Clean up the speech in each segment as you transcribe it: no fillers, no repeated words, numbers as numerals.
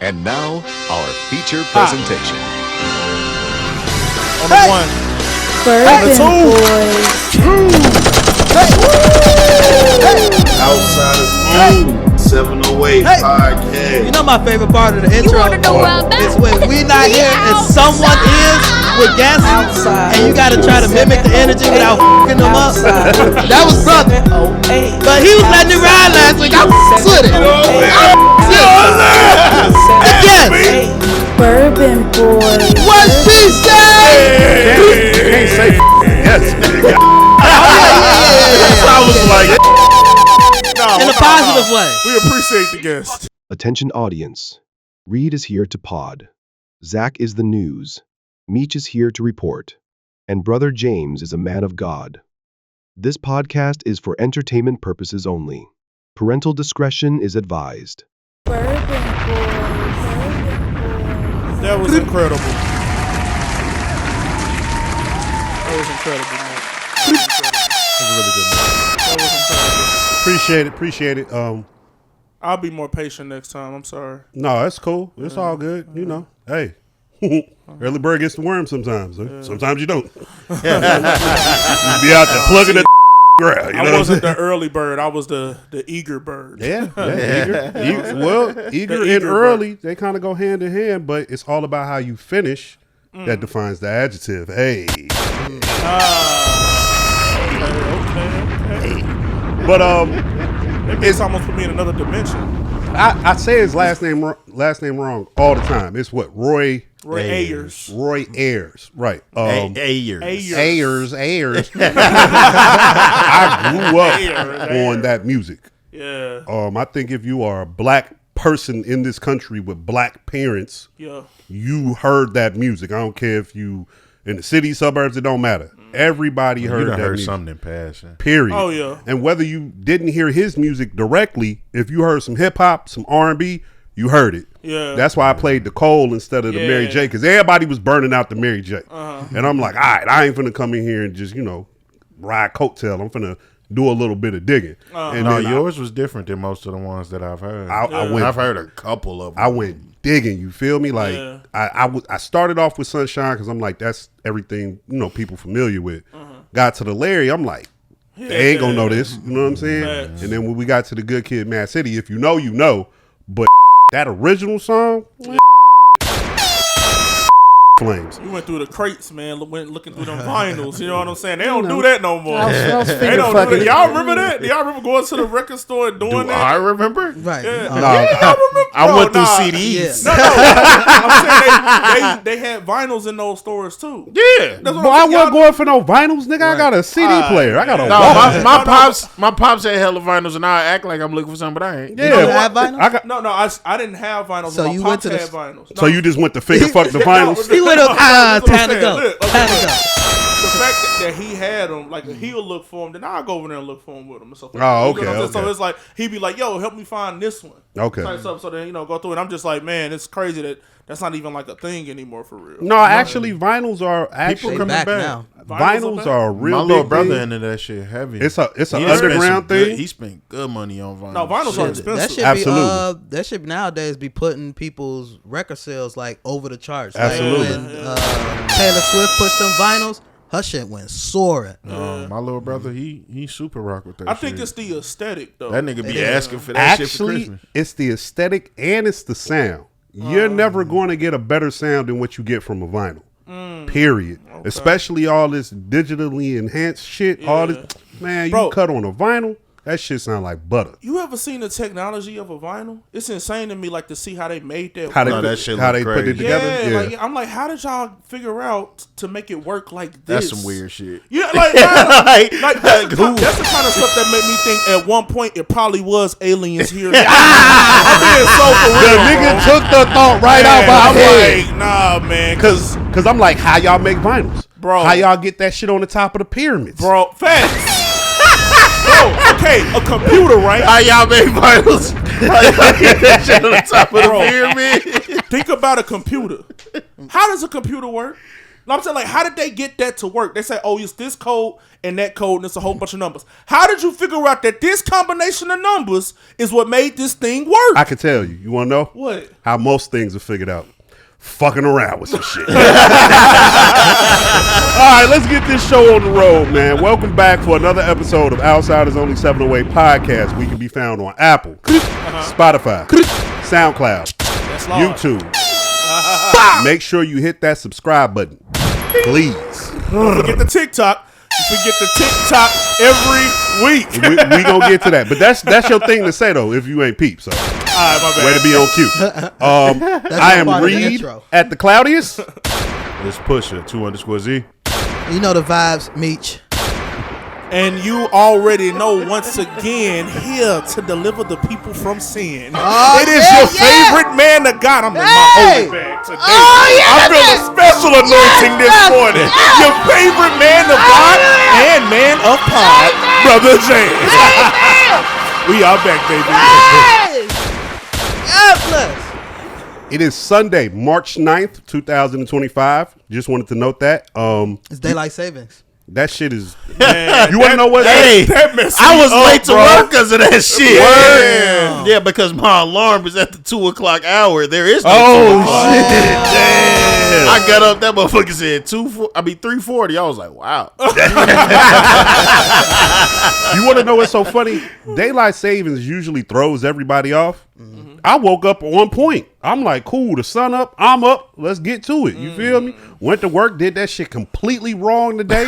And now, our feature presentation. On the one. Bourbon Boys. Outside of 708 podcast. You know my favorite part of the intro is when we not here and someone is with guests outside, and you gotta try to mimic the energy without f***ing them up. That was Brotha. But he was letting it ride last week. I was with it. Again. Bourbon Boys. What she say? Can't say yes, nigga. I was like, in a positive way. We appreciate the guest. Attention audience. Reed is here to pod. Zach is the news. Meech is here to report. And Brother James is a man of God. This podcast is for entertainment purposes only. Parental discretion is advised. Bourbon Boys. That was incredible. That was incredible, man. That was really good, man. That was incredible. Appreciate it. I'll be more patient next time. I'm sorry. No, that's cool. It's all good. You know, hey, early bird gets the worm sometimes. Sometimes you don't. You be out there plugging the ground. I wasn't the early bird. I was the eager bird. Yeah, eager. Eager and early, they kind of go hand in hand, but it's all about how you finish that defines the adjective. Hey. Okay. But It's almost put me in another dimension. I say his last name wrong all the time. It's what? Roy Ayers. Roy Ayers. Right. Ayers. Ayers. I grew up on that music. Yeah. I think if you are a black person in this country with black parents, you heard that music. I don't care if you in the city, suburbs, it don't matter. Everybody heard that music. Something in passion. Period. Oh, yeah. And whether you didn't hear his music directly, if you heard some hip hop, some R&B, you heard it. Yeah. That's why I played the Cole instead of the Mary J, because everybody was burning out the Mary J. And I'm like, all right, I ain't finna come in here and just, ride coattail. I'm finna do a little bit of digging. And no, yours was different than most of the ones that I've heard. I've heard a couple of them. I went digging, you feel me? Like I started off with Sunshine because I'm like, that's everything people familiar with. Got to the Larry, I'm like, they ain't gonna know this. You know what I'm saying? And then when we got to the Good Kid, Mad City, if you know, you know. But that original song, flames. You went through the crates, man. Went looking through them vinyls. You know what I'm saying? They don't do that no more. I was They don't do that. Y'all remember that? Y'all remember going to the record store and doing that? I remember. Right. Yeah. No, I went through CDs. No. I'm saying they had vinyls in those stores too. Yeah. That's what Boy, I'm I saying. wasn't going for no vinyls, nigga. I got a CD player. I got a wallet. My pops had hella vinyls, and I act like I'm looking for something, but I ain't. Yeah, You don't have vinyls? I didn't have vinyls. So my you pops went to the- had vinyls. So you just went to finger fuck the vinyls? He went up, That's what I'm time to saying. go. Look, Time to go. The fact that he had them, like he'll look for them, then I'll go over there and look for them with him and stuff like Oh, that. You know what I'm saying? okay. So it's like he'd be like, "Yo, help me find this one." Okay. Type stuff. So then go through it. I'm just like, man, it's crazy that that's not even like a thing anymore for real. No, actually, vinyls are actually coming Back back. now. Vinyls are a real My big little brother thing. into that shit heavy. It's an He spent underground thing. He spent good money on vinyl. No, vinyls are That expensive. should Absolutely. be that should nowadays be putting people's record sales like over the charts. Absolutely. Like when Taylor Swift pushed them vinyls, her shit went soaring. My little brother, he super rock with that. I think shit. it's the aesthetic though. That nigga be asking for that shit for Actually, Christmas. it's the aesthetic and it's the sound. You're never going to get a better sound than what you get from a vinyl. Period. Okay. Especially all this digitally enhanced shit. All this, man, you cut on a vinyl, that shit sound like butter. You ever seen the technology of a vinyl? It's insane to me, like to see how they made that. How they, No, put, that shit how look they put it crazy. together. Yeah, like I'm like, how did y'all figure out to make it work like this? That's some weird shit. Yeah, like that's the kind of stuff that made me think at one point it probably was aliens here. I'm being so for real. The nigga took the thought right out my I'm head. like, nah, man, Cause I'm like, how y'all make vinyls? Bro. How y'all get that shit on the top of the pyramids? bro, facts. Bro, okay, a computer, right? How y'all make vinyls? How y'all get that shit on the top of the pyramid? Think about a computer. How does a computer work? No, I'm saying, like, how did they get that to work? They say, oh, it's this code and that code, and it's a whole bunch of numbers. How did you figure out that this combination of numbers is what made this thing work? I can tell you. You want to know? What? How most things are figured out. Fucking around with some shit. All right, let's get this show on the road, man. Welcome back for another episode of Outsiders Only 708 Podcast. We can be found on Apple, Spotify, SoundCloud, YouTube. Make sure you hit that subscribe button, please. Don't forget the TikTok. You forget the TikTok every week. We gonna get to that, but that's your thing to say though. If you ain't peep, so all right, my bad. way to be on cue. I am Reed at the Cloudiest. It's Pusher 2_Z. You know the vibes, Meech. And you already know, once again, here to deliver the people from sin. It is your favorite man of God. I'm in my holy bag today. I feel a special anointing this morning. Your favorite man of God and man of pod, Brother James. We are back, baby. God bless. It is Sunday, March 9th, 2025. Just wanted to note that. It's daylight savings. That shit is. You want to know what? Hey, That messed I me was up, late to bro. work because of that shit. Word. Yeah, because my alarm was at the 2:00 hour. There is no Oh, shit. Damn. I got up. That motherfucker said 3:40. I was like, wow. You want to know what's so funny? Daylight savings usually throws everybody off. Mm-hmm. I woke up at one point. I'm like, cool, the sun up, I'm up, let's get to it. You feel me? Went to work, did that shit completely wrong today.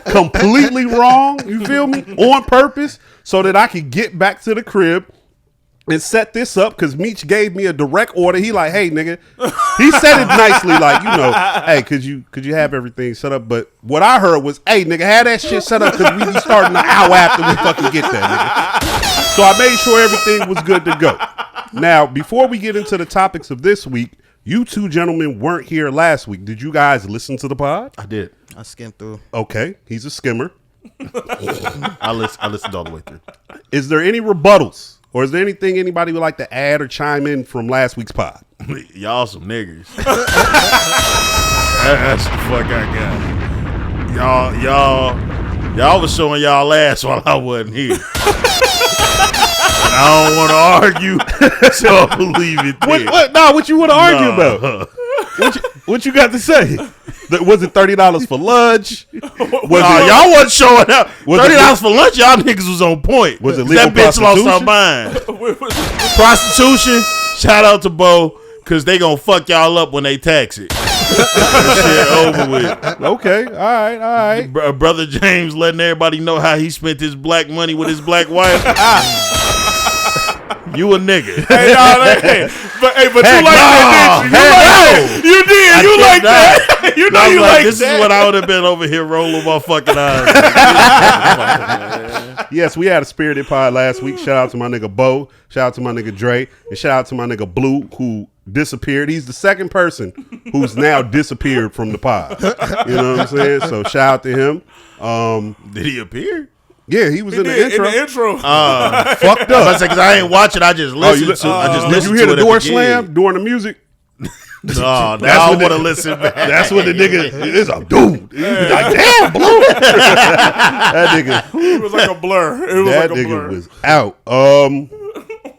Completely wrong, you feel me? On purpose, so that I could get back to the crib and set this up, because Meech gave me a direct order. He like, hey, nigga. He said it nicely, like, you know, hey, could you have everything set up? But what I heard was, hey, nigga, have that shit set up, because we be starting an hour after we fucking get there, nigga. So I made sure everything was good to go. Now, before we get into the topics of this week, you two gentlemen weren't here last week. Did you guys listen to the pod? I did. I skimmed through. Okay, he's a skimmer. I listened all the way through. Is there any rebuttals? Or is there anything anybody would like to add or chime in from last week's pod? Y'all some niggers. That's the fuck I got. Y'all was showing y'all ass while I wasn't here. And I don't want to argue, so I'll leave it there. What you want to argue about? What you got to say? Was it $30 for lunch? Y'all wasn't showing up. $30 for lunch, y'all niggas was on point. Was it legal that bitch lost her prostitution? mind. Prostitution, shout out to Bo, because they gonna fuck y'all up when they tax it. That shit over with. Okay, all right. Brother James letting everybody know how he spent his black money with his black wife. You a nigga. But you like that, didn't you? You did. You like that. You know you like this that. is what I would have been over here rolling my fucking eyes. Yes, we had a spirited pod last week. Shout out to my nigga Bo. Shout out to my nigga Dre. And shout out to my nigga Blue, who disappeared. He's the second person who's now disappeared from the pod. You know what I'm saying? So shout out to him. Did he appear? Yeah, he was in the intro. Fucked up. Because I ain't watching. I just listened to. I just listened to it. Did you hear the door slam during the music? No, now I want to listen back. That's what the nigga is. A dude. He's like, damn, Blue. That nigga. It was like a blur. That nigga was out.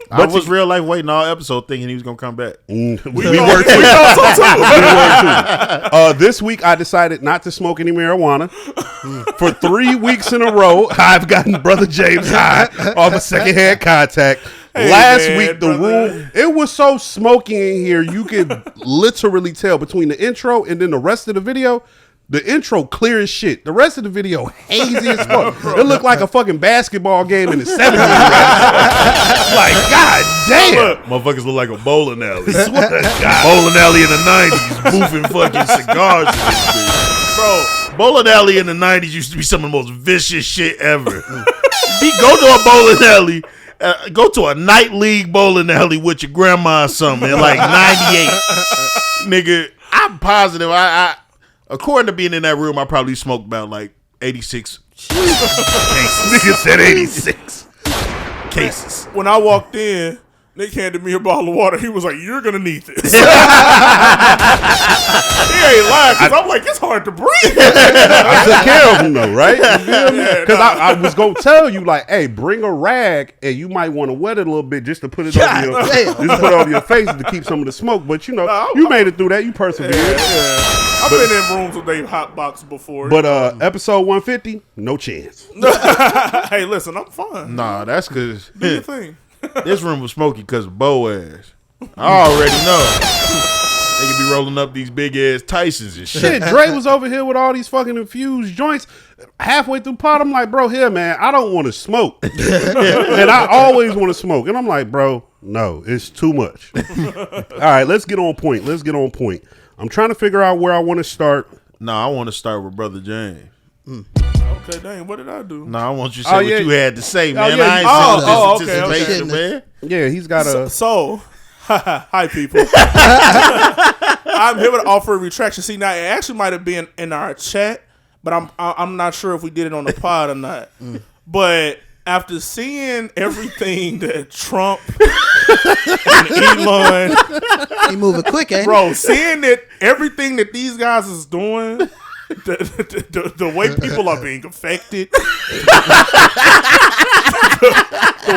I was real life waiting all episode thinking he was gonna come back. We were too. This week I decided not to smoke any marijuana. For 3 weeks in a row, I've gotten Brother James high off a secondhand contact. Last week, the room, it was so smoky in here, you could literally tell between the intro and then the rest of the video. The intro clear as shit. The rest of the video hazy as fuck. It looked like a fucking basketball game in the 70s. Like, god damn. Motherfuckers look like a bowling alley. Bowling alley in the 90s, boofing fucking cigars. Bro, bowling alley in the 90s used to be some of the most vicious shit ever. Go to a bowling alley. Go to a night league bowling alley with your grandma or something in like 98. Nigga, I'm positive. According to being in that room, I probably smoked about like 86 cases. Nigga said 86 cases. When I walked in, Nick handed me a bottle of water. He was like, "You're gonna need this." He ain't lying because I'm like, it's hard to breathe. I took care of him though, right? Because I was gonna tell you like, hey, bring a rag and you might want to wet it a little bit just to put it over your face to keep some of the smoke. But you made it through that. You persevered. Yeah. I've been in rooms with they hot box before. But episode 150, no chance. Hey, listen, I'm fine. Nah, that's because Do your thing. this room was smoky because of Boaz. I already know. They could be rolling up these big ass Tysons and shit. Shit, Dre was over here with all these fucking infused joints. Halfway through pot, I'm like, bro, here, man, I don't want to smoke. And I always want to smoke. And I'm like, bro, no, it's too much. All right, let's get on point. I'm trying to figure out where I want to start. Nah, I want to start with Brother James. Okay, dang, what did I do? Nah, I want you to say what you had to say, man. yeah. I ain't seen this anticipation, man. Yeah, he's got a... So, hi, people. I'm here to offer a retraction. See, now, it actually might have been in our chat, but I'm not sure if we did it on the pod or not. But after seeing everything that Trump and Elon... He moving quick, ain't he? Bro, seeing that everything that these guys is doing... The way people are being affected, the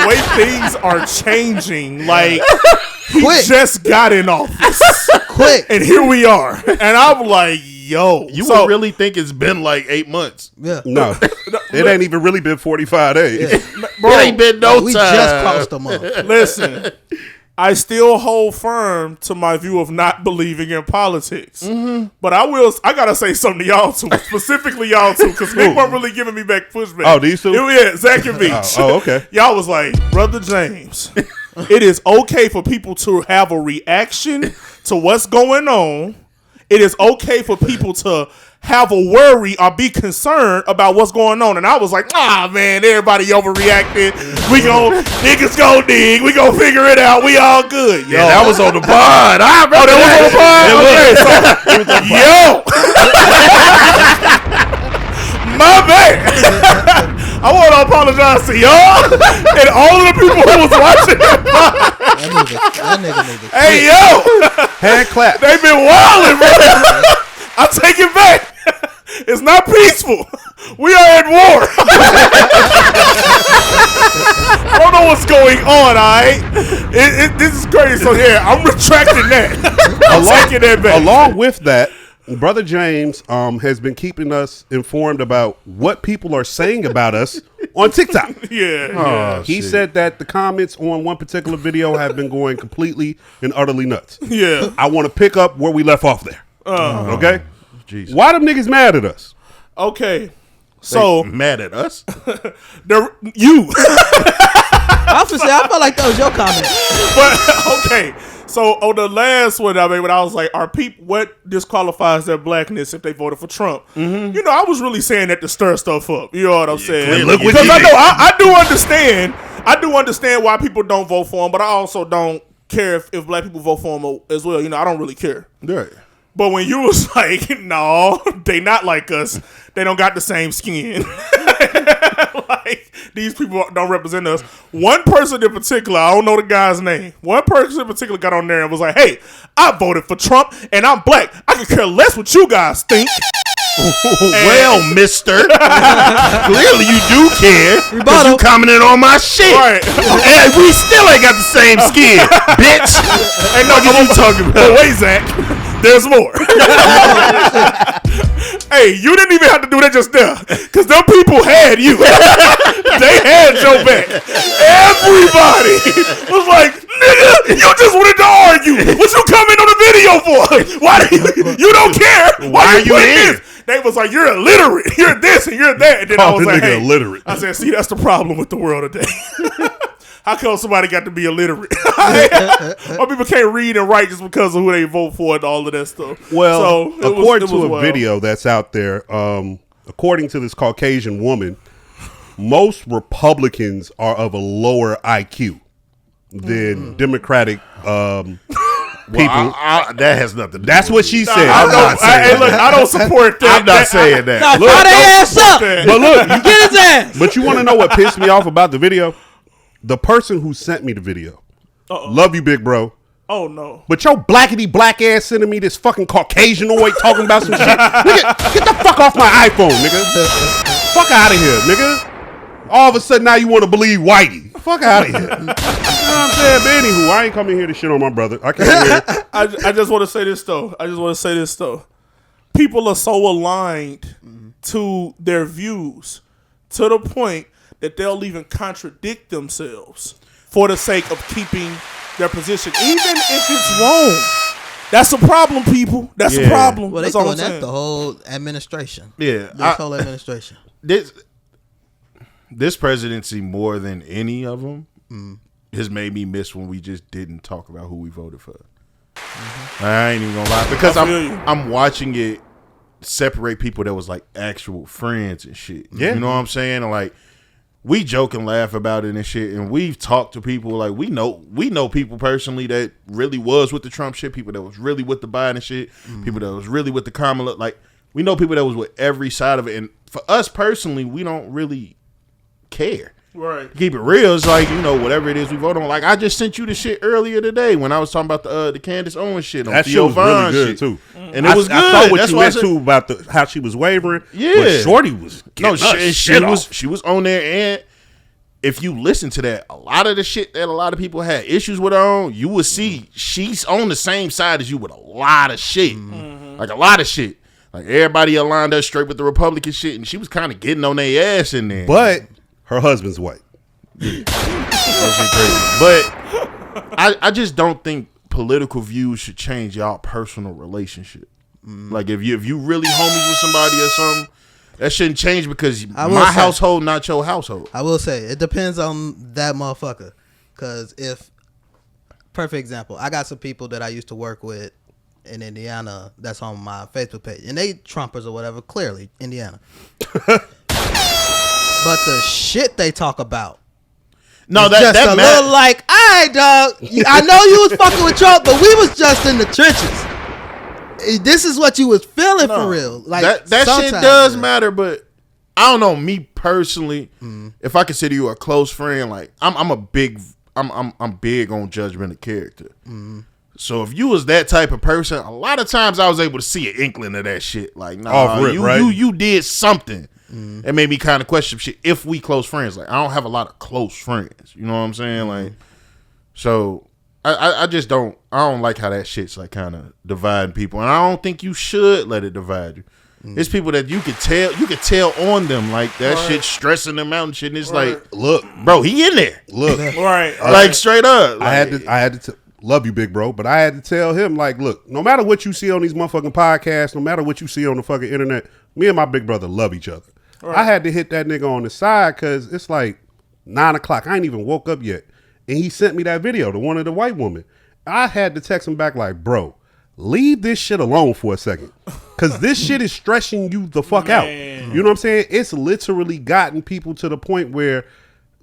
way things are changing, like he just got in office, quick, and here we are, and I'm like, yo, you would really think it's been like 8 months? Yeah, no, it ain't even really been 45 days. Yeah. Bro, it ain't been no we time. just crossed them up. Listen, I still hold firm to my view of not believing in politics. But I gotta say something to y'all too, specifically y'all too, because they weren't really giving me back pushback. Oh, these two? Yeah, Zach and Meech. Oh, okay. Y'all was like, Brother James, it is okay for people to have a reaction to what's going on. It is okay for people to have a worry or be concerned about what's going on. And I was like, man, everybody overreacted. Niggas gon' dig. We gon' figure it out. We all good. Yo. Yeah, that was on the pod. I remember that was on the pod? Okay, so, my bad. I want to apologize to y'all and all of the people who was watching that pod. That nigga made it. Hey, yo. Hand clap. They've been wilding, bro. I take it back. It's not peaceful. We are at war. I don't know what's going on, all right? This is crazy. So, yeah, I'm retracting that. I'm taking that back. Along with that, Brother James has been keeping us informed about what people are saying about us on TikTok. Yeah. He said that the comments on one particular video have been going completely and utterly nuts. Yeah. I want to pick up where we left off there. Okay? Jesus. Why them niggas mad at us? Okay. So. They mad at us? You. I felt like that was your comment. But, okay. So, on the last one, when I was like, what disqualifies their blackness if they voted for Trump? Mm-hmm. You know, I was really saying that to stir stuff up. You know what I'm saying? Because I do understand. I do understand why people don't vote for him, but I also don't care if black people vote for him as well. You know, I don't really care. Right. But when you was like, no, they not like us. They don't got the same skin. Like, these people don't represent us. One person in particular, I don't know the guy's name. One person in particular got on there and was like, hey, I voted for Trump and I'm black. I could care less what you guys think. Well, mister, clearly you do care because you commented on my shit. Right. And we still ain't got the same skin, bitch. Ain't no what you talking about. Wait, Zach. There's more. Hey, you didn't even have to do that just there. Because them people had you. They had your back. Everybody was like, nigga, you just wanted to argue. What you coming on the video for? Why do you don't care? Why are you here? They was like, you're illiterate. You're this and you're that. And then I was like, hey. Illiterate. I said, see, that's the problem with the world today. How come somebody got to be illiterate? Or people can't read and write just because of who they vote for and all of that stuff. Well, so according to a video that's out there, according to this Caucasian woman, most Republicans are of a lower IQ than Democratic people. That has nothing to do That's with what it. she said. I don't support that. I'm not saying that. Now, fire their ass up. But look, Get his ass. but you want to know what pissed me off about the video? The person who sent me the video Love you, big bro. Oh, no. But your blackity black ass sending me this fucking Caucasianoid talking about some shit. Nigga, get the fuck off my iPhone, nigga. Fuck out of here, nigga. All of a sudden now you want to believe Whitey. Fuck out of here. You know what I'm saying? But anywho, I ain't coming here to shit on my brother. I can't hear. I just want to say this, though. People are so aligned to their views to the point that they'll even contradict themselves for the sake of keeping their position, even if it's wrong. That's a problem, people. That's a problem. Well, they doing that the whole administration. Yeah, this whole administration. This presidency, more than any of them, has made me miss when we just didn't talk about who we voted for. I ain't even gonna lie, because I'm watching it separate people that was like actual friends and shit. Yeah, you know what I'm saying? And like, we joke and laugh about it and shit, and we've talked to people like we know people personally that really was with the Trump shit, people that was really with the Biden shit, people that was really with the Kamala. Like, we know people that was with every side of it, and for us personally, we don't really care. Right. Keep it real. It's like, you know, whatever it is we vote on. Like, I just sent you the shit earlier today when I was talking about the Candace Owens shit on that Theo shit was really good shit. too. And it was good. I saw what That's you meant too about how she was wavering. Yeah, but Shorty was she was on there, and if you listen to that, a lot of the shit that a lot of people had issues with her on, you will see she's on the same side as you with a lot of shit, like a lot of shit. Like, everybody aligned up straight with the Republican shit, and she was kind of getting on their ass in there. But her husband's white. Yeah. But I just don't think political views should change y'all personal relationship. Like, if you really homies with somebody or something, that shouldn't change because my household, not your household. I will say, it depends on that motherfucker. Because perfect example, I got some people that I used to work with in Indiana that's on my Facebook page. And they Trumpers or whatever, clearly, Indiana. But the shit they talk about. No, that little like, all right, dog. I know you was fucking with Trump, but we was just in the trenches. This is what you was feeling for real. Like, that shit does matter, but I don't know. Me personally, if I consider you a close friend, like I'm big on judgment of character. So if you was that type of person, a lot of times I was able to see an inkling of that shit. Like, nah, you did something. It made me kind of question shit if we close friends. Like, I don't have a lot of close friends. You know what I'm saying? Like, so I just don't like how that shit's like kind of dividing people. And I don't think you should let it divide you. It's people that you could tell on them, like, that shit stressing them out and shit. And it's like, look, bro, he in there. Look. Like, straight up. Like, I had to love you, big bro, but I had to tell him, like, look, no matter what you see on these motherfucking podcasts, no matter what you see on the fucking internet, me and my big brother love each other. I had to hit that nigga on the side because it's like 9 o'clock. I ain't even woke up yet. And he sent me that video, the one of the white woman. I had to text him back like, bro, leave this shit alone for a second. Because this shit is stressing you the fuck out. You know what I'm saying? It's literally gotten people to the point where,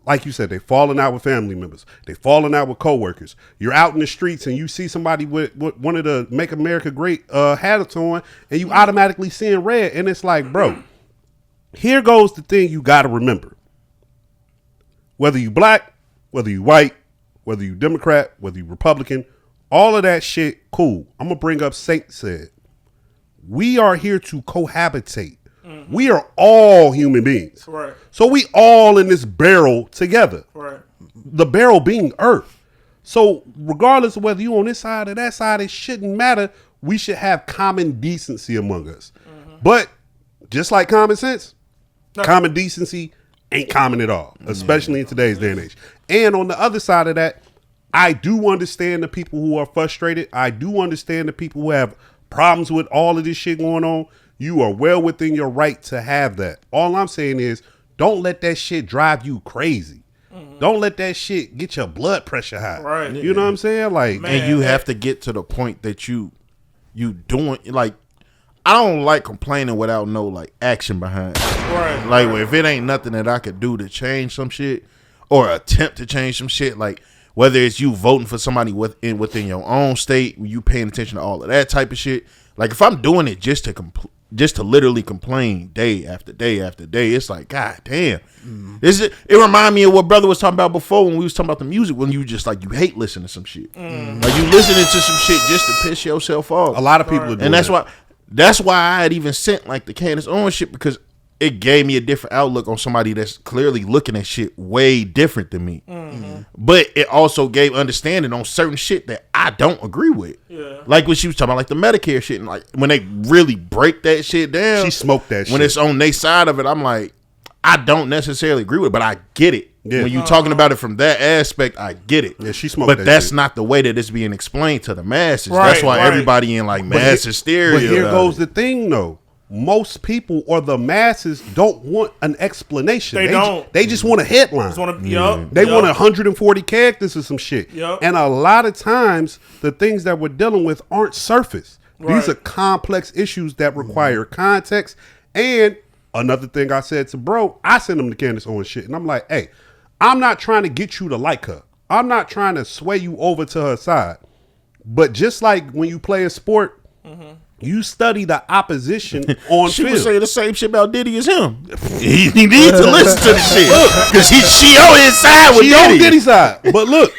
like you said, they falling out with family members. They falling out with coworkers. You're out in the streets and you see somebody with one of the Make America Great hats on, and you automatically seeing red. And it's like, bro, here goes the thing you got to remember. Whether you black, whether you white, whether you Democrat, whether you Republican, all of that shit, cool. I'm going to bring up Saint said. We are here to cohabitate. We are all human beings. Right. So we all in this barrel together. Right. The barrel being earth. So regardless of whether you on this side or that side, it shouldn't matter. We should have common decency among us. But just like common sense, common decency ain't common at all, especially in today's day and age. And on the other side of that, I do understand the people who are frustrated. I do understand the people who have problems with all of this shit going on. You are well within your right to have that. All I'm saying is, don't let that shit drive you crazy. Don't let that shit get your blood pressure high. Right. You know what I'm saying? Like, and you have to get to the point that you doing, like, I don't like complaining without no, like, action behind it. Right. Like, if it ain't nothing that I could do to change some shit or attempt to change some shit, like, whether it's you voting for somebody within your own state, you paying attention to all of that type of shit. Like, if I'm doing it just just to literally complain day after day after day. It's like, God damn. It remind me of what brother was talking about before when we was talking about the music, when you just like, you hate listening to some shit. Like you listening to some shit just to piss yourself off. A lot of people are doing and that's why I had even sent like the Candace Owens shit, because it gave me a different outlook on somebody that's clearly looking at shit way different than me. But it also gave understanding on certain shit that I don't agree with. Yeah. Like when she was talking about like the Medicare shit, and like when they really break that shit down. She smoked that shit. When it's on their side of it, I'm like, I don't necessarily agree with it, but I get it. Yeah. When you're talking about it from that aspect, I get it. Yeah, she smoked but that that's shit. Not the way that it's being explained to the masses. Right, that's why everybody in like mass hysteria. But here goes the thing though. Most people or the masses don't want an explanation. They don't. They just want a headline. They want 140 characters or some shit. And a lot of times, the things that we're dealing with aren't surface. These are complex issues that require context. And another thing I said to bro, I sent him to Candace Owens shit. And I'm like, hey, I'm not trying to get you to like her. I'm not trying to sway you over to her side. But just like when you play a sport, you study the opposition on she field. was saying the same shit about Diddy as him. He needs to listen to the shit because she on his side with Diddy. On Diddy's side. But look,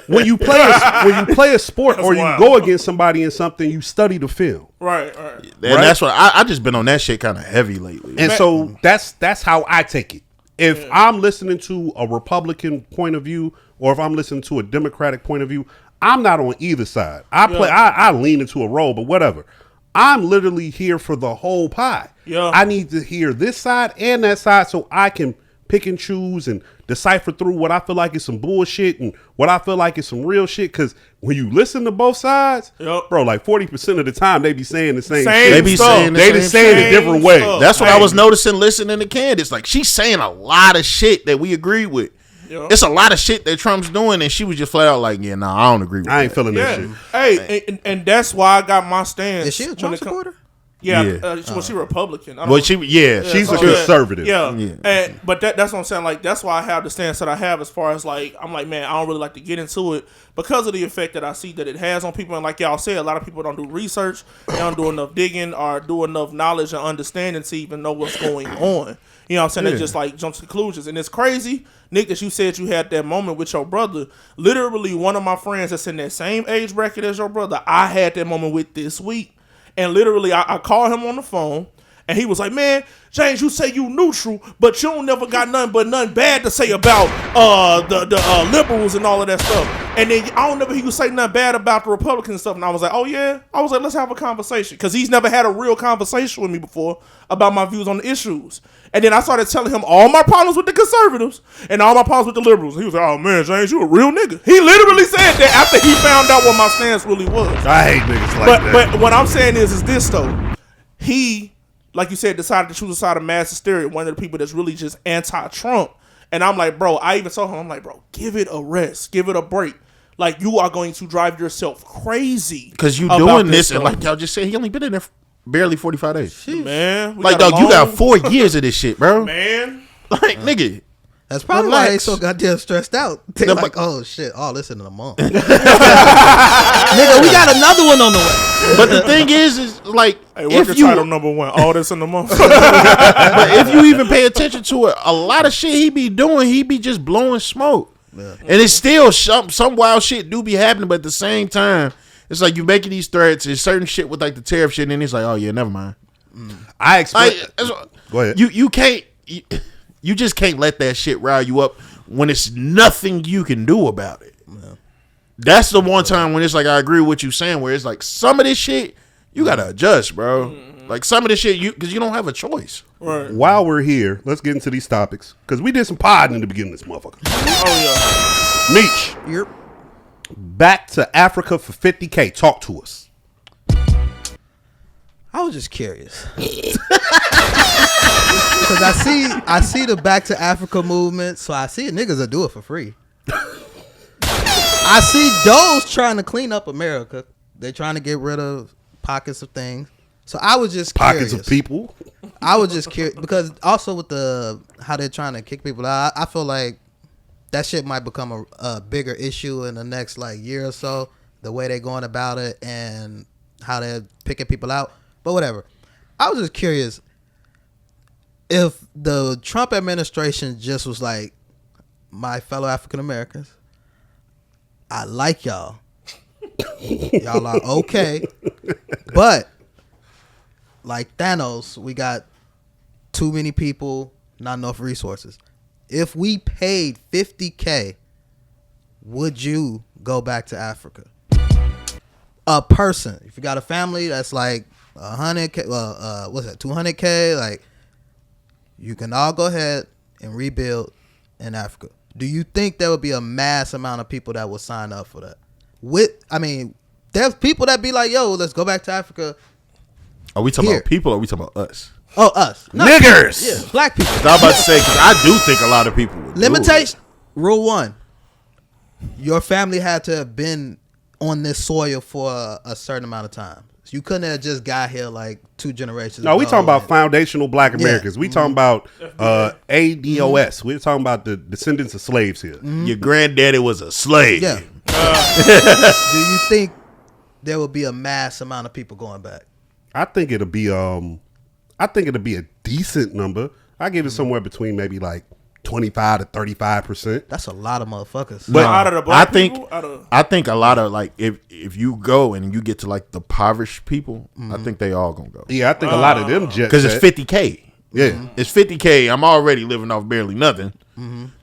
when you play a sport or you go against somebody in something, you study the film. Right. And that's what I just been on that shit kind of heavy lately. And so that's how I take it. If I'm listening to a Republican point of view, or if I'm listening to a Democratic point of view, I'm not on either side. I lean into a role, but whatever. I'm literally here for the whole pie. I need to hear this side and that side so I can pick and choose and decipher through what I feel like is some bullshit and what I feel like is some real shit. Because when you listen to both sides, bro, like 40% of the time they be saying the same shit. They be saying they just saying it a different way. That's what I was noticing listening to Candace. Like she's saying a lot of shit that we agree with. It's a lot of shit that Trump's doing, and she was just flat out like, "Yeah, nah, I don't agree with that. I ain't feeling that shit." Hey, and that's why I got my stance. Is she a Trump supporter? Yeah. She's Republican. She's a conservative. But that's what I'm saying. Like that's why I have the stance that I have. As far as like, I'm like, man, I don't really like to get into it because of the effect that I see that it has on people. And like y'all said, a lot of people don't do research, they don't do enough digging or do enough knowledge and understanding to even know what's going on. You know what I'm saying? They just like jump to conclusions. And it's crazy, Nick, that you said you had that moment with your brother. Literally, one of my friends that's in that same age bracket as your brother, I had that moment with this week. And literally, I called him on the phone, and he was like, man, James, you say you neutral, but you don't never got nothing bad to say about the liberals and all of that stuff. And then I don't never hear you say nothing bad about the Republicans and stuff. And I was like, oh, yeah? I was like, let's have a conversation. Because he's never had a real conversation with me before about my views on the issues. And then I started telling him all my problems with the conservatives and all my problems with the liberals. He was like, oh, man, James, you a real nigga. He literally said that after he found out what my stance really was. I hate niggas like that. But what I'm saying is this, though. He, like you said, decided to choose a side of mass hysteria, one of the people that's really just anti-Trump. And I'm like, bro, I even told him, I'm like, bro, give it a rest. Give it a break. Like, you are going to drive yourself crazy. Because you doing this, and like y'all just said, he only been in there barely 45 days. Shit. Man. Like, dog, you got 4 years of this shit, bro. Man. Like, nigga. That's probably why they so goddamn stressed out. They're like, oh, shit, all this in a month. Nigga, we got another one on the way. But the thing is like, hey, working title number 1, all this in a month. But if you even pay attention to it, a lot of shit he be doing, he be just blowing smoke. Yeah. And it's still some wild shit do be happening, but at the same time, it's like you making these threats and certain shit with like the tariff shit, and then it's like, oh yeah, never mind. I expect. Go ahead. You can't. You just can't let that shit rile you up when it's nothing you can do about it. Yeah. That's the one time when it's like I agree with what you saying, where it's like some of this shit you gotta adjust, bro. Mm-hmm. Like some of this shit because you don't have a choice. Right. While we're here, let's get into these topics because we did some podding in the beginning of this motherfucker. Oh yeah, Meech. Yep. Back to Africa for 50K. Talk to us. I was just curious. Because I see the Back to Africa movement, so I see niggas that do it for free. I see those trying to clean up America. They're trying to get rid of pockets of things. So I was just curious. Pockets of people? I was just curious because also with how they're trying to kick people out, I feel like that shit might become a bigger issue in the next like year or so. The way they're going about it and how they're picking people out. But whatever. I was just curious if the Trump administration just was like, my fellow African Americans, I like y'all. Y'all are okay. But like Thanos, we got too many people, not enough resources. If we paid $50K, would you go back to Africa? A person. If you got a family that's like 100K, what's that, 200K, like you can all go ahead and rebuild in Africa. Do you think there would be a mass amount of people that would sign up for that? There's people that be like, yo, let's go back to Africa. Are we talking about people or are we talking about us? Oh, us. No, Niggers! Yeah, black people. I was about to say, because I do think a lot of people would. Limitation. Rule 1. Your family had to have been on this soil for a certain amount of time. So you couldn't have just got here like 2 generations No, ago. we talking about foundational black Americans. Yeah. We talking about ADOS. We're talking about the descendants of slaves here. Your granddaddy was a slave. Yeah. Do you think there will be a mass amount of people going back? I think it'll be a decent number. I give it somewhere between maybe like 25 to 35%. That's a lot of motherfuckers. But out of the black people, I think a lot of like if you go and you get to like the impoverished people, I think they all gonna go. Yeah, I think a lot of them jet Because it's set. $50K. Yeah. It's $50K. I'm already living off barely nothing.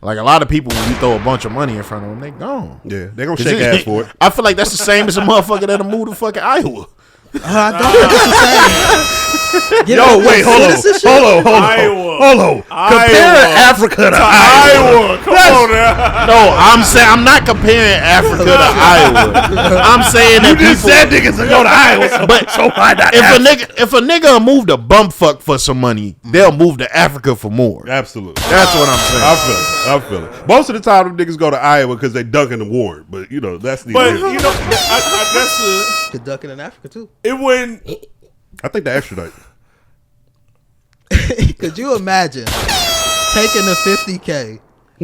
Like a lot of people, when you throw a bunch of money in front of them, they gone. Yeah, they gonna shake ass for it. I feel like that's the same as a motherfucker that'll move to fucking Iowa. I don't think it's the same. Yo, wait, hold on. Compare Africa to Iowa. Come on now. No, I'm saying I'm not comparing Africa to Iowa. I'm saying that You just people, said niggas to go to Iowa, so why not Africa? if a nigga move to bumfuck for some money, they'll move to Africa for more. Absolutely. That's what I'm saying. I feel it. Most of the time, them niggas go to Iowa because they dunking the warrant. But, you know, that's the... But, you know, I guess Conducting in Africa, too. it wouldn't... I think the extradite. Could you imagine taking the $50K,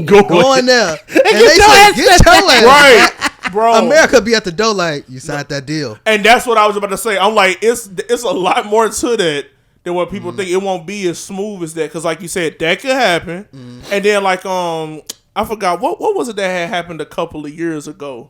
Going going there, and get they your say, ass get your ass Right, back." bro. America be at the door like, you signed that deal. And that's what I was about to say. I'm like, it's a lot more to that than what people think. It won't be as smooth as that because, like you said, that could happen. And then, like, I forgot what was it that had happened a couple of years ago,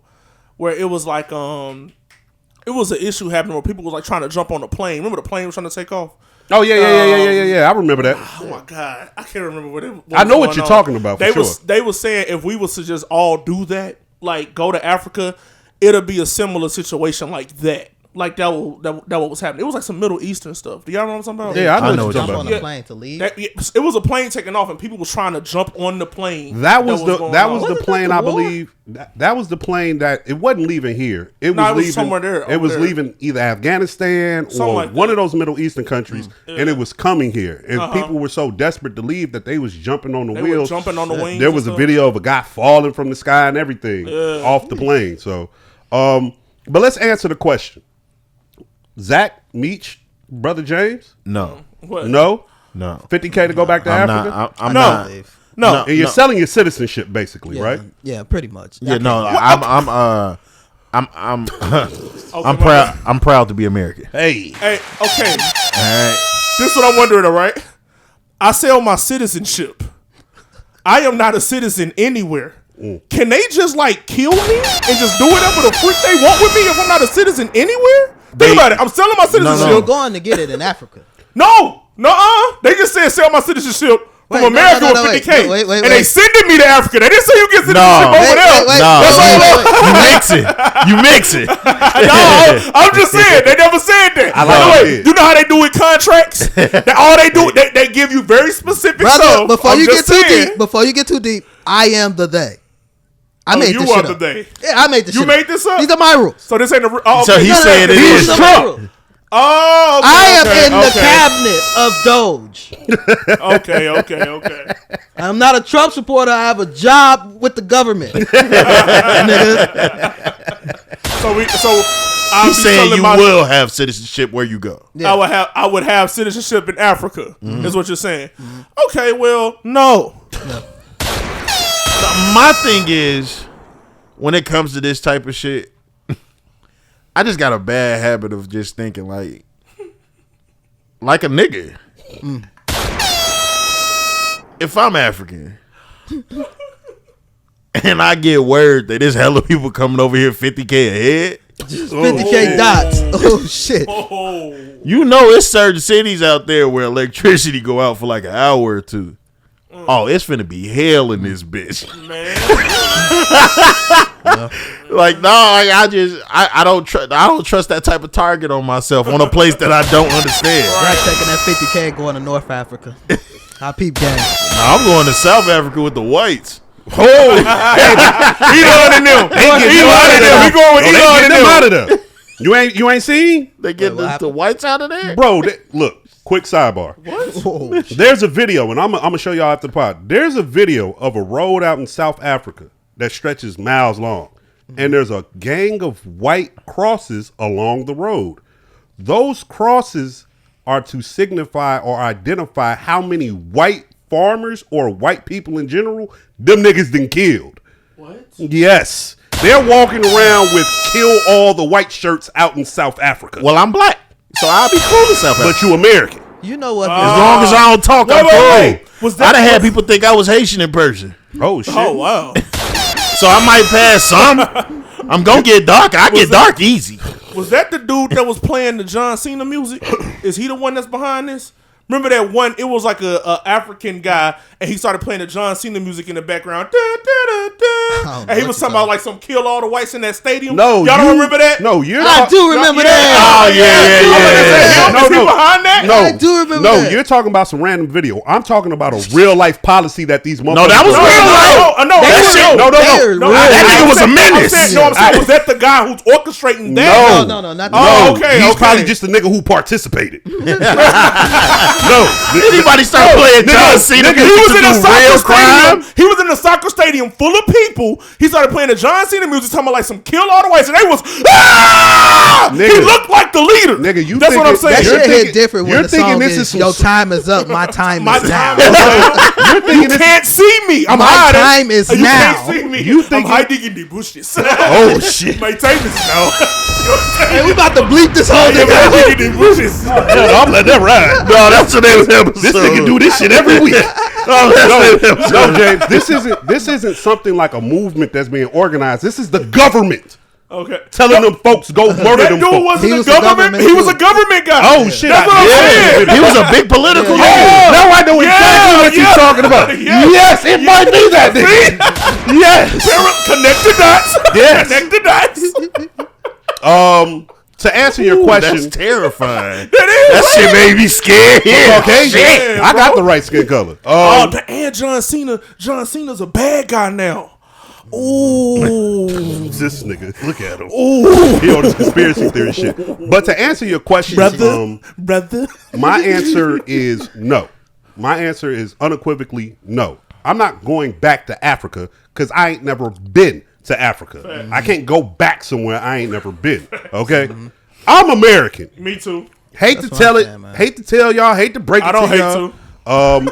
where it was like, it was an issue happening where people was like trying to jump on the plane. Remember the plane was trying to take off? Oh, yeah. I remember that. Oh my god, I can't remember what it was. I know what you're talking about, for sure. They was saying if we was to just all do that, like go to Africa, it'll be a similar situation like that. Like that what was happening. It was like some Middle Eastern stuff. Do y'all know what I'm talking about? Yeah, I know what you're Jump talking on about. the plane to leave. It was a plane taking off, and people was trying to jump on the plane. That was the Wasn't plane, that I the war? believe. That was the plane that it wasn't leaving here. It was leaving somewhere there. It was over there. leaving either Afghanistan Something or like one that. of those Middle Eastern countries, and it was coming here. And people were so desperate to leave that they was jumping on the They were wheels. jumping on the wings. There and was a stuff. video of a guy falling from the sky and everything off the plane. So, but let's answer the question. Zach, Meech, Brother James? No. What? No? No. $50K to go back to I'm Africa? not. I'm No. not. No, And you're selling your citizenship, basically, Yeah, right? Yeah, pretty much. Yeah, no. I'm Okay, proud. I'm proud to be American. Hey. Hey, okay. All right. This is what I'm wondering, all right? I sell my citizenship. I am not a citizen anywhere. Can they just like kill me and just do whatever the freak they want with me if I'm not a citizen anywhere? Think about it. I'm selling my citizenship. You're going to get it in Africa. No. They just said sell my citizenship from Wait, America no, with wait, 50K. wait, and they sending me to Africa. They didn't say you get citizenship No. over there. You mix it. You mix it. No, I'm just saying they never said that. I like By the it. you know how they do with contracts? All they do, they give you very specific Brother, stuff. before I'm you get just too saying. deep, I am the they. I made you this are shit the up. they. Yeah, I made this You shit made this up? These are my rules. So this ain't a. Oh, So okay. he said it These is are my Trump. rules. Oh, okay, I am okay, in the okay. cabinet of Doge. Okay. I'm not a Trump supporter. I have a job with the government. Nigga. So I'm He's saying you will have citizenship where you go. Yeah. I would have citizenship in Africa. Is what you're saying. Okay, well, no. My thing is, when it comes to this type of shit, I just got a bad habit of just thinking like, like a nigga. If I'm African and I get word that there's hella people coming over here 50K a head, 50K dots. Oh shit. you know it's certain cities out there where electricity go out for like an hour or two. Oh, it's finna be hell in this bitch. Man. Like, no, I don't trust that type of target on myself on a place that I don't understand. Right. Taking that 50K and going to North Africa. I peep game. I'm going to South Africa with the whites. Oh, Elon and them. We going with Elon and them out of there. You ain't seen? They get the whites out of there, bro. Look, quick sidebar. What? There's a video, and I'm gonna show y'all after the pod. There's a video of a road out in South Africa that stretches miles long, and there's a gang of white crosses along the road. Those crosses are to signify or identify how many white farmers or white people in general them niggas done killed. What? Yes. They're walking around with kill all the white shirts out in South Africa. Well, I'm black, so I'll be cool with South Africa. But you American. You know what? As long as I don't talk, I'm cool. Was I done had people think I was Haitian in person. Oh, shit. Oh, wow. So I might pass some. I'm going to get dark. I get dark easy. Was that the dude that was playing the John Cena music? Is he the one that's behind this? Remember that one? It was like a African guy, and he started playing the John Cena music in the background. And he was talking about like some kill all the whites in that stadium. No, y'all don't remember that? No, you're. I do remember that. Oh, yeah. No, behind that? No, I do remember no, that. you're talking about some random video. I'm talking about a real life policy that these motherfuckers. No, that was real life. That shit. No. That nigga was a menace. I'm saying, was that the guy who's orchestrating that? No, not that. Oh, okay. He's probably just a nigga who participated. No. Anybody start playing John Cena? He was in a soccer crime. stadium. He was in a soccer stadium full of people. He started playing the John Cena music, talking about like some kill all the whites, and they was he looked like the leader. Nigga, you that's what I'm saying. That shit hit different when you're the thinking song this is is your time is up, my time My is time now. is up. You're thinking You can't see me. I'm My hiding. time is You now. can't see me. You I'm thinking- hiding in the bushes. Oh shit! My time is now. Hey, we about to bleep this whole thing I'm out. hiding in the bushes. I'm letting that ride. No, that's the name of the episode. This nigga do this shit every week. No, James, this isn't something like a movement that's being organized. This is the government Okay. telling them folks go murder That them dude folks. wasn't He the was a government. government He was too. a government guy. Oh shit! That's what I'm saying. He was a big political Yeah. leader. Now I know exactly what you're talking about. Yeah. Yes, it might be that nigga. Yes. Connect the dots. Yes. Connect the dots. To answer your question, That's terrifying. That Shit made me scared. okay, Yeah, I got bro. the right skin color. And John Cena's a bad guy now. Ooh. This nigga, look at him. Ooh, he on this conspiracy theory shit. But to answer your question, brother. my answer is no. My answer is unequivocally no. I'm not going back to Africa because I ain't never been to Africa. I can't go back somewhere I ain't never been. Okay, I'm American. Me too. Hate to tell it. Hate to tell y'all. Hate to break it I don't to hate y'all. to. I'm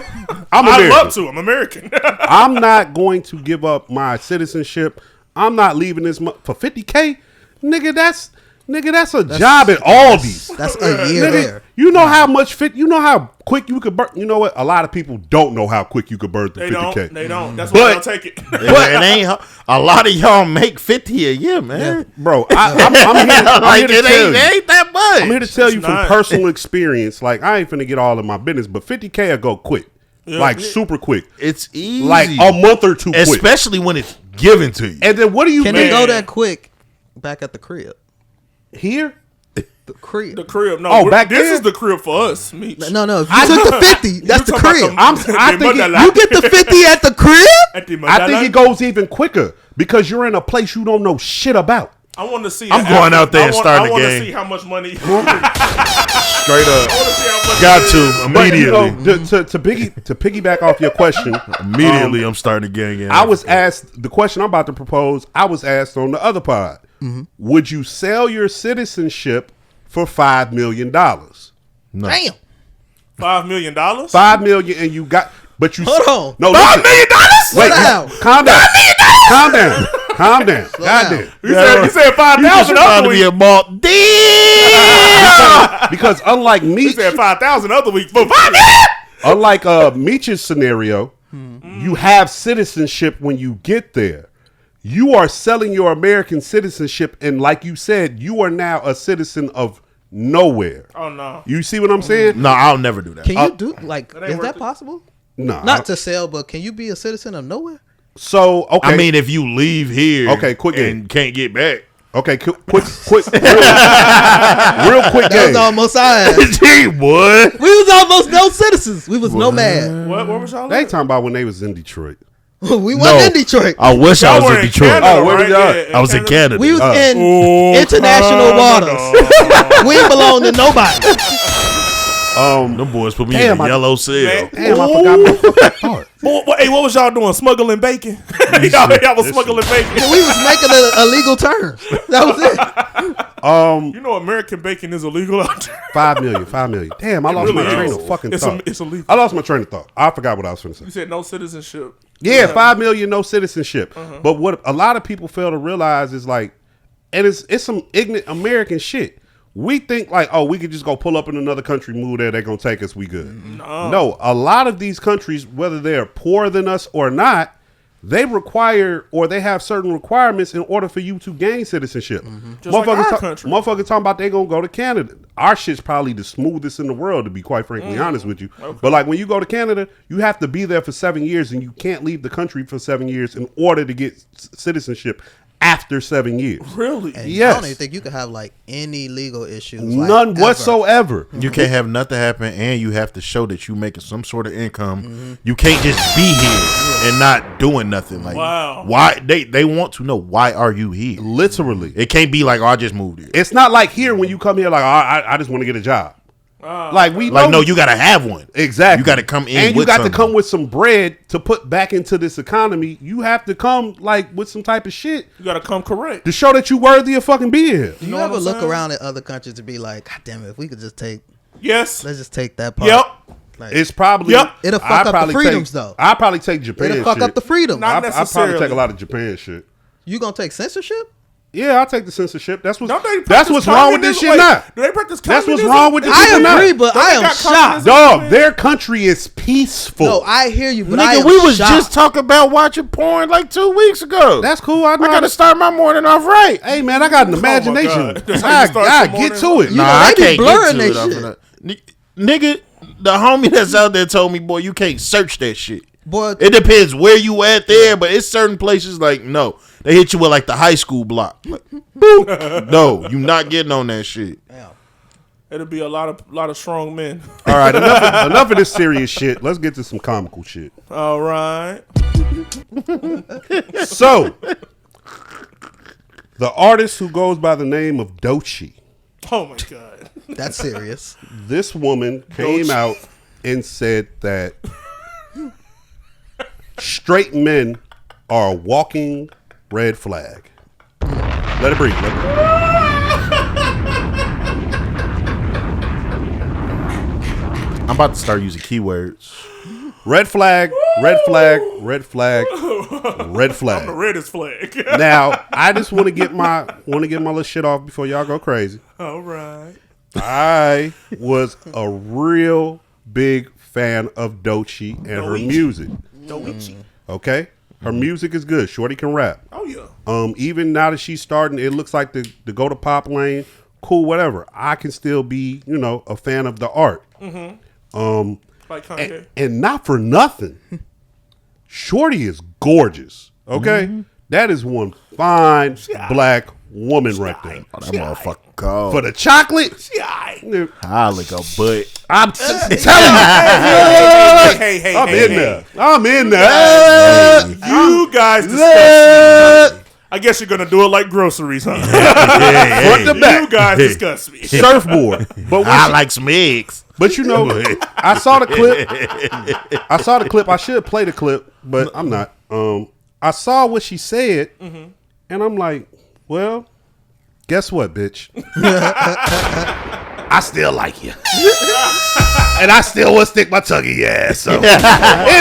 I American. love to. I'm American. I'm not going to give up my citizenship. I'm not leaving this for 50K. Nigga, that's a job at Aldi's. That's a year there. You know how much you know how quick you could burn. You know what? A lot of people don't know how quick you could burn through 50K. They don't. That's why they'll take it. But it ain't a lot of y'all make 50 a year, man. Bro, I'm here to tell you. It ain't that much. I'm here to tell you from not. personal experience. Like, I ain't finna get all in my business, but 50K will go quick. Like, super quick. It's easy. Like, a month or two quick. Especially when it's given to you. And then what do you Can mean? it go that quick back at the crib? Here? The crib. The crib. No, back this there? is the crib for us. Meech. No. If you took the 50, that's the talking crib. about I think You get the 50 at the crib? I think it goes even quicker because you're in a place you don't know shit about. I want to see. I'm going out there and starting I want the to game. see how much money. Straight up. I want to see how much Got money- to But, you immediately. know, to piggyback off your question, Immediately, I'm starting the game. I was asked the question I'm about to propose. I was asked on the other pod. Would you sell your citizenship for $5 million? Damn. $5 million. $5 million, and you got, but you Hold on. No, $5 listen. million. Wait, down. calm down. Calm down. Calm down. Slow God damn. damn. You said 5,000. trying to be a malt. Damn! Because unlike He Meech, said 5,000 other week. But unlike Meech's scenario, you have citizenship when you get there. You are selling your American citizenship, and like you said, you are now a citizen of nowhere. Oh no! You see what I'm saying? No, I'll never do that. Can you do like? ain't Is worth that it. possible? No. Not to sell, but can you be a citizen of nowhere? So okay. I mean, if you leave here, Okay, quick game. and can't get back. Okay, quick, real quick That was game. almost ours. Gee, boy. We was almost no citizens. We was nomad. What was y'all? They at? talking about when they was in Detroit. We wasn't in Detroit. I wish I Y'all was were in Detroit. Canada, Oh, where right? did y'all- Yeah, I was in Canada. We was in Oh, international Canada. waters. We ain't belong to nobody. Them boys put me Damn, in a yellow cell. Man. Damn, I forgot my fucking part. Hey, what was y'all doing? Smuggling bacon? y'all was smuggling bacon. We was making illegal terms. That was it. You know, American bacon is illegal out there. 5 million. Damn, I lost my really train is. of fucking It's thought. it's illegal. I lost my train of thought. I forgot what I was going to say. You said no citizenship. Yeah, 5 million, no citizenship. But what a lot of people fail to realize is like, and it's some ignorant American shit. We think like, oh, we could just go pull up in another country, move there, they're going to take us, we good. No, a lot of these countries, whether they're poorer than us or not, they require or they have certain requirements in order for you to gain citizenship. Just like our country. Motherfuckers talking about they going to go to Canada. Our shit's probably the smoothest in the world, to be quite frankly honest with you. Okay. But like when you go to Canada, you have to be there for 7 years and you can't leave the country for 7 years in order to get citizenship after 7 years. Really? And Yes. I don't even think you could have like any legal issues. Like, None ever. whatsoever. You can't have nothing happen, and you have to show that you making some sort of income. You can't just be here and not doing nothing. Like, Wow. why they want to know why are you here? Literally. It can't be like, oh, I just moved here. It's not like here when you come here like, oh, I just want to get a job. Like we Like, know no, you gotta have one. exactly. You gotta come in, and you with got something. to come with some bread to put back into this economy. You have to come like with some type of shit You gotta come correct. to show that you worthy of fucking being here. Do you know what ever I'm look saying? around at other countries to be like, God damn it, if we could just take, Yes. let's just take that part. Yep. Like, It's probably Yep. It'll fuck I'd up the probably freedoms, take, though. I probably take Japan. it'll fuck shit. up the freedom. Not I probably necessarily. take a lot of Japan shit. You gonna take censorship? Yeah, I'll take the censorship. That's Don't they what's practice wrong with this communism? shit Wait, now. Do they practice That's what's communism? wrong with this I shit now. agree, but Don't I they am got shocked. communism? Dog, their country is peaceful. No, I hear you, but I Nigga, am we was shocked. just talking about watching porn like 2 weeks ago. That's cool. I I know. gotta start my morning off right. Hey man, I got an imagination. God. That's how you start I your get to morning. it. You know, they be blurring get to that it shit. off of that. Nigga, the homie that's out there told me, boy, you can't search that shit. Boy, It depends where you at there, but it's certain places like, no. They hit you with like the high school block. Like, boop. No, you not getting on that shit. It'll be a lot of strong men. All right, enough of this serious shit. Let's get to some comical shit. All right. So, the artist who goes by the name of Doechii, Oh my God. that's serious. this woman came out and said that straight men are a walking red flag. Let it breathe. Let it breathe. I'm about to start using keywords. Red flag, red flag, red flag, red The flag. reddest flag. Now, I just want to get my little shit off before y'all go crazy. All right. I was a real big fan of Doechii and her music. Doechii. Okay, her music is good. Shorty can rap. Oh yeah. Even now that she's starting, it looks like the go to pop lane. Cool, whatever. I can still be, a fan of the art. Like Kanye. And not for nothing, Shorty is gorgeous. Okay, That is one fine black woman right there. Oh, that motherfucker cold. For the chocolate, Yeah. I lick a butt. I'm telling you. Hey, I'm in there. I'm in there. You guys disgust me. I guess you're gonna do it like groceries, huh? Front to back. You guys disgust me. Surfboard. But when I she- like some eggs. But I saw the clip. I should play the clip, but I'm not. I saw what she said, and I'm like, well, guess what, bitch? I still like you. And I still will stick my tongue in your ass, so it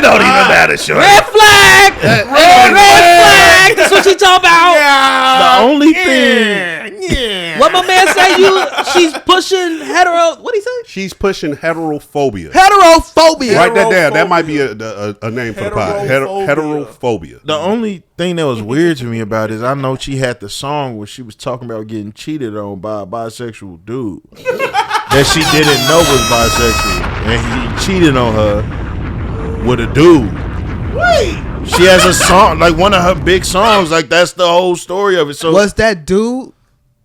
don't even matter, sure. Red flag! Red flag! That's what she talking about. The only thing. What my man say? She's pushing hetero. What he say? She's pushing heterophobia. Heterophobia. Write that down. That might be a name for the pod. Heterophobia. The only thing that was weird to me about it is I know she had the song where she was talking about getting cheated on by a bisexual dude that she didn't know was bisexual, and he cheated on her with a dude. Wait. She has a song, like one of her big songs, like that's the whole story of it. So was that dude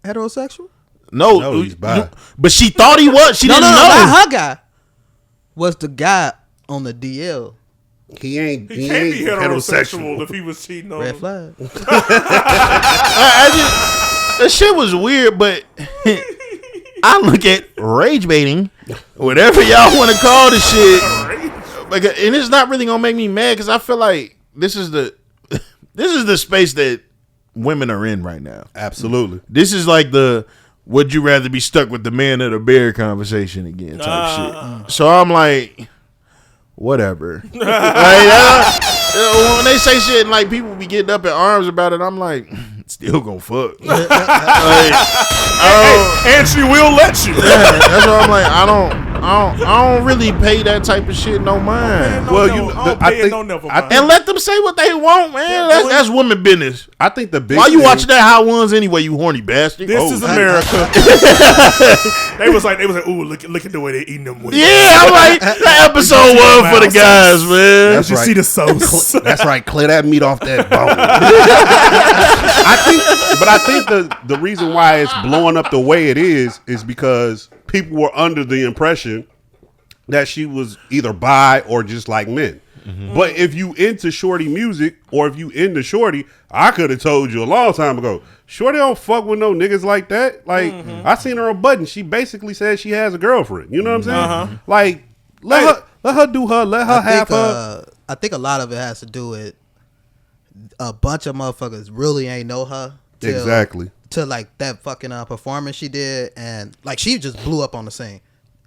heterosexual? No, he's bi. But she thought he was. She didn't know. Not her guy. Was the guy on the DL? He ain't He can't be heterosexual if he was cheating on Red him. flag. That shit was weird, but I look at rage baiting, whatever y'all want to call the shit. Like, and it's not really gonna make me mad because I feel like this is the space that women are in right now. Absolutely. This is like the would you rather be stuck with the man or the bear conversation again type shit. So I'm like, whatever. When they say shit and like people be getting up in arms about it, I'm like, still gonna fuck. And she will let you. Yeah, that's what I'm like. I don't really pay that type of shit no mind. And let them say what they want, man. That's women business. I think the big Why you watching that Hot Ones anyway, you horny bastard? This is America. They was like, ooh, look at the way they eating them wings. Yeah, I'm like, that episode was for the guys, man. That's right. See the sauce. That's right. Clear that meat off that bone. I think the reason why it's blowing up the way it is because people were under the impression that she was either bi or just like men. Mm-hmm. But if you into shorty music or if you into shorty, I could have told you a long time ago, shorty don't fuck with no niggas like that. Like, I seen her on Button. She basically said she has a girlfriend. You know what I'm saying? Like, let her do her. Let her have her. I think a lot of it has to do with a bunch of motherfuckers really ain't know her. Exactly. To like that fucking performance she did, and like she just blew up on the scene.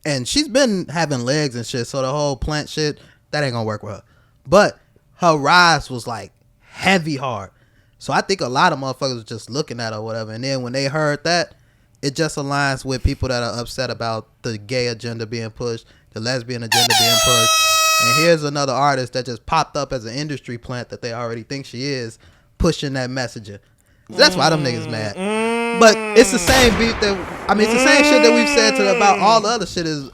And she's been having legs and shit, so the whole plant shit, that ain't gonna work with her. But her rise was like heavy hard. So I think a lot of motherfuckers was just looking at her or whatever. And then when they heard that, it just aligns with people that are upset about the gay agenda being pushed, the lesbian agenda being pushed. And here's another artist that just popped up as an industry plant that they already think she is, pushing that messaging. So that's why them niggas mad. But it's the same beat it's the same shit that we've said about all the other shit is,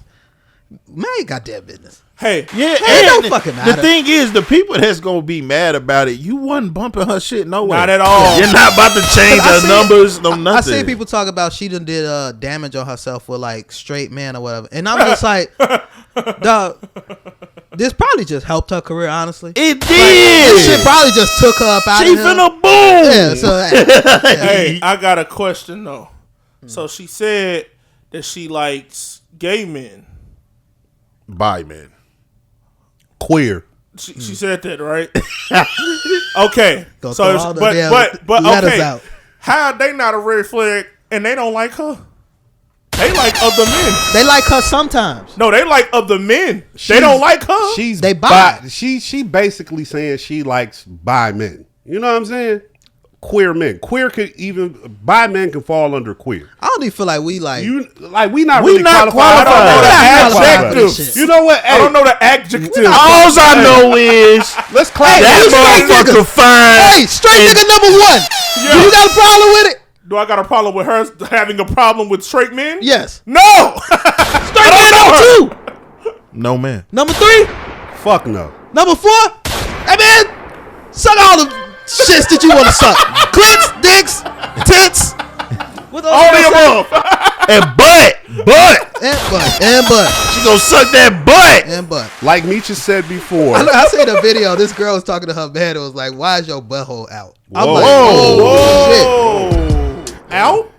man, you goddamn business. Hey, yeah, it don't fucking matter. The thing is, the people that's gonna be mad about it, you wasn't bumping her shit nowhere. Not at all. You're not about to change her numbers, no nothing. I see people talk about she done did damage on herself with like straight men or whatever, and I'm just like, dog, this probably just helped her career. Honestly, it did. This shit probably just took her up out. She of finna boom. Yeah. So hey, I got a question though. So she said that she likes gay men, bi men. Queer. She said that, right? Okay. Go So, throw all the but letters okay. out. How are they not a red flag and they don't like her? They like other men. They like her sometimes. No, they like other men. They don't like her. They bi. She basically saying she likes bi men. You know what I'm saying? Queer men. Queer could even bi men can fall under queer. I don't even feel like we like. We not really qualified. I don't know the adjectives. You know what? Hey, I don't know the adjective. All I know is let's clap that motherfucker fine. Hey, straight nigga number one. Yeah. Do you got a problem with it? Do I got a problem with her having a problem with straight men? Yes. No. Straight man number two. No man. Number three. Fuck no. Number four. Hey man, suck all the shits that you want to suck. Clits, dicks, tits. All the above. And butt. And butt. She gonna suck that butt. And butt. Like Meech said before. I seen a video. This girl was talking to her man. It was like, "Why is your butthole out?" I'm Whoa. like, "Oh shit." Out?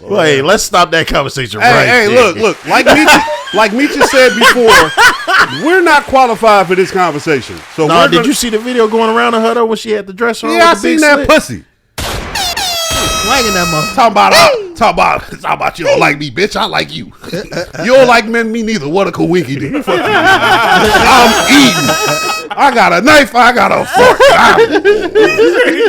Wait, let's stop that conversation Hey, there. look. Like Meech said before, we're not qualified for this conversation. So did you see the video going around of her though when she had the dress on? Yeah, I seen that pussy. Swinging that motherfucker. Talking about you don't like me, bitch. I like you. You don't like men, me neither. What a coinky do. I'm eating. I got a knife. I got a fork.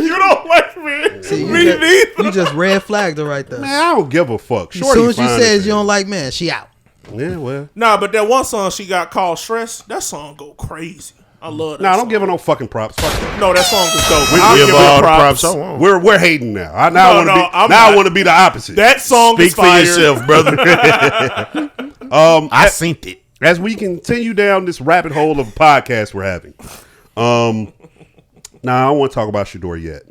You don't like me. See, Me neither. you just red flagged her right there. Man, I don't give a fuck. As soon as you said you don't like men, she out. Yeah, well. Nah, but that one song she got called Stress, that song go crazy. I love that. Nah, I don't song. give her no fucking props. Fuck that. No, that song is dope. We I'll give give all it the props. props I want. We're hating now. I want to be the opposite. That song Speak is for fire. yourself, brother. I synced it. As we continue down this rabbit hole of a podcast we're having. Now I don't want to talk about Shedeur yet.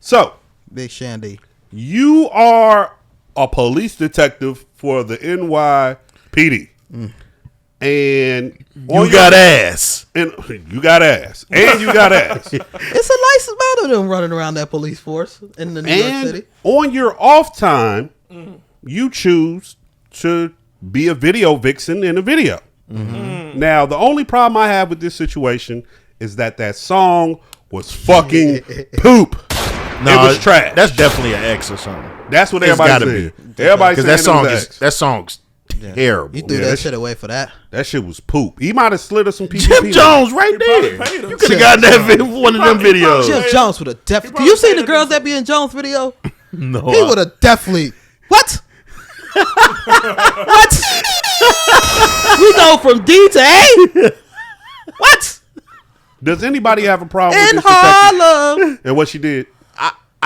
So, Big Shandy. you are a police detective for the NYPD. And You got ass. And you got ass. And you got ass. It's a nice amount of them running around that police force in the New York And City. on your off time, you choose to be a video vixen in a video. Now, the only problem I have with this situation is that song was fucking poop. No, it was trash. That's definitely an X or something. That's what It's everybody's gotta saying. be. Everybody's Because saying that song's terrible. You threw Yeah, that that shit away for that. That shit was poop. He might have slid us some PPP. Jim Jones right probably there. paid him. You could have gotten that one of them probably- videos. Jim Jones would have definitely. probably You seen paid the him girls to- that be in Jones video? No, He would have definitely. What? What? We go from D to A? What? Does anybody have a problem In with this detective Harlem. and what she did?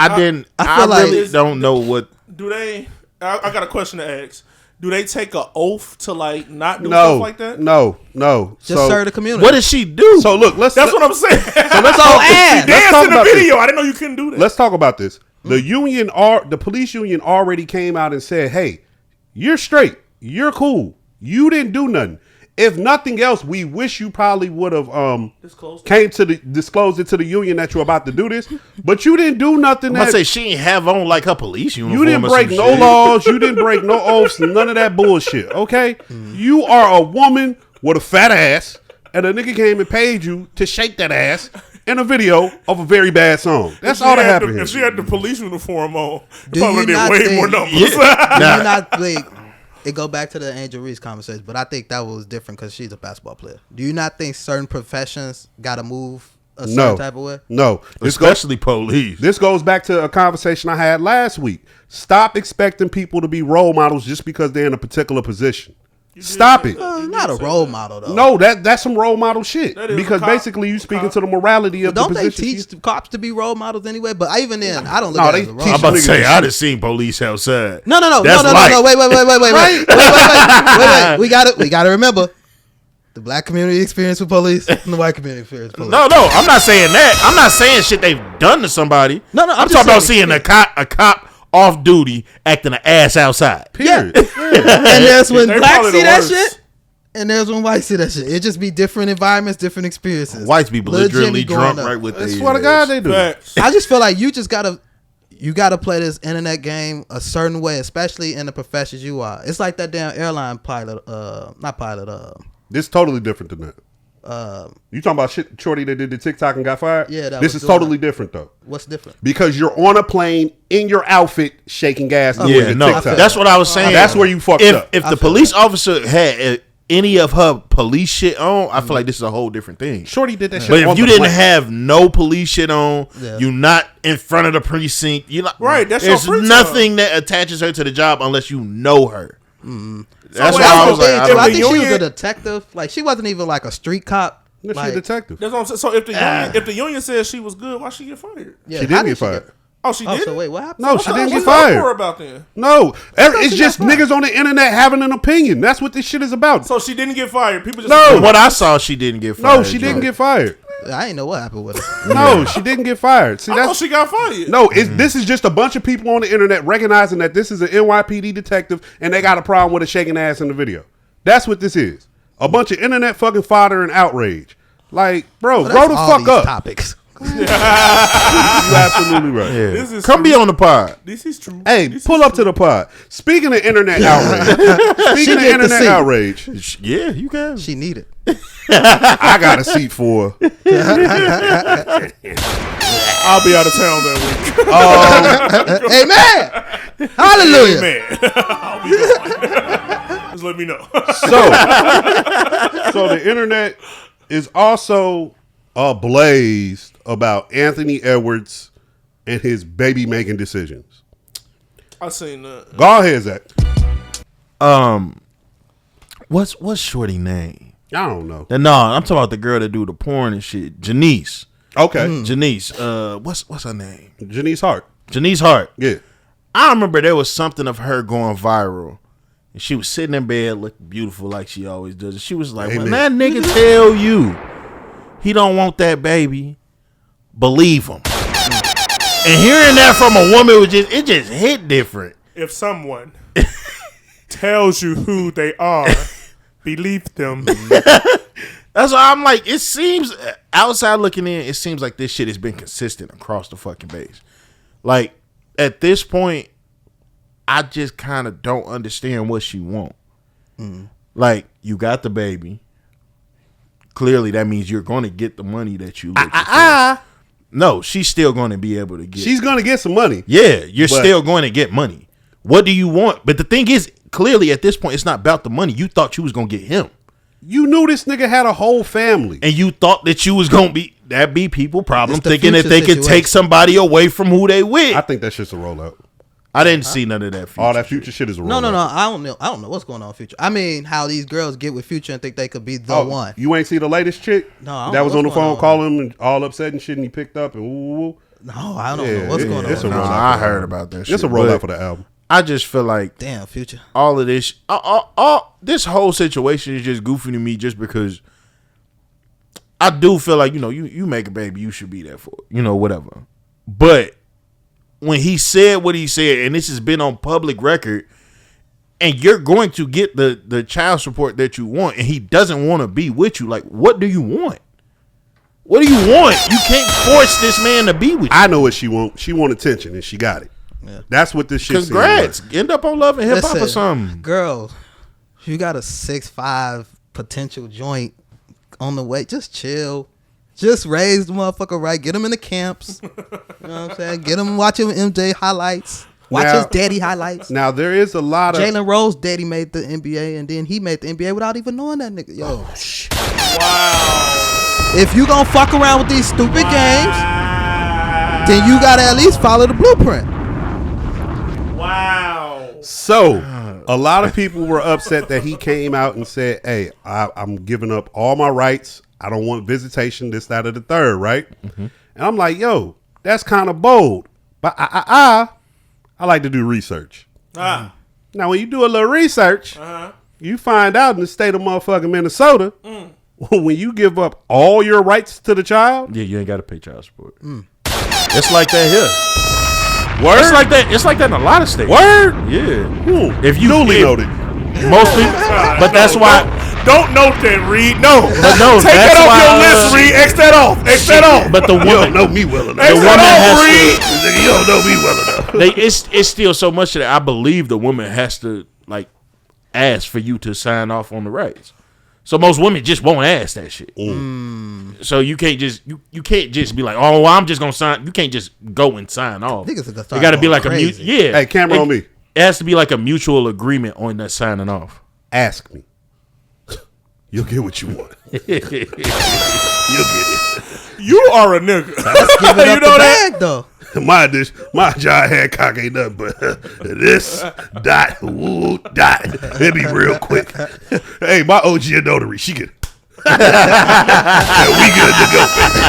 I didn't. I I, feel like- really don't know what. Do they? I got a question to ask. Do they take an oath to like not do No, stuff like that? no. Just serve the community. What did she do? So look, let's. That's what I'm saying. So let's So talk. ass. Let's Dance talk in the about this. video. I didn't know you couldn't do that. Let's talk about this. The police union already came out and said, "Hey, you're straight. You're cool. You didn't do nothing. If nothing else, we wish you probably would have disclosed it to the union that you're about to do this. But you didn't do nothing. I'm about to say she ain't have on like her police uniform. You didn't or break some no shit. laws. You didn't break no oaths. None of that bullshit. Okay, you are a woman with a fat ass, and a nigga came and paid you to shake that ass in a video of a very bad song. That's all that happened here. If she had the police uniform on, Do probably you did not way think- more numbers. Do you not think it go back to the Angel Reese conversation? But I think that was different because she's a basketball player. Do you not think certain professions got to move a certain No, type of way? no. Especially police. This goes back to a conversation I had last week. Stop expecting people to be role models just because they're in a particular position. Stop it. Not a role model though. No, that's some role model shit. That is Because a cop. basically you speaking to the morality of Don't the they position. teach the cops to be role models anyway? But even then, I don't look No, at they it as a role teach I'm about model. to say I done seen police outside. No. That's light. Wait. We got to remember the black community experience with police and the white community experience with police. No, I'm not saying that. I'm not saying shit they've done to somebody. No, I'm I'm just talking about saying seeing a cop off duty acting an ass outside. Period. And there's when They blacks probably see the that worst. shit, and there's when whites see that shit. It just be different environments, different experiences. Whites be Lil belligerently Jimmy going drunk up. right with I their swear to God they do. Facts. I just feel like you gotta play this internet game a certain way, especially in the professions you are. It's like that damn airline pilot, This is totally different than that. You talking about shorty that did the TikTok and got fired? Yeah, that this was is doing totally it. different though. What's different? Because you're on a plane in your outfit shaking gas. doing Yeah, the no, TikTok. that's what I was saying. That's where you fucked up. If the police officer had any of her police shit on, I feel like this is a whole different thing. Shorty did that shit. But on if you the didn't plane. have no police shit on, Yeah. you not in front of the precinct. You not Right, that's your there's free time. nothing that attaches her to the job unless you know her. That's wait, why I so was like, Big, I too. don't I think she union- was a detective. Like she wasn't even like a street cop. Yeah, she Like, a detective. That's what I'm saying. So if the union says she was good, why she get fired? yeah, She how didn't did get fired. Oh, she Oh, did. so wait, what happened? No, she didn't get What's the uproar fired. about then? No, it's she just got fired. niggas on the internet having an opinion. That's what this shit is about. So she didn't get fired. People just No. From what I saw, she didn't get fired. No, she didn't get fired. I ain't know what happened with her. No, she didn't get fired. See, I thought that's she got fired. no. This is just a bunch of people on the internet recognizing that this is an NYPD detective and they got a problem with a shaking ass in the video. That's what this is. A bunch of internet fucking fodder and outrage. Like, bro, Well, grow that's the all fuck these up. Topics. You absolutely right. Yeah. This is Come true. be on the pod. This is true. Hey, This pull is up to the pod. Speaking of internet outrage, speaking of get the internet seat. outrage, Yeah, you can. She needed. I got a seat for. I'll be out of town that week. Amen. Hallelujah. Man, I'll be gone. Just let me know. So the internet is also ablaze about Anthony Edwards and his baby making decisions. I seen that. Go ahead, Zach. What's Shorty name? I don't know. No, I'm talking about the girl that do the porn and shit. Janice. Okay. Janice. What's her name? Janice Hart. Janice Hart. Yeah. I remember there was something of her going viral. And she was sitting in bed looking beautiful like she always does. And she was like, when that nigga tell you he don't want that baby, believe him. And hearing that from a woman, it just hit different. If someone tells you who they are, believe them. That's why I'm like, it seems, outside looking in, it seems like this shit has been consistent across the fucking base. Like, at this point, I just kind of don't understand what she want. Like, you got the baby. Clearly, that means you're going to get the money that you look for. No, she's still going to be able to get. She's going to get some money. Yeah, you're still going to get money. What do you want? But the thing is, clearly at this point, it's not about the money. You thought you was going to get him. You knew this nigga had a whole family. And you thought that you was going to be, that'd be people problem thinking that they could take somebody away from who they with. I think that's just a rollout. I didn't see none of that Future. All that Future shit is a rollout. No. I don't know what's going on with Future. I mean, how these girls get with Future and think they could be the one. You ain't see the latest chick? No, that was on the phone calling him and all upset and shit, and he picked up and woo. No, I don't know what's going on. It's a rollout. I heard about that shit. It's a rollout for the album. I just feel like, damn, Future. All of this, all this whole situation is just goofy to me, just because I do feel like, you make a baby, you should be there for it, whatever. But when he said what he said, and this has been on public record, and you're going to get the child support that you want, and he doesn't want to be with you, like, what do you want? What do you want? You can't force this man to be with you. I know what she want. She want attention, and she got it. Yeah. That's what this shit. Congrats. End up on Love and Hip Hop or something. Girl, you got a 6'5" potential joint on the way. Just chill. Just raise the motherfucker right. Get him in the camps. You know what I'm saying? Get him watching MJ highlights. Watch his daddy highlights. Now, there is a lot of... Jalen Rose daddy made the NBA, and then he made the NBA without even knowing that nigga. Yo. Wow. If you gonna fuck around with these stupid games, then you gotta at least follow the blueprint. Wow. So, a lot of people were upset that he came out and said, hey, I'm giving up all my rights. I don't want visitation, this, that, or the third, right? Mm-hmm. And I'm like, yo, that's kind of bold. But I like to do research. Now, when you do a little research, you find out in the state of motherfucking Minnesota, when you give up all your rights to the child. Yeah, you ain't got to pay child support. It's like that here. Word? It's like that in a lot of states. Word? Yeah. If you newly noted. Most people, but that's why. Don't note that, Reed. No. But no, take that off your list, Reed. X that off. X that off. But the woman, you don't know me well enough. X that off, Reed. You don't know me well enough. It's still so much that I believe the woman has to like ask for you to sign off on the rights. So most women just won't ask that shit. So you can't just you can't just be like, oh, well, I'm just gonna sign. You can't just go and sign off. It got to be like crazy. Hey, camera on me. It has to be like a mutual agreement on that signing off. Ask me. You'll get what you want. You'll get it. You are a nigga. You know that though. My John Hancock ain't nothing but this dot woo dot. It'll be real quick. Hey, my OG a notary. She can. We good to go, baby.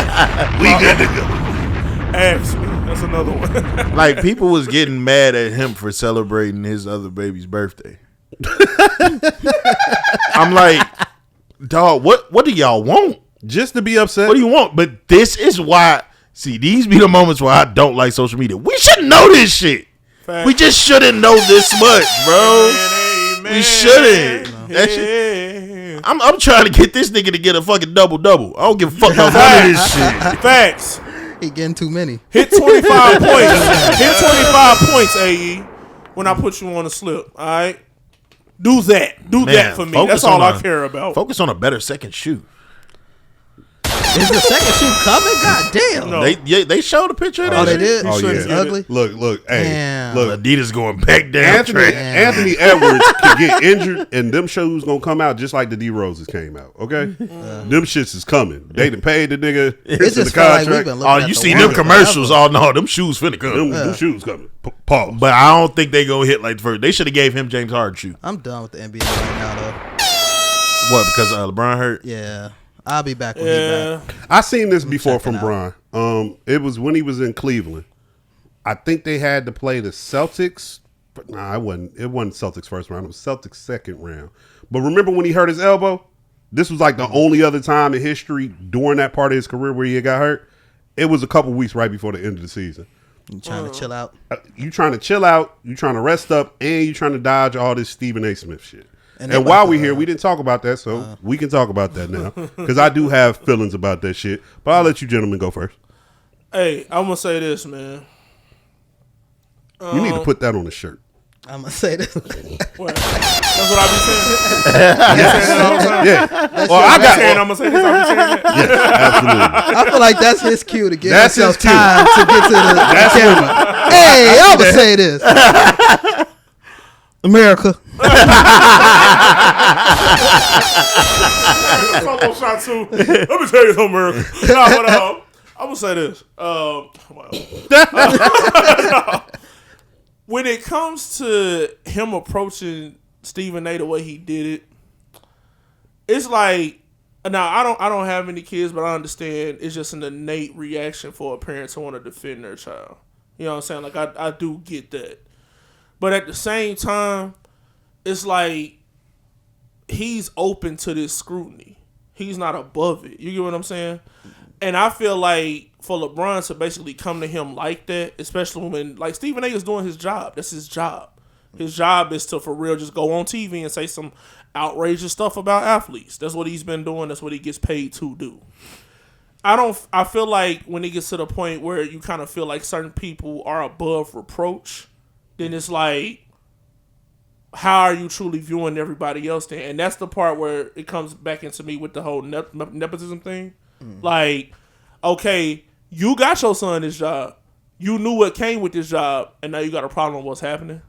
We good to go. Ask me. That's another one. Like people was getting mad at him for celebrating his other baby's birthday. I'm like, dog, what do y'all want? Just to be upset? What do you want? But this is why. See, these be the moments where I don't like social media. We should know this shit. Fact. We just shouldn't know this much, bro. Amen. We shouldn't. No. That shit. I'm trying to get this nigga to get a fucking double-double. I don't give a fuck about none of this shit. Facts. He getting too many. Hit 25 points. Hit 25 points, AE, when I put you on a slip. All right? Do that. Do that for me. That's all I care about. Focus on a better second shoe. Is the second shoe coming? God damn. No. They showed a picture of that. Oh, they shit? did? Oh, yeah. It's ugly? Look, hey, Damn. look. Adidas going back down. Anthony Edwards can get injured, and them shoes gonna come out just like the D Roses came out. Okay, them shits is coming. They done paid the nigga. It just the felt like we've contract. been looking at You the seen wall them commercials? forever. Oh no, them shoes finna come. Them shoes coming. Pause. But I don't think they gonna hit like the first. They should have gave him James Harden shoe. I'm done with the NBA right now, though. What? Because LeBron hurt. Yeah. I'll be back when he's back. I seen this before from checking Bron. It was when he was in Cleveland. I think they had to play the Celtics. But nah, it wasn't Celtics first round. It was Celtics second round. But remember when he hurt his elbow? This was like the only other time in history during that part of his career where he got hurt. It was a couple weeks right before the end of the season. You trying to chill out? You trying to chill out, you trying to rest up, and you trying to dodge all this Stephen A. Smith shit. And while we're here, we didn't talk about that, so we can talk about that now. Because I do have feelings about that shit. But I'll let you gentlemen go first. Hey, I'm going to say this, man. You need to put that on a shirt. I'm going to say this. What? That's what I be saying. Yeah. Well, I got saying I'm going to say this. I be saying that. Yeah, absolutely. I feel like that's his cue to give That's himself his cue. time to get to the camera. Hey, I'm going to say this. America. Solo shot too. Let me tell you something, America. Nah, but I'm gonna say this. When it comes to him approaching Stephen A. the way he did it, it's like now I don't have any kids, but I understand it's just an innate reaction for a parent to want to defend their child. You know what I'm saying? Like I do get that, but at the same time, it's like he's open to this scrutiny. He's not above it. You get what I'm saying? And I feel like for LeBron to basically come to him like that, especially when like Stephen A. is doing his job. That's his job. His job is to for real just go on TV and say some outrageous stuff about athletes. That's what he's been doing. That's what he gets paid to do. I feel like when it gets to the point where you kind of feel like certain people are above reproach, then it's like, how are you truly viewing everybody else then? And that's the part where it comes back into me with the whole nepotism thing. Like, okay, you got your son this job. You knew what came with this job, and now you got a problem with what's happening.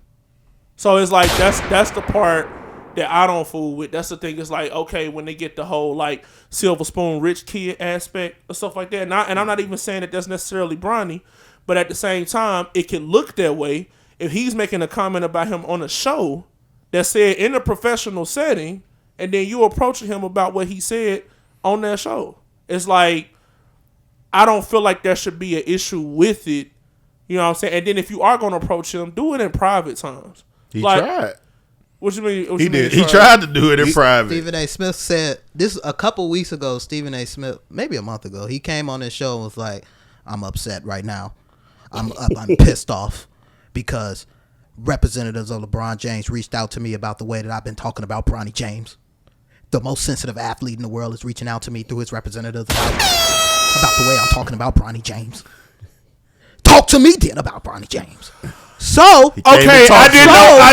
So it's like, that's the part that I don't fool with. That's the thing. It's like, okay, when they get the whole like silver spoon rich kid aspect or stuff like that. And I'm not even saying that that's necessarily Bronny, but at the same time, it can look that way if he's making a comment about him on a show that said in a professional setting, and then you approaching him about what he said on that show. It's like, I don't feel like there should be an issue with it. You know what I'm saying? And then if you are going to approach him, do it in private times. He like, tried. What you mean? He did. He tried to do it in private. Stephen A. Smith said this a couple weeks ago. Stephen A. Smith, maybe a month ago, he came on this show and was like, "I'm upset right now. I'm pissed off because representatives of LeBron James reached out to me about the way that I've been talking about Bronny James. The most sensitive athlete in the world is reaching out to me through his representatives about the way I'm talking about Bronny James. Talk to me then about Bronny James." So okay, I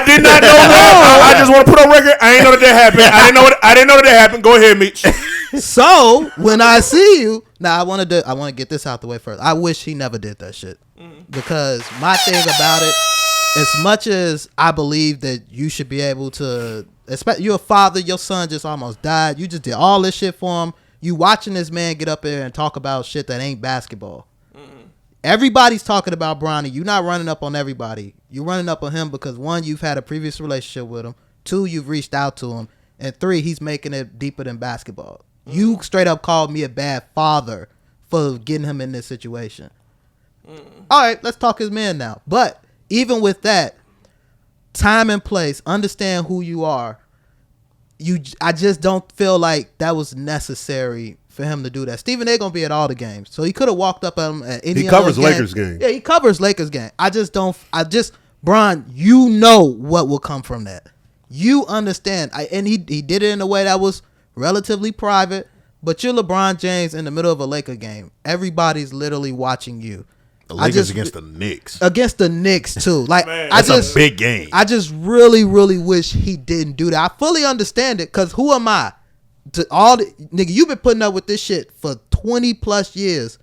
did not know that. I just want to put on record. I ain't know that happened. I didn't know that happened. Go ahead, Meech. So when I see you now, I want to get this out the way first. I wish he never did that shit because my thing about it, as much as I believe that you should be able to, especially you're a father, your son just almost died. You just did all this shit for him. You watching this man get up there and talk about shit that ain't basketball. Everybody's talking about Bronny. You're not running up on everybody. You're running up on him because, one, you've had a previous relationship with him. 2, you've reached out to him. And 3, he's making it deeper than basketball. You straight up called me a bad father for getting him in this situation. All right, let's talk his man now. But even with that, time and place, understand who you are. I just don't feel like that was necessary for him to do that. Stephen A. gonna be at all the games, so he could have walked up at him at any. He covers Lakers game. Yeah, he covers Lakers game. Bron, you know what will come from that. You understand, and he did it in a way that was relatively private. But you're LeBron James in the middle of a Laker game. Everybody's literally watching you. The Lakers against the Knicks. Against the Knicks too. Like that's a big game. I just really, really wish he didn't do that. I fully understand it because who am I? Nigga, you've been putting up with this shit for 20 plus years.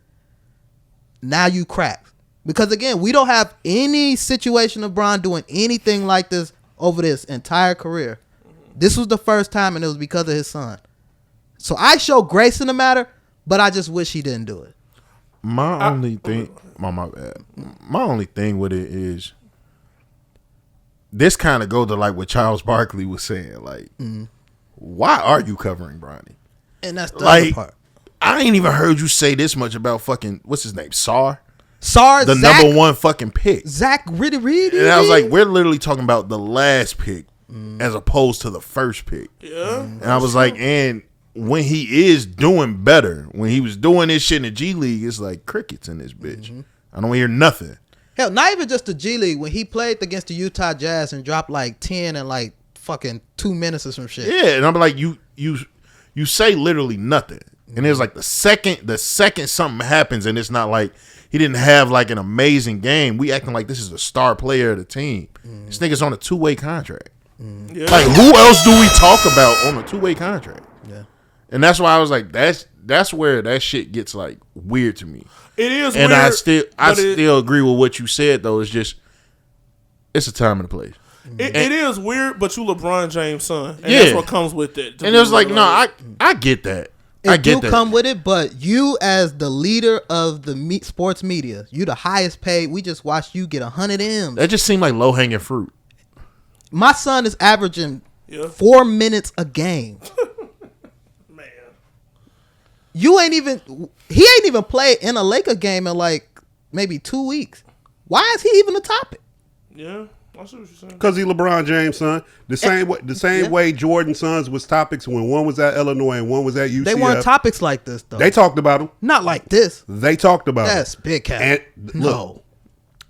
Now you crack. Because again, we don't have any situation of Bron doing anything like this over this entire career. This was the first time, and it was because of his son. So I show grace in the matter, but I just wish he didn't do it. My only thing with it is this kind of go to like what Charles Barkley was saying. Like, why are you covering Bronny? And that's the other part. I ain't even heard you say this much about fucking what's his name, Sarr, the Zach, number 1 fucking pick. Zach Reed. And I was like, we're literally talking about the last pick as opposed to the first pick. Yeah. And I was like, and when he is doing better, when he was doing this shit in the G League, it's like crickets in this bitch. I don't hear nothing. Hell, not even just the G League. When he played against the Utah Jazz and dropped like 10 in like fucking 2 minutes or some shit. Yeah, and I'm like, you say literally nothing. And it's like the second something happens and it's not like he didn't have like an amazing game, we acting like this is a star player of the team. This nigga's on a 2-way contract. Yeah. Like, who else do we talk about on a 2-way contract? Yeah. And that's why I was like, that's where that shit gets like weird to me. It is and weird. I still agree with what you said though. It's just it's a time and a place. It is weird, but you LeBron James' son. And yeah. That's what comes with it. And it was like, no, I get that. I get that. Come with it, but you as the leader of the sports media, you the highest paid. We just watched you get 100 M's. That just seemed like low hanging fruit. My son is averaging 4 minutes a game. Man, he ain't even played in a Laker game in like maybe 2 weeks. Why is he even a topic? Yeah, I see what you're saying. Because he LeBron James' son. The same way Jordan's sons was topics when one was at Illinois and one was at UCF. They weren't topics like this though. They talked about him. Not like this. They talked about him. That's big cat. And look,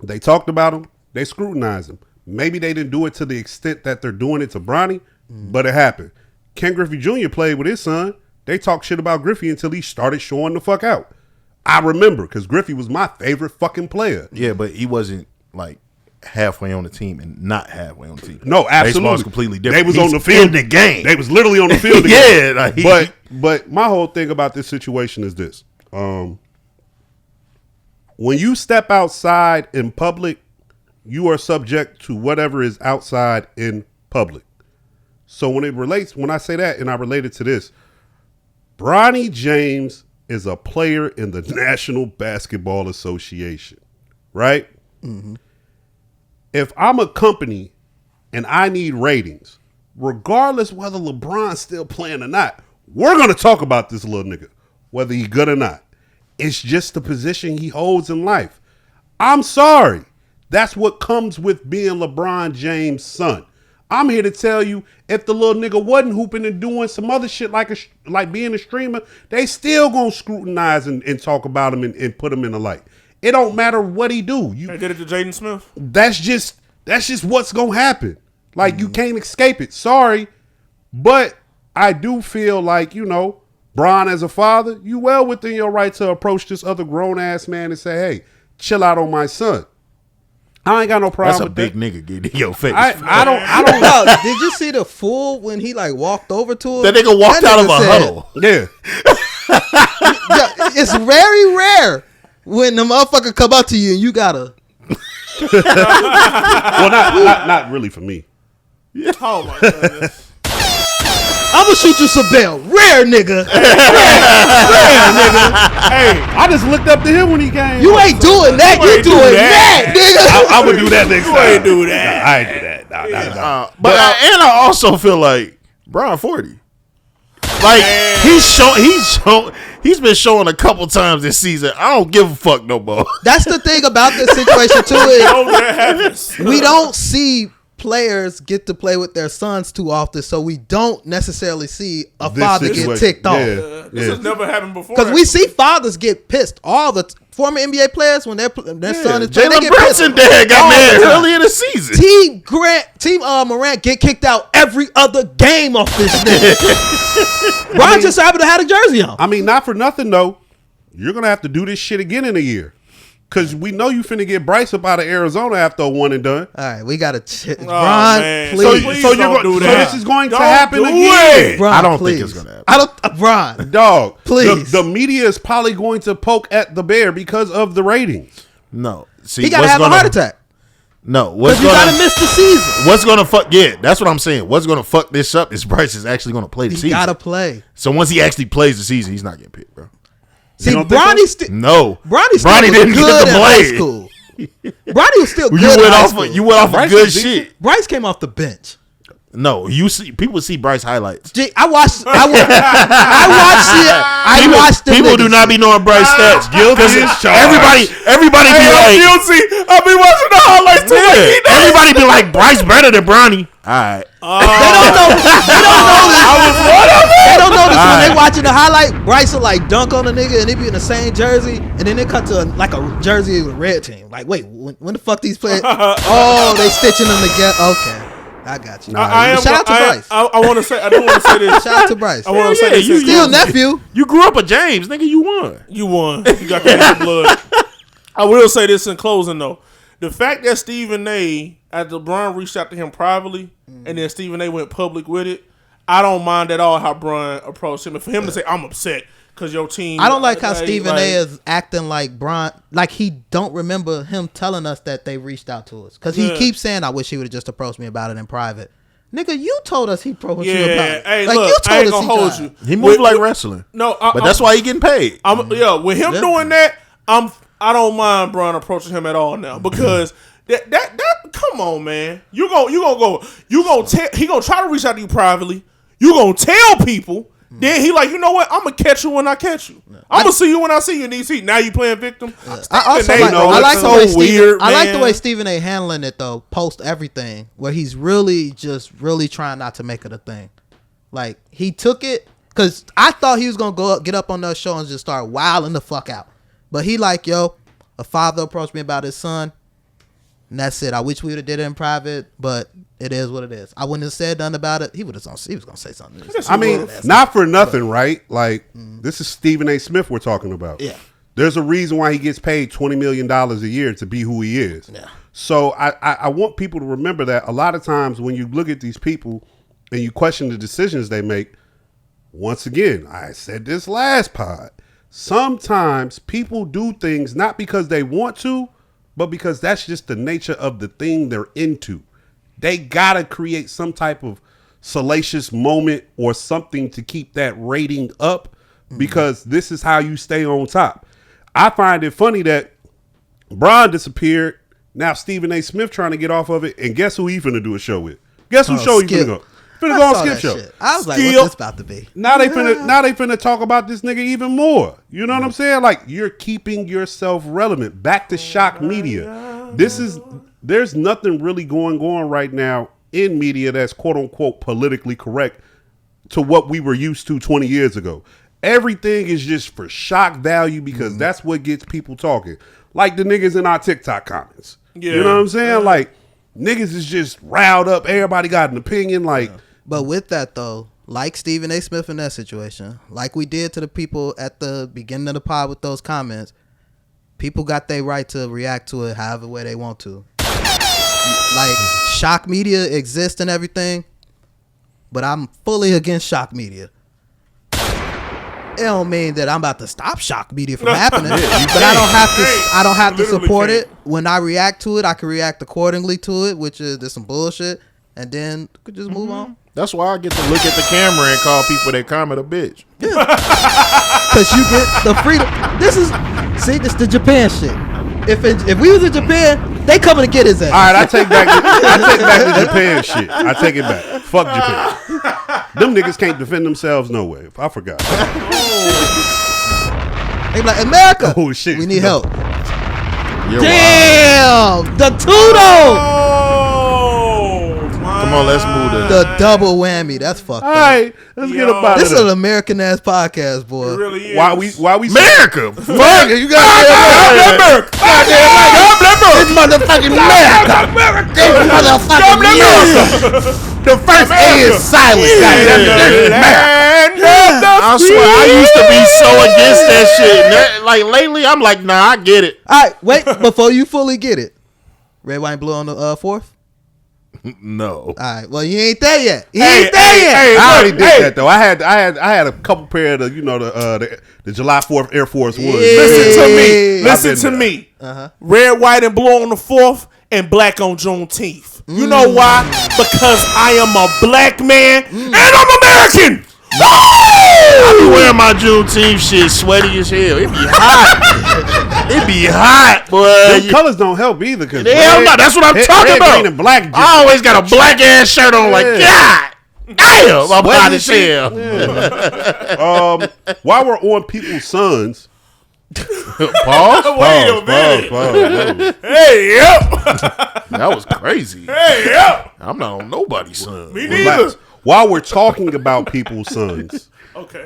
they talked about him. They scrutinized him. Maybe they didn't do it to the extent that they're doing it to Bronny, but it happened. Ken Griffey Jr. played with his son. They talked shit about Griffey until he started showing the fuck out. I remember because Griffey was my favorite fucking player. Yeah, but he wasn't like halfway on the team and not halfway on the team. No, absolutely. Baseball's completely different. They was He's on the field. in the game. They was literally on the field together. Yeah. Like, but my whole thing about this situation is this. When you step outside in public, you are subject to whatever is outside in public. So when I say that and I relate it to this, Bronny James is a player in the National Basketball Association, right? Mm-hmm. If I'm a company and I need ratings, regardless whether LeBron's still playing or not, we're going to talk about this little nigga, whether he's good or not. It's just the position he holds in life. I'm sorry. That's what comes with being LeBron James' son. I'm here to tell you, if the little nigga wasn't hooping and doing some other shit like being a streamer, they still gonna scrutinize and talk about him and put him in the light. It don't matter what he do. They did it to Jaden Smith. That's just what's gonna happen. Like, you can't escape it. Sorry, but I do feel like, Bron as a father, you well within your right to approach this other grown ass man and say, hey, chill out on my son. I ain't got no problem with that. That's a big nigga getting in your face. I don't know. Did you see the fool when he like walked over to him? That nigga walked out of a huddle. Yeah. Yeah. It's very rare when the motherfucker come up to you and you gotta. Well, not really for me. Oh my goodness. I'm gonna shoot you some bail. Rare nigga. Rare nigga. Hey, I just looked up to him when he came. You ain't doing that. You doing that, nigga. I would do that next time. You ain't do that. Nah, I ain't do that. Nah. But I also feel like Bron 40. Like, he's been showing a couple times this season. I don't give a fuck no more. That's the thing about this situation too is we don't see players get to play with their sons too often, so we don't necessarily see a father get ticked off. This has never happened before. Because we see fathers get pissed. All the former NBA players, when their son is playing, they Jalen get Brunson pissed. dad got mad early in the season. Team Morant get kicked out every other game off this nigga. Bron just happened to have a jersey on. I mean, not for nothing though. You're gonna have to do this shit again in a year. Because we know you finna get Bryce up out of Arizona after a one and done. All right, we got to man. please. So do that. this is going to Don't happen do again. it. Bron, I don't please. think it's gonna happen. Bron. Dog, Please. The media is probably going to poke at the bear because of the ratings. No. See, He got to have a heart attack. No. Because you got to miss the season. What's gonna fuck? Yeah, that's what I'm saying. What's gonna fuck this up is Bryce is actually gonna play the He season. got to play. So once he actually plays the season, he's not getting picked, bro. See, don't think Bronny still. No, Bronny still Bronny was didn't good get to in high play. school. Bronny was still good You in went high off. school. You went off of Bryce good was decent. shit. Bryce came off the bench. No, you see, people see Bryce highlights. I watched. I watched it. I watched them. People do not be knowing Bryce stats. Guilty as charged. Everybody be like, guilty. I be watching the highlights too. yeah, everybody be like, Bryce better than Bronny. All right. They don't know. They don't know this. I was one of them. They don't know this when they watching the highlight. Bryce will like dunk on a nigga and they be in the same jersey, and then they cut to like a jersey with a red team. Like, wait, when the fuck these players? Oh, they stitching them together. Okay, I got you. Shout out to Bryce. I want to say. I don't want to say this. Shout out to Bryce. I want to say Yeah, this. you Still nephew. You grew up a James, nigga. You won. You won. You got that blood. I will say this in closing though. The fact that Stephen A. as LeBron reached out to him privately, and then Stephen A. went public with it, I don't mind at all how Bron approached him. And for him to say, "I'm upset because your team," I don't like how Stephen A. is acting like Bron, like he don't remember him telling us that they reached out to us. Because he keeps saying, "I wish he would have just approached me about it in private." Nigga, you told us he approached you about it. Hey, like look, you I told ain't us gonna he hold tried. you. He moved like wrestling. No, but that's why he getting paid. Yeah, with him doing that, I don't mind Bron approaching him at all now because that come on, man. You gonna tell he gonna try to reach out to you privately. You gonna tell people. Then he like, you know what? I'm gonna catch you when I catch you. I'm gonna see you when I see you in DC. Now you playing victim. I like the way Stephen A. handling it though. Post everything where he's really trying not to make it a thing. Like he took it because I thought he was gonna get up on that show and just start wilding the fuck out. But he like, yo, a father approached me about his son, and that's it. I wish we would have did it in private, but it is what it is. I wouldn't have said nothing about it. He was gonna say something. I mean, not for nothing, right? Like this is Stephen A. Smith we're talking about. Yeah. There's a reason why he gets paid $20 million a year to be who he is. Yeah. So I want people to remember that a lot of times when you look at these people and you question the decisions they make, once again, I said this last pod, sometimes people do things not because they want to, but because that's just the nature of the thing they're into. They gotta create some type of salacious moment or something to keep that rating up because this is how you stay on top. I find it funny that Bron disappeared. Now Stephen A. Smith trying to get off of it, and guess who he finna do a show with? Guess who show he finna go? Finna go on Skip show. Shit. I was like, what's this about to be? Now they finna talk about this nigga even more. You know what I'm saying? Like you're keeping yourself relevant. Back to shock media. There's nothing really going on right now in media that's quote unquote politically correct to what we were used to 20 years ago. Everything is just for shock value because that's what gets people talking. Like the niggas in our TikTok comments. Yeah. You know what I'm saying? Like niggas is just riled up. Everybody got an opinion. Like, but with that though, like Stephen A. Smith in that situation, like we did to the people at the beginning of the pod with those comments, people got their right to react to it however way they want to. Like shock media exists and everything, but I'm fully against shock media. It don't mean that I'm about to stop shock media from happening, but I don't have to support it. When I react to it, I can react accordingly to it, which is there's some bullshit, and then could just move on. That's why I get to look at the camera and call people that comment a bitch. Because you get the freedom. This is the Japan shit. If we was in Japan, they coming to get his ass. All right, I take back the Japan shit. I take it back. Fuck Japan. Them niggas can't defend themselves no way. I forgot. They be like, America. Oh shit. We need help. You're Damn, the Tudo. Come on, let's move to the double whammy. That's fucked up. All right, let's get up out of this. this. Is an American ass podcast, boy. It really is. Why we America? Fuck it, you got America. It's motherfucking America. It's motherfucking America. The first A is silent. I swear, I used to be so against that shit. Like lately, I'm like, nah, I get it. All right, wait before you fully get it. Red, white, and blue on the fourth. No. All right, well you ain't there yet. I already did that though. I had a couple pair of the the July 4th Air Force Ones. Listen to me. Red, white, and blue on the 4th and black on Juneteenth. You know why? Because I am a black man and I'm American. I be wearing my Juneteenth shit sweaty as hell. It be hot. It be hot, boy. Those colors don't help either. Cause hell no, that's what I'm talking about. Green and black. I always got a black ass shirt on. Like, God damn, I'm hot as hell. While we're on people's sons. Pause. Hey, yep. That was crazy. Hey, yep. I'm not on nobody's son. Me neither. While we're talking about people's sons, okay.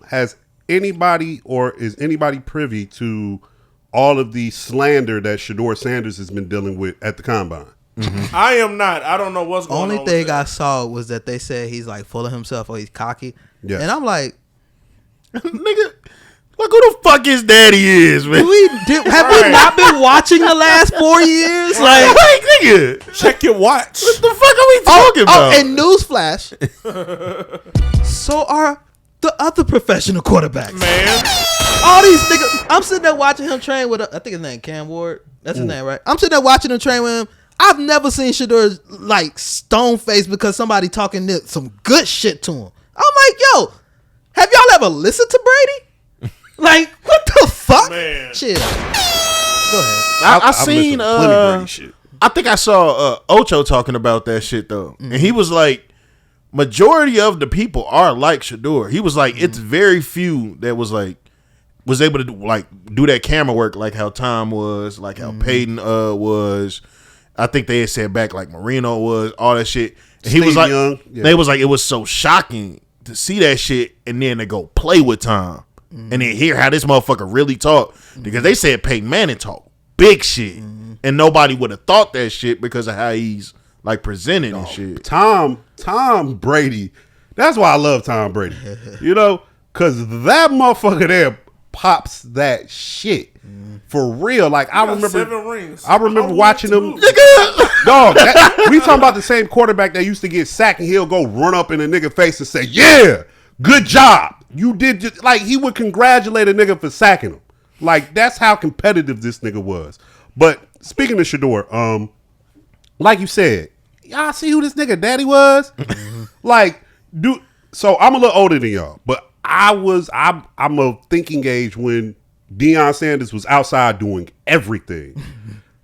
Has anybody or is anybody privy to all of the slander that Shedeur Sanders has been dealing with at the combine? Mm-hmm. I am not. I don't know what's going on. Only thing I saw was that they said he's like full of himself or he's cocky. Yeah. And I'm like, nigga, look who the fuck his daddy is, man. Have we not been watching the last 4 years? Like, nigga, check your watch. What the fuck are we talking about? Oh, and newsflash, so are the other professional quarterbacks. Man, all these niggas. I'm sitting there watching him train with, I think his name Cam Ward. That's his name, right? I'm sitting there watching him train with him. I've never seen Shedeur like stone faced because somebody talking some good shit to him. I'm like, yo, have y'all ever listened to Brady? Like, what the fuck? Man. Chill. Go ahead. I seen I think I saw Ocho talking about that shit though. And he was like, majority of the people are like Shedeur. He was like, it's very few that was able to do that camera work like how Tom was, like how Peyton was. I think they had said back like Marino was, all that shit. And he was like, they was like, it was so shocking to see that shit and then to go play with Tom. And then hear how this motherfucker really talk. Because they said Peyton Manning talk big shit. And nobody would have thought that shit because of how he's like presented and shit. Tom Brady. That's why I love Tom Brady. You know, because that motherfucker there pops that shit. For real. Like I remember 7 rings. I remember watching him. Dog, we talking about the same quarterback that used to get sacked and he'll go run up in a nigga face and say, yeah, good job. You did just like he would congratulate a nigga for sacking him. Like that's how competitive this nigga was. But speaking of Shedeur, like you said, y'all see who this nigga daddy was? Like, so I'm a little older than y'all, but I'm a thinking age when Deion Sanders was outside doing everything.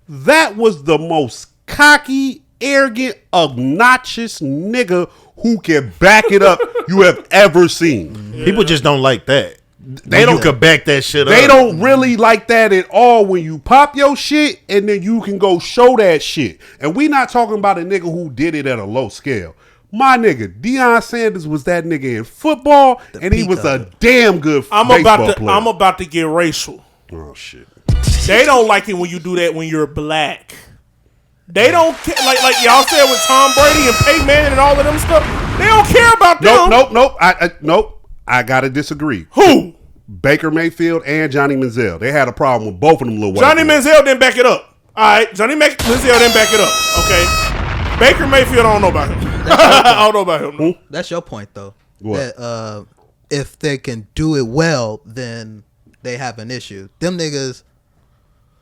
That was the most cocky, arrogant, obnoxious nigga who can back it up you have ever seen. Yeah. People just don't like that. They don't could back that shit up. They don't really like that at all when you pop your shit and then you can go show that shit. And we not talking about a nigga who did it at a low scale. My nigga, Deion Sanders was that nigga in football, and he was a damn good baseball player. I'm about to get racial. Oh, shit. They don't like it when you do that when you're black. They don't care. Like y'all said with Tom Brady and Peyton Manning and all of them stuff. They don't care about them. Nope. I gotta disagree. Who? Baker Mayfield and Johnny Manziel. They had a problem with both of them little white Johnny boys. Manziel didn't back it up. All right, Johnny Manziel didn't back it up. Okay, Baker Mayfield, I don't know about him. I don't know about him. No. That's your point, though. What? That if they can do it well, then they have an issue. Them niggas.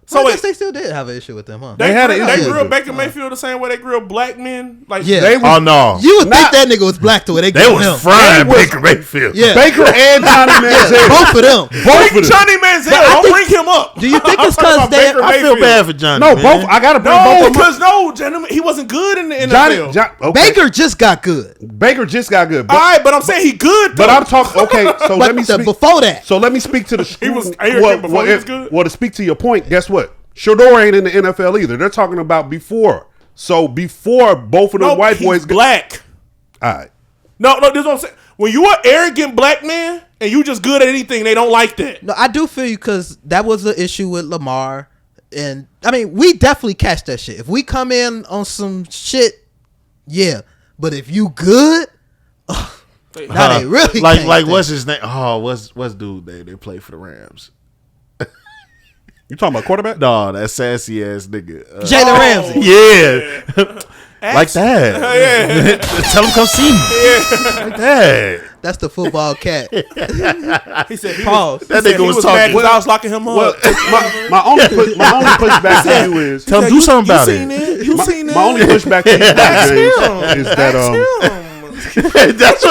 So I guess they still did have an issue with them, huh? They had an issue. They grilled Baker Mayfield the same way they grilled black men. Like yeah. No. You would think that nigga was black to it. They was frying Baker Mayfield. Yeah. Baker and Johnny Manziel. Both of them. Bring Johnny Manziel. Don't bring him up. Do you think it's because they? I feel bad for Johnny. No, man. both. I gotta bring both of them. Because gentlemen, he wasn't good in the NFL. Okay. Baker just got good. Baker just got good. All right, but I'm saying he good. Though. But I'm talking. Okay, so let me speak before that. So let me speak to the. He was before he was good. Well, to speak to your point, guess what? Shedeur ain't in the NFL either. They're talking about before. So before both of them white boys black. All right. No, this is what I'm saying. When you are arrogant black man and you just good at anything, they don't like that. No, I do feel you because that was the issue with Lamar. And I mean, we definitely catch that shit. If we come in on some shit, yeah. But if you good, Now they really like what's his name? Oh, what's dude they play for the Rams? You talking about quarterback? No, that sassy ass nigga. Jalen Ramsey. Yeah. Like that. Yeah. Tell him come see me. Yeah. Like that. That's the football cat. He said, pause. That nigga was talking. I was locking him up. Well, my only pushback to you is tell him do something about it. You seen it? My only pushback to you, James, is that that's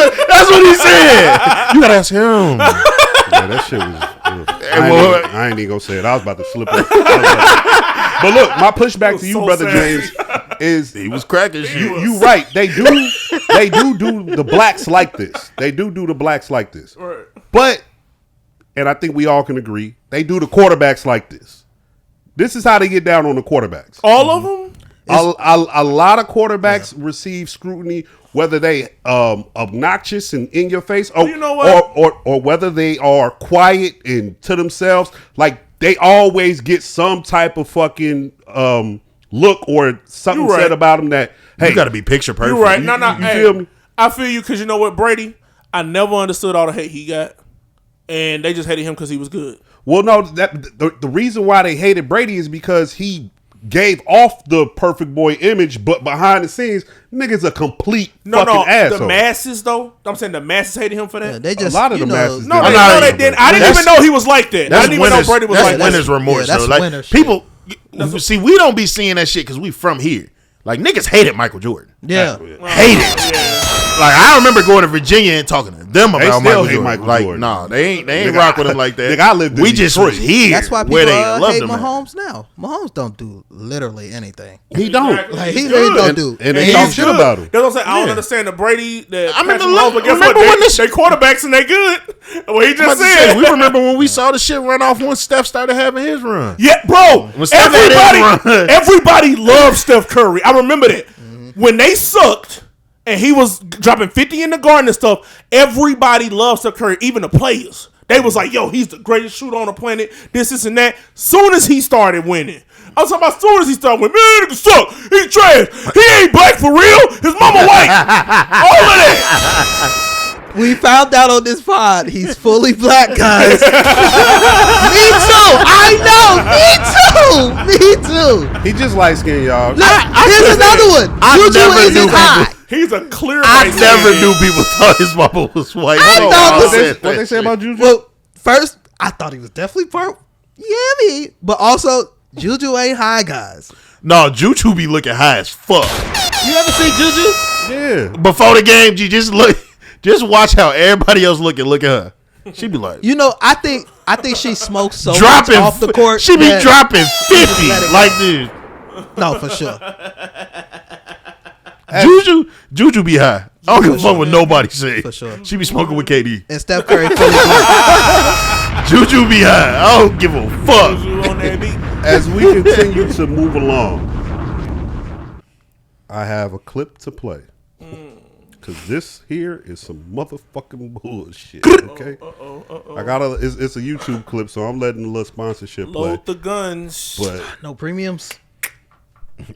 what he said. You gotta ask him. Yeah, that shit was. I ain't even gonna say it. I was about to slip it. But look, my pushback to you, so Brother sad. James, is He was cracking shit. you right. They do the blacks like this. They do the blacks like this. Right. But, and I think we all can agree, they do the quarterbacks like this. This is how they get down on the quarterbacks. All of them? A lot of quarterbacks receive scrutiny, whether they obnoxious and in your face, or You know what? or whether they are quiet and to themselves. Like they always get some type of fucking look or something You right. said about them that hey, You gotta be picture perfect. You're right. You Hey, feel me? I feel you because you know what, Brady? I never understood all the hate he got. And they just hated him because he was good. Well, no, the reason why they hated Brady is because he gave off the perfect boy image, but behind the scenes, nigga's a complete fucking asshole. The masses though. I'm saying the masses hated him for that. Yeah, they just A lot of you the know, masses No, did. they didn't. I didn't even know he was like that. I That's didn't even know Brady was like winner's that. remorse. Yeah, that's though. Like winner shit. people, see, we don't be seeing that shit because we from here. Like niggas hated Michael Jordan. Yeah. Hated. Like I remember going to Virginia and talking to them They about still Michael hate Jordan. Michael Like Jordan. nah, they ain't Nigga, rock with him like that. nigga, I lived in we just Detroit. was here. That's why people where they hate loved him. at. Mahomes now. Mahomes don't do literally anything. He don't. Exactly. Like he He's really good. don't do. And they He's talk shit good. about him. That's what I'm saying. I don't Yeah. understand the Brady. That I remember Patrick Mahomes, but guess remember what? when this- They quarterbacks and they good. What he I'm just about to said. say, we remember when we saw the shit run off when Steph started having his run. Yeah, bro. When Steph had his run. Everybody loved Steph Curry. I remember that. When they sucked and he was dropping 50 in the garden and stuff, everybody loved Steph Curry, even the players. They was like, yo, he's the greatest shooter on the planet, this, and that. Soon as he started winning. I was talking about soon as he started winning, man, nigga suck. He trash. He ain't black for real. His mama white. All of that. We found out on this pod he's fully black, guys. Me too. I know. Me too. He just light skinned, y'all. Here's another one. I Juju never isn't knew high. He's a clear I white never man. knew people thought his mama was white. I They thought all this said is- that What they say shit. about Juju? Well, first I thought he was definitely part. Yeah, me. But also Juju ain't high, guys. No, Juju be looking high as fuck. You ever see Juju? Yeah. Before the game, you just look, just watch how everybody else looking. Look at her. She be like You know, I think she smokes so dropping much off the court. She be that- dropping 50 let it go. like this. No, for sure. Juju be high. I don't give a fuck what nobody say. For sure. She be smoking with KD. And Steph Curry fully black. Juju be high. I don't give a fuck. Juju on that beat. As we continue to move along, I have a clip to play. Because this here is some motherfucking bullshit, okay? I got it's a YouTube clip, so I'm letting a little sponsorship play. Load the guns. But No premiums.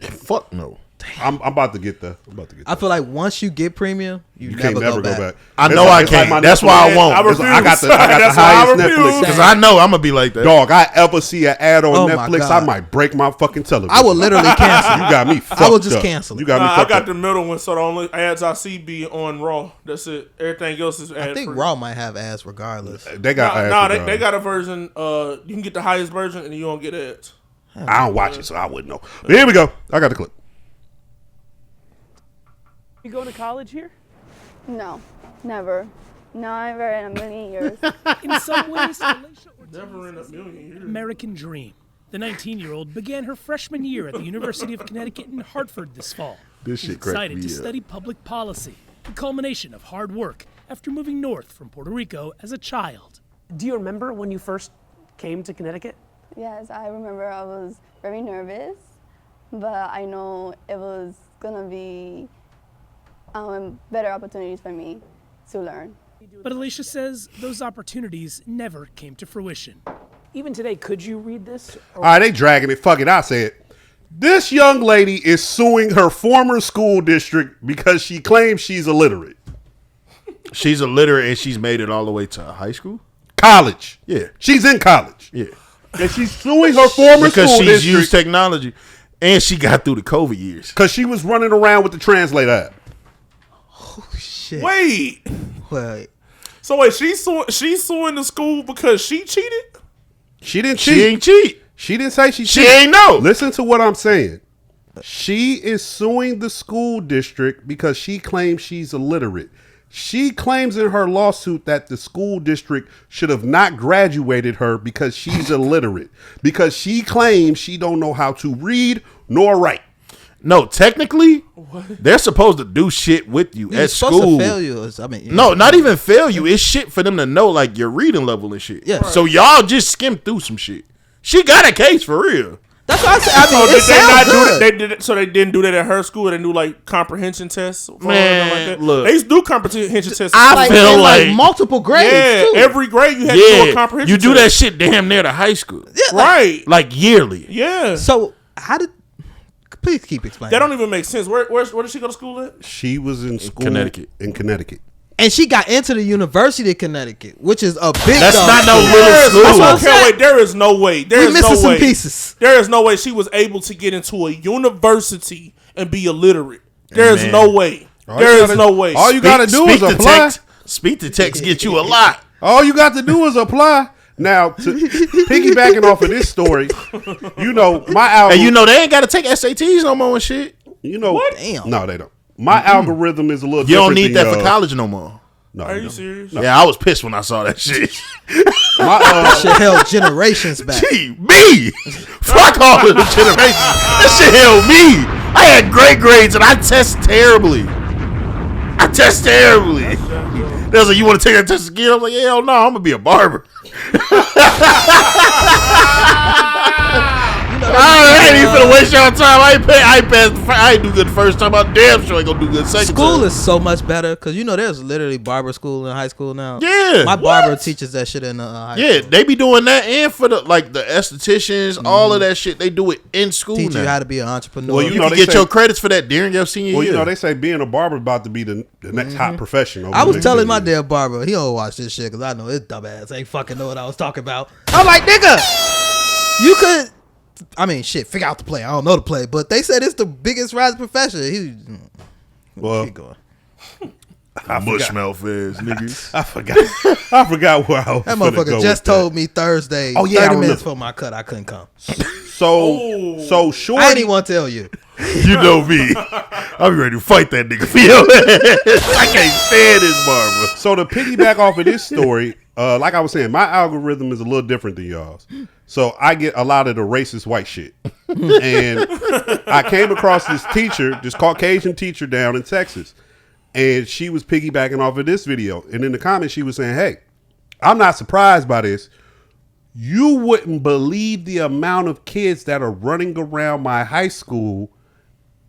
Fuck no. I'm about to get there. I feel like once you get premium, you can't never never go back. I It's know like- I it's like can't. my That's Netflix. why I won't. I refuse. I got the That's why I highest refuse. Netflix. Because I know I'm gonna be like that. Dog, I ever see an ad on Oh my Netflix, I God. might break my fucking television. I will literally cancel. You got me fucked I will just up. cancel it. You got me I fucked got up. the middle one, so the only ads I see be on Raw. That's it. Everything else is ad I think free. Raw might have ads regardless. They got ads. Nah, for they God. got a version. You can get the highest version, and you don't get ads. I don't watch it, so I wouldn't know. But here we go. I got the clip. You going to college here? No, never. Never in a million years. In some ways, Alicia Never in a million years. American dream. The 19-year-old began her freshman year at the University of Connecticut in Hartford this fall. This shit She's cracked excited me to up. study public policy, the culmination of hard work after moving north from Puerto Rico as a child. Do you remember when you first came to Connecticut? Yes, I remember I was very nervous, but I know it was gonna be better opportunities for me to learn. But Alicia says those opportunities never came to fruition. Even today, could you read this? All right, they dragging it. Fuck it. I say it. This young lady is suing her former school district because she claims she's illiterate. She's illiterate and she's made it all the way to high school? College. Yeah. She's in college. Yeah. And she's suing her former because school she's district used technology. And she got through the COVID years. because she was running around with the translator app. Oh shit. Wait. So wait, she's suing the school because she cheated? She didn't cheat. She ain't cheat. She didn't say she She cheated. ain't know. Listen to what I'm saying. She is suing the school district because she claims she's illiterate. She claims in her lawsuit that the school district should have not graduated her because she's illiterate. Because she claims she don't know how to read nor write. No, technically, they're supposed to do shit with you at supposed school. to fail you. No, not even fail you. It's shit for them to know like your reading level and shit. Yeah. So y'all just skim through some shit. She got a case for real. That's what I said. I mean, So it sounds good. They did it. So they didn't do that at her school. They do like comprehension tests. For Man, like that. look. They used to do comprehension tests. I feel in, like multiple grades. Yeah, too. every grade you had to do a comprehension. you do test. that shit damn near to high school. Yeah, right? Like yearly. Yeah. So how did? Please keep explaining. That don't even make sense. Where did she go to school at? She was in school Connecticut. In Connecticut. And she got into the University of Connecticut, which is a big. That's dog not no school. little school. That's what I'm saying. Wait, there is no way. There We is missing no some way. pieces. There is no way she was able to get into a university and be illiterate. There is no way. There is no way. All you got to do is apply. Speak to text get you a lot. All you got to do is apply. Now, piggybacking off of this story, you know, my algorithm. And you know they ain't got to take SATs no more and shit. You know, What? Damn. No, they don't. My algorithm is a little. You don't different need than that for yours. college no more. No, Are you don't. serious? Yeah, I was pissed when I saw that shit. My, Shit held generations back. Gee, me. Fuck all of the generations. That shit held me. I had great grades and I test terribly. They was like, you want to take that test again? I was like, hell no, I'm going to be a barber. I ain't even finna waste y'all time. I ain't do good the first time. I'm damn sure I ain't gonna do good second School time. is so much better because you know there's literally barber school in high school now. Yeah. My barber teaches that shit in high Yeah, school. they be doing that, and for the estheticians, all of that shit, they do it in school Teach now. you how to be an entrepreneur. Well, you know, can they get say- your credits for that during your senior well, year. you know, they say being a barber about to be the next hot profession. Over I the was next telling 10 my years. damn barber, he don't watch this shit because I know his dumbass ain't fucking know what I was talking about. I'm like, nigga, you could, I mean, shit, figure out the play. I don't know the play, but they said it's the biggest rising profession. Well, Keep going. Mushmouth ass niggas. I forgot where I was. That finna motherfucker go just with that. told me Thursday, Oh, yeah, I 30 minutes remember. for my cut, I couldn't come. So Shorty. I ain't even want to tell you. You know me. I'm ready to fight that nigga for your ass. I can't stand this barber. So to piggyback off of this story, like I was saying, my algorithm is a little different than y'all's. So I get a lot of the racist white shit. And I came across this teacher, this Caucasian teacher down in Texas. And she was piggybacking off of this video. And in the comments, she was saying, hey, I'm not surprised by this. You wouldn't believe the amount of kids that are running around my high school.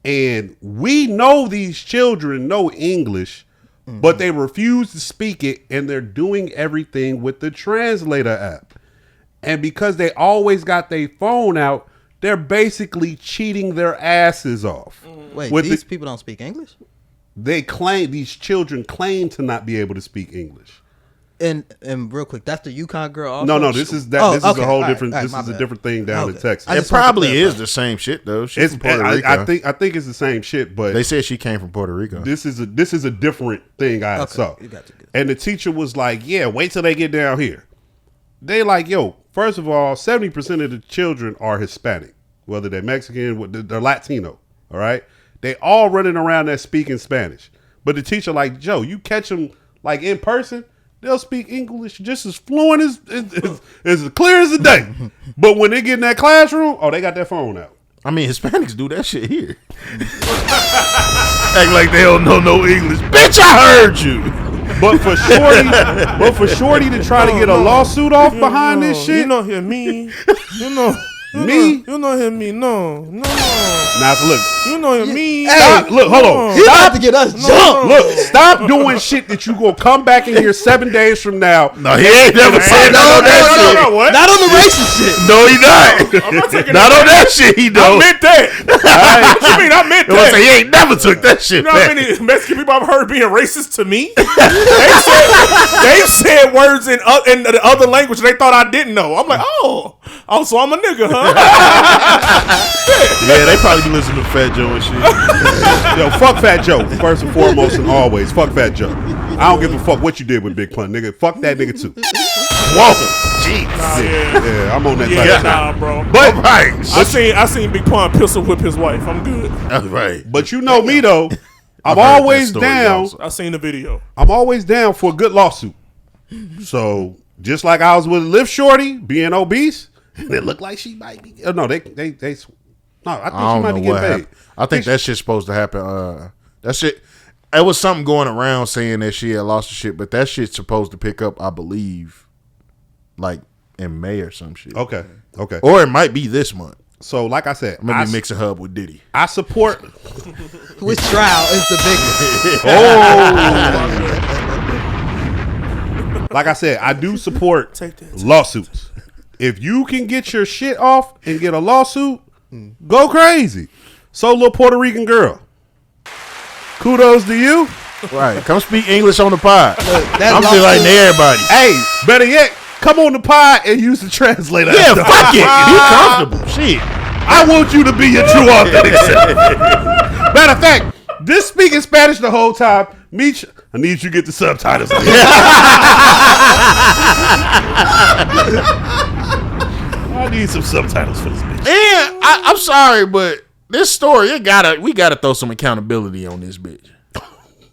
And we know these children know English, but they refuse to speak it. And they're doing everything with the translator app. And because they always got their phone out, they're basically cheating their asses off. Wait, With these the- people don't speak English? These children claim to not be able to speak English. And real quick, that's the UConn girl also? No, this is that. Oh, This is okay. a whole All right, different. all right, This my is a bad. different thing down in Okay. Texas. I It just wanted to probably clarify. is the same shit though. She's from Puerto Rico. I think it's the same shit, but They said she came from Puerto Rico. this is a different thing I Okay, saw. you got you. And the teacher was like, "Yeah, wait till they get down here." They like, yo, first of all, 70% of the children are Hispanic, whether they're Mexican, they're Latino. All right, they all running around there speaking Spanish. But the teacher like, Joe, you catch them like in person, they'll speak English just as fluent as clear as the day. But when they get in that classroom, oh, they got their phone out. I mean, Hispanics do that shit here. Act like they don't know no English. Bitch, I heard you. But for Shorty to try to get a lawsuit off behind this shit, You know, me. You Me? You know him me. No. Now look. You know him me. Stop. Look, hold on. He about to get us jumped. Look, stop doing shit that you gonna come back in here 7 days from now. No, he ain't never said No, that. What? not on the racist shit. No, he not. I'm not taking Not that on back. that shit. He I don't. meant that. What you mean? I meant that. He ain't never took that shit You know how back. many Mexican people I've heard being racist to me? They've said words in the other language they thought I didn't know. I'm like, oh, so I'm a nigga, huh? Yeah, they probably be listening to Fat Joe and shit. Yo, fuck Fat Joe. First and foremost and always. Fuck Fat Joe. I don't give a fuck what you did with Big Pun, nigga. Fuck that nigga too. Whoa. Jeez. Yeah, I'm on that type of Nah, bro. But right. I seen Big Pun pistol whip his wife. I'm good. Right. But you know me though. I'm I've heard always that story down. also. I seen the video. I'm always down for a good lawsuit. So just like I was with Liv Shorty being obese, and it looked like she might be. Oh, no, I think she might be getting paid. I think that shit's supposed to happen. That shit. It was something going around saying that she had lost the shit, but that shit's supposed to pick up, I believe, like in May or some shit. Okay. Or it might be this month. So like I said, Maybe mix a hub with Diddy. I support. Which trial is the biggest? Like I said, I do support lawsuits. If you can get your shit off and get a lawsuit, go crazy. So little Puerto Rican girl. Kudos to you. Right. Come speak English on the pod. That I'm lawsuit- delighting everybody. Hey, better yet, come on the pod and use the translator. Yeah, fuck it. Be comfortable. Shit. I want you to be your true authentic self. Matter of fact, this speaking Spanish the whole time. Meech, I need you to get the subtitles. I need some subtitles for this bitch. And I'm sorry, but this story, we gotta throw some accountability on this bitch.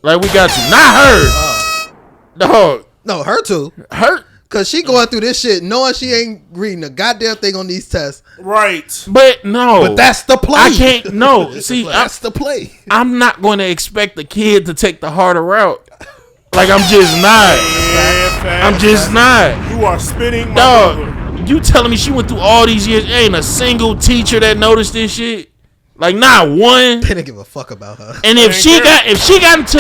Like we got to, not her. Dog. No, her too. Her. Cause she going through this shit knowing she ain't reading a goddamn thing on these tests. Right. But no. But that's the play. I can't. No. See, That's the play. I'm not going to expect the kid to take the harder route. Like I'm just not. I'm just not. You are spitting my Dog. brother. You telling me she went through all these years? Ain't a single teacher that noticed this shit. Like not one. They didn't give a fuck about her. And if she got into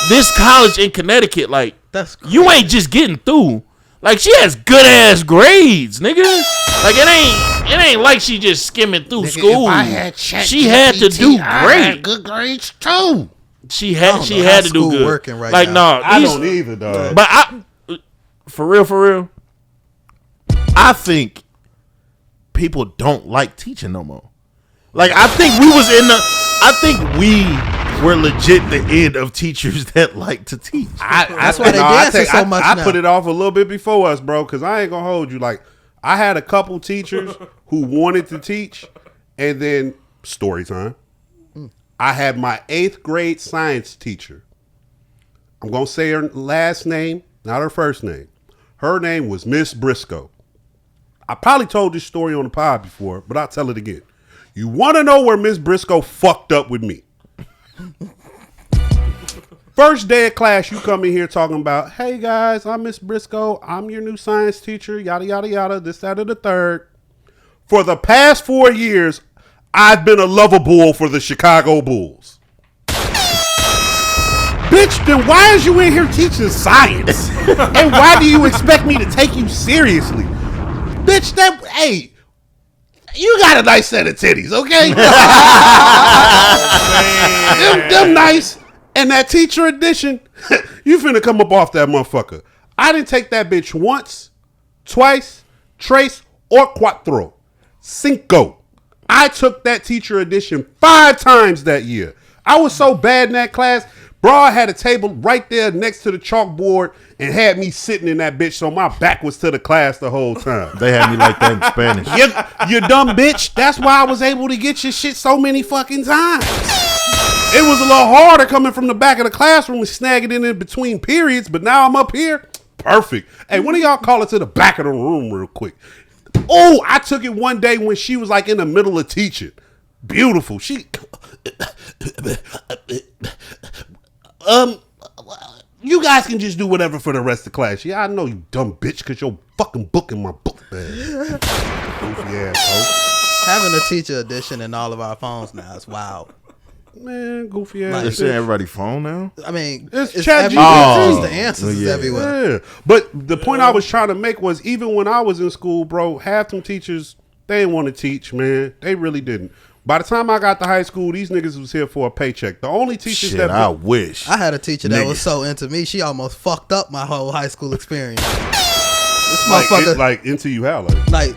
this college in Connecticut, like That's crazy. you ain't just getting through. Like she has good ass grades, nigga. Like it ain't like she just skimming through school. She had to do great. Good grades too. She I had don't she know how had to do school good. working right like now. no, I don't either, dog. But for real, I think people don't like teaching no more. Like I think we were legit the end of teachers that like to teach. That's why they dancing so much I now. put it off a little bit before us, bro, because I ain't gonna hold you. Like I had a couple teachers who wanted to teach, and then story time. I had my 8th grade science teacher. I'm gonna say her last name, not her first name. Her name was Miss Briscoe. I probably told this story on the pod before, but I'll tell it again. You want to know where Miss Briscoe fucked up with me? First day of class, you come in here talking about, hey guys, I'm Miss Briscoe. I'm your new science teacher, yada, yada, yada, this, that, and the third. For the past 4 years, I've been a lover bull for the Chicago Bulls. Bitch, then why is you in here teaching science? And why do you expect me to take you seriously? Bitch, hey, you got a nice set of titties, okay? them nice. And that teacher edition, you finna come up off that motherfucker. I didn't take that bitch once, twice, trace, or cuatro. Cinco. I took that teacher edition 5 times that year. I was so bad in that class, bro, I had a table right there next to the chalkboard and had me sitting in that bitch so my back was to the class the whole time. They had me like that in Spanish. You dumb bitch. That's why I was able to get your shit so many fucking times. It was a little harder coming from the back of the classroom and snagging in between periods, but now I'm up here. Perfect. Hey, one of y'all call it to the back of the room real quick. Oh, I took it one day when she was like in the middle of teaching. Beautiful. You guys can just do whatever for the rest of the class. Yeah, I know you dumb bitch, because your fucking book in my book bag. Goofy asshole. Having a teacher edition in all of our phones now is wild. Man, goofy ass. Like, it's in everybody's phone now. I mean, it's ChatGPT. The answers is everywhere. Yeah. But the point I was trying to make was, even when I was in school, bro, half them teachers, they didn't want to teach, man. They really didn't. By the time I got to high school, these niggas was here for a paycheck. The only teachers I wish. I had a teacher that was so into me, she almost fucked up my whole high school experience. This motherfucker, like into you how? Like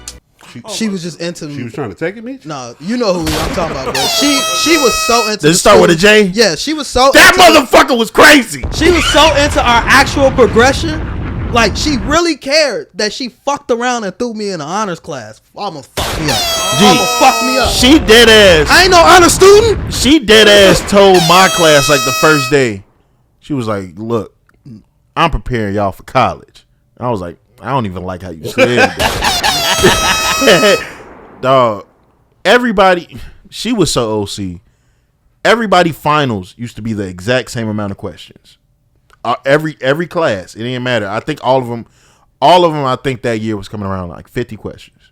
she was just into me. She was trying to take it, Meech? No, you know who I'm talking about, bro. She was so into. Does it start with a J? Yeah, she was so. That motherfucker was crazy. She was so into our actual progression. Like, she really cared that she fucked around and threw me in an honors class. Almost fucked me up. Almost fucked me up. She dead ass. I ain't no honor student. She dead ass told my class like the first day. She was like, "Look, I'm preparing y'all for college." And I was like, "I don't even like how you said that." Dog, everybody. She was so OC. Everybody finals used to be the exact same amount of questions. Every class, it didn't matter. I think all of them. I think that year was coming around like 50 questions.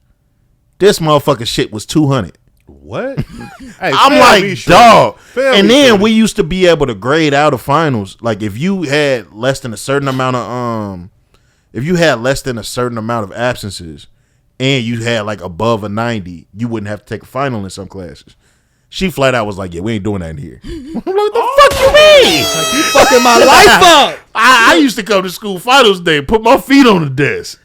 This motherfucking shit was 200. What? Hey, I'm like, dog. And then we used to be able to grade out of finals. Like, if you had less than a certain amount of absences, and you had like above a 90, you wouldn't have to take a final in some classes. She flat out was like, "Yeah, we ain't doing that in here." I'm like, "What the fuck you mean? Like, you fucking my life up." I used to come to school finals day, put my feet on the desk.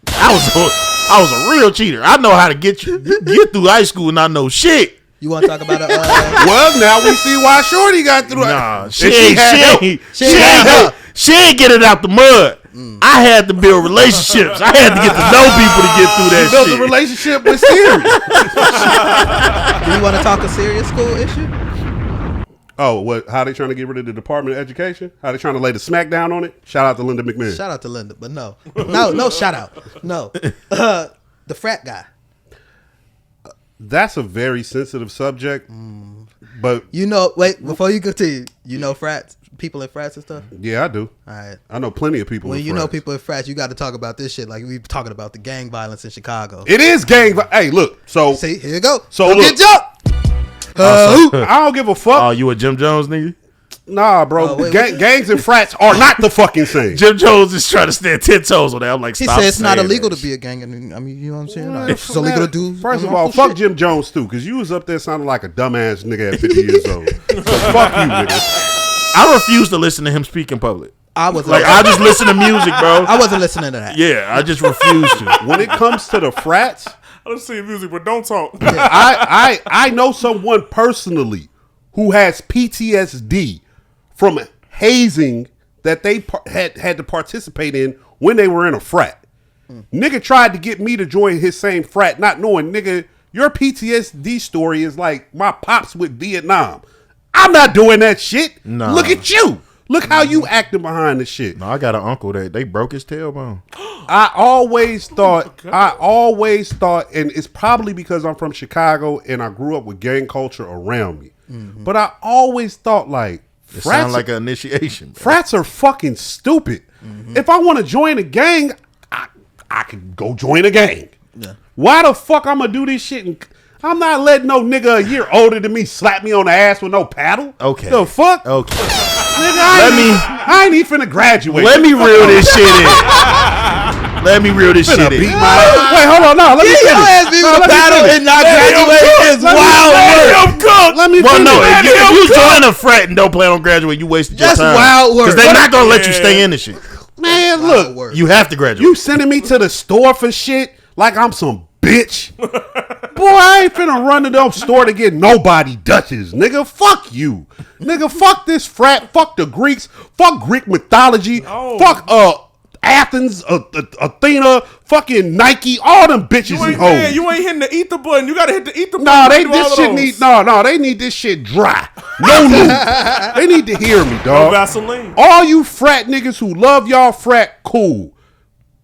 I was a real cheater. I know how to get through high school, and I know shit. You want to talk about it? Well, now we see why Shorty got through. Nah, she ain't get it out the mud. I had to build relationships. I had to get to know people to get through that shit. Build a relationship with Siri. Do you want to talk a serious school issue? Oh, what? How they trying to get rid of the Department of Education? How they trying to lay the smackdown on it? Shout out to Linda McMahon. Shout out to Linda, but no, shout out, no. The frat guy. That's a very sensitive subject, but wait, before you continue, frats, people in frats and stuff. Yeah, I do. All right, I know plenty of people. When in you frats. know people in frats, you got to talk about this shit. Like we talking about the gang violence in Chicago. It is gang. Hey, look. So see, here you go. So look, get jumped. I don't give a fuck. Oh, you a Jim Jones nigga? Nah, bro. Gangs and frats are not the fucking same. Jim Jones is trying to stand 10 toes on that. I'm like, he stop. said it's not illegal that to be a gang. I mean, you know what I'm saying? It's illegal to do. First of all, fuck Jim Jones too, because you was up there sounding like a dumbass nigga at 50 years old. So fuck you, nigga. I refuse to listen to him speak in public. I was like, I just listen to music, bro. I wasn't listening to that. Yeah, I just refuse to. When it comes to the frats, I don't see music, but don't talk. I know someone personally who has PTSD from hazing that they had to participate in when they were in a frat. Nigga tried to get me to join his same frat, not knowing, nigga, your PTSD story is like my pops with Vietnam. I'm not doing that shit. Nah. Look at you. Look how you acting behind the shit. No, I got an uncle that they broke his tailbone. I always thought, and it's probably because I'm from Chicago and I grew up with gang culture around me. Mm-hmm. But I always thought like, it sounds like an initiation. Bro. Frats are fucking stupid. Mm-hmm. If I want to join a gang, I can go join a gang. Yeah. Why the fuck I'm gonna do this shit? And I'm not letting no nigga a year older than me slap me on the ass with no paddle. Okay. The fuck? Okay. Nigga, I ain't even finna graduate. Let me reel this shit in. Let me reel this shit in. Wait, hold on. No, let me finish. Your ass be with a paddle and not graduate is wild work. Let me finish. No, if you join a frat and don't plan on graduating, you wasted your time. That's wild work. Because they're not gonna let you stay in the shit. Man, look. You have to graduate. You sending me to the store for shit like I'm some bitch. Boy, I ain't finna run to the store to get nobody Dutches. Nigga, fuck you. Nigga, fuck this frat. Fuck the Greeks. Fuck Greek mythology. Fuck Athens, Athena, fucking Nike, all them bitches and hoes. You ain't hitting the ether button. You gotta hit the ether button. Nah, they need this shit dry. No lube. They need to hear me, dog. No Vaseline. All you frat niggas who love y'all frat, cool.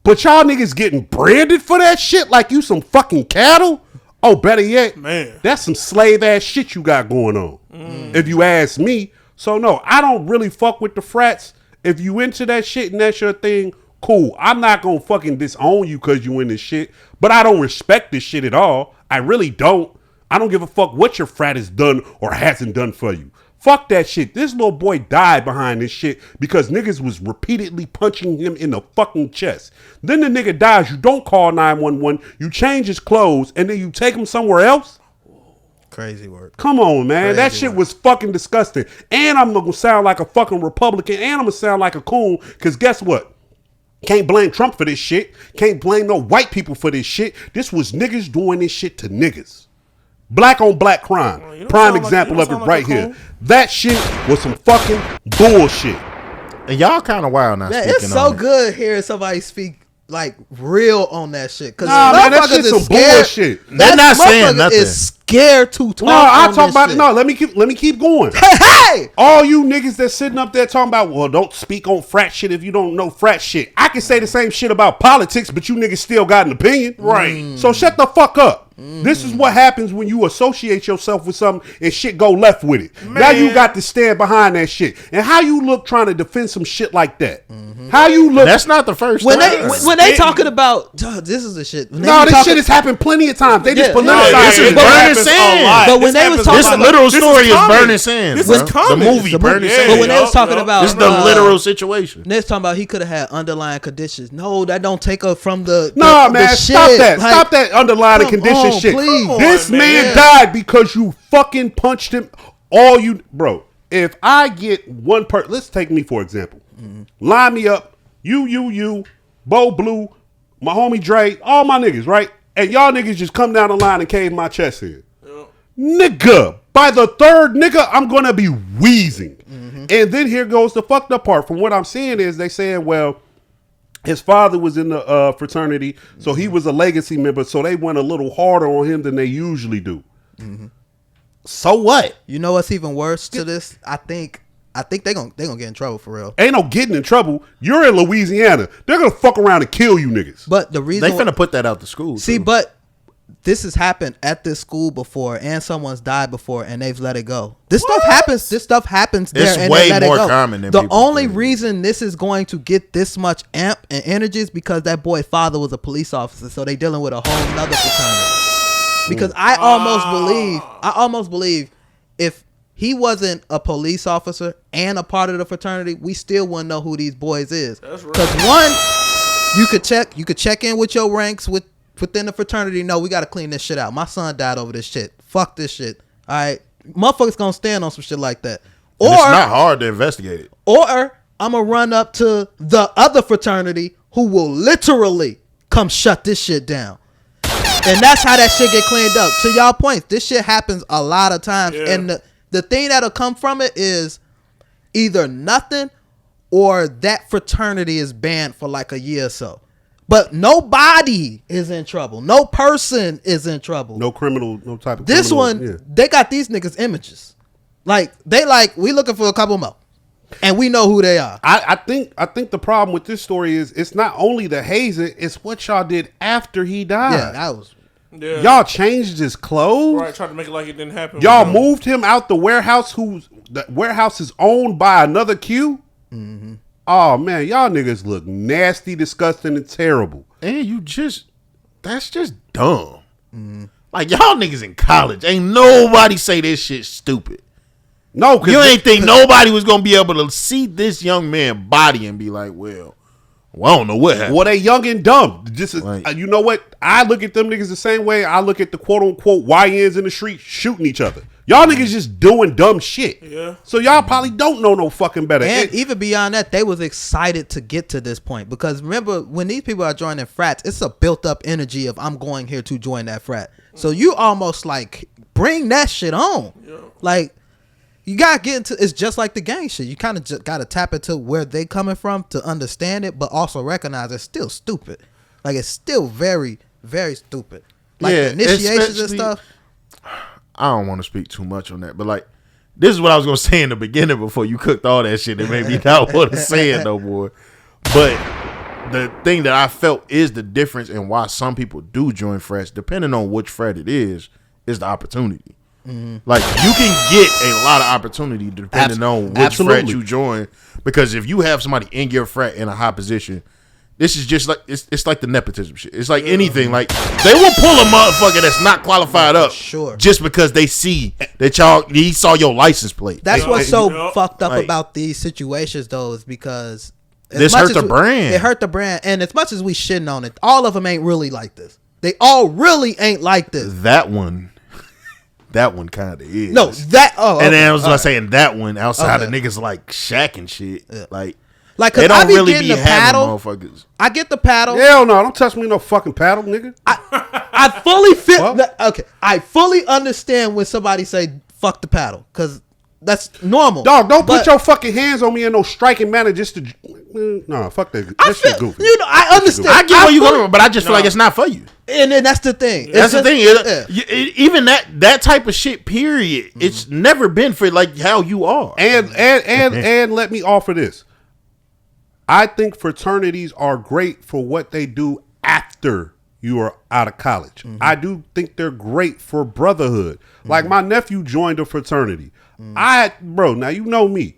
But y'all niggas getting branded for that shit like you some fucking cattle? Oh, better yet, man, that's some slave ass shit you got going on. If you ask me. So no, I don't really fuck with the frats. If you into that shit and that's your thing, cool. I'm not gonna fucking disown you because you in this shit, but I don't respect this shit at all. I really don't. I don't give a fuck what your frat has done or hasn't done for you. Fuck that shit. This little boy died behind this shit because niggas was repeatedly punching him in the fucking chest. Then the nigga dies. You don't call 911. You change his clothes and then you take him somewhere else. Crazy work. Come on, man. That shit was fucking disgusting. And I'm gonna sound like a fucking Republican and I'm gonna sound like a coon because guess what? Can't blame Trump for this shit. Can't blame no white people for this shit. This was niggas doing this shit to niggas. Black on black crime. Prime example of it right here. That shit was some fucking bullshit. And y'all kind of wild now. Man, it's so good hearing somebody speak like real on that shit. Cause man, that shit's some bullshit. They're not saying nothing. Is scared to talk. No, I talk about shit. it. No, let me keep going. Hey! All you niggas that's sitting up there talking about, well, don't speak on frat shit if you don't know frat shit. I can say the same shit about politics, but you niggas still got an opinion. Right. So shut the fuck up. This is what happens when you associate yourself with something and shit go left with it. Man. Now you got to stand behind that shit. And how you look trying to defend some shit like that? How you look? That's not the first when time. when they talking about this is the shit. No, this shit has happened plenty of times. They just politicize this is burning sand. But when they was talking this about literal story is burning sand. This is the movie burning sand. But when they was talking about this is the literal situation. They was talking about he could have had underlying conditions. No, that don't take up from the man. the Stop shit. that. Like, Stop that underlying condition shit. Please. This man died because you fucking punched him. All you, bro. If I get one person, let's take me for example. Line me up. You, Bo Blue, my homie Dre, all my niggas, right? And y'all niggas just come down the line and cave my chest in. Nigga, by the third nigga, I'm gonna be wheezing. And then here goes the fucked up part. From what I'm seeing is they saying, well, his father was in the fraternity, so he was a legacy member, so they went a little harder on him than they usually do. So what? You know what's even worse to this? I think they gonna get in trouble for real. Ain't no getting in trouble. You're in Louisiana. They're gonna fuck around and kill you niggas. But the reason they finna put that out to school. See, but this has happened at this school before, and someone's died before, and they've let it go. This stuff happens. This stuff happens there, it's and way they let more it go. common than the people only think. reason this is going to get this much amp and energy is because that boy's father was a police officer, so they dealing with a whole nother fraternity. Because I almost believe if he wasn't a police officer and a part of the fraternity, we still wouldn't know who these boys is. That's right. Because one, you could check in with your ranks within the fraternity. No, we got to clean this shit out. My son died over this shit. Fuck this shit. All right, motherfuckers gonna stand on some shit like that. Or and it's not hard to investigate it. Or I'm gonna run up to the other fraternity who will literally come shut this shit down. And that's how that shit get cleaned up. To y'all points, this shit happens a lot of times. Yeah. And the thing that'll come from it is either nothing or that fraternity is banned for like a year or so. But nobody is in trouble. No person is in trouble. No criminal, no type of this criminal, one, they got these niggas images. Like, we looking for a couple more. And we know who they are. I think the problem with this story is it's not only the hazing, it's what y'all did after he died. Yeah, that was. Yeah. Y'all changed his clothes. Right, tried to make it like it didn't happen. Y'all moved him out the warehouse. The warehouse is owned by another Q. Mm-hmm. Oh man, y'all niggas look nasty, disgusting, and terrible. And that's just dumb. Mm-hmm. Like y'all niggas in college, ain't nobody say this shit stupid. No, cause you ain't think nobody was gonna be able to see this young man body and be like, well, I don't know what happened. Well, they young and dumb. Just you know what? I look at them niggas the same way I look at the quote unquote YNs in the street shooting each other. Y'all niggas just doing dumb shit. Yeah. So y'all probably don't know no fucking better. And even beyond that, they was excited to get to this point because remember when these people are joining frats, it's a built up energy of I'm going here to join that frat. So you almost like bring that shit on. Yeah. Like. You gotta get into it's just like the gang shit. You kind of just gotta tap into where they coming from to understand it, but also recognize it's still stupid. Like it's still very, very stupid. Like the initiations and stuff. I don't want to speak too much on that, but like this is what I was gonna say in the beginning before you cooked all that shit and made me not want to say it no more. But the thing that I felt is the difference in why some people do join frats, depending on which frat it is the opportunity. Mm-hmm. Like you can get a lot of opportunity depending on which frat you join, because if you have somebody in your frat in a high position, This is just like it's like the nepotism shit. It's like anything. Like they will pull a motherfucker that's not qualified up, just because they see that he saw your license plate. That's what's so fucked up about these situations, though, is because this hurt the brand. It hurt the brand, and as much as we shitting on it, all of them ain't really like this. They all really ain't like this. That one kind of is. No, that. Oh, and then I was saying that one outside of niggas like Shaq and shit, like they don't really be having motherfuckers. I get the paddle. Hell no, don't touch me no fucking paddle, nigga. I fully feel. Okay, I fully understand when somebody say fuck the paddle, because that's normal. Dog, don't put your fucking hands on me in no striking manner just to. No, fuck that. That shit goofy. You know, I understand. I get where you going, but I just feel like it's not for you. And then that's the thing. That's the thing. Even that type of shit. Period. It's never been for like how you are. And let me offer this. I think fraternities are great for what they do after you are out of college. I do think they're great for brotherhood. Like my nephew joined a fraternity. Now you know me.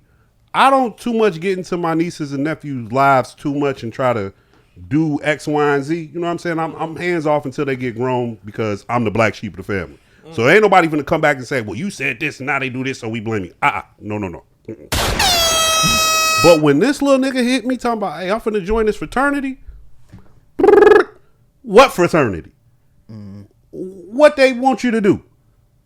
I don't too much get into my nieces and nephews' lives too much and try to do X, Y, and Z. You know what I'm saying? I'm hands off until they get grown because I'm the black sheep of the family. So ain't nobody gonna come back and say, well, you said this and now they do this, so we blame you. No. But when this little nigga hit me talking about, hey, I'm finna join this fraternity. What fraternity? What they want you to do?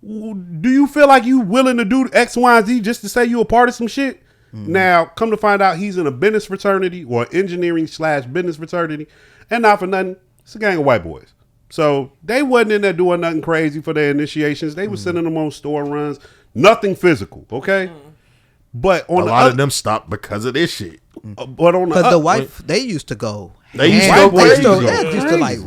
Do you feel like you willing to do X, Y, and Z just to say you a part of some shit? Now, come to find out he's in a business fraternity or engineering/business fraternity. And not for nothing, it's a gang of white boys. So they wasn't in there doing nothing crazy for their initiations. They were sending them on store runs. Nothing physical, okay? But on a lot of them stopped because of this shit. But on the white, they used to go. They used to go like.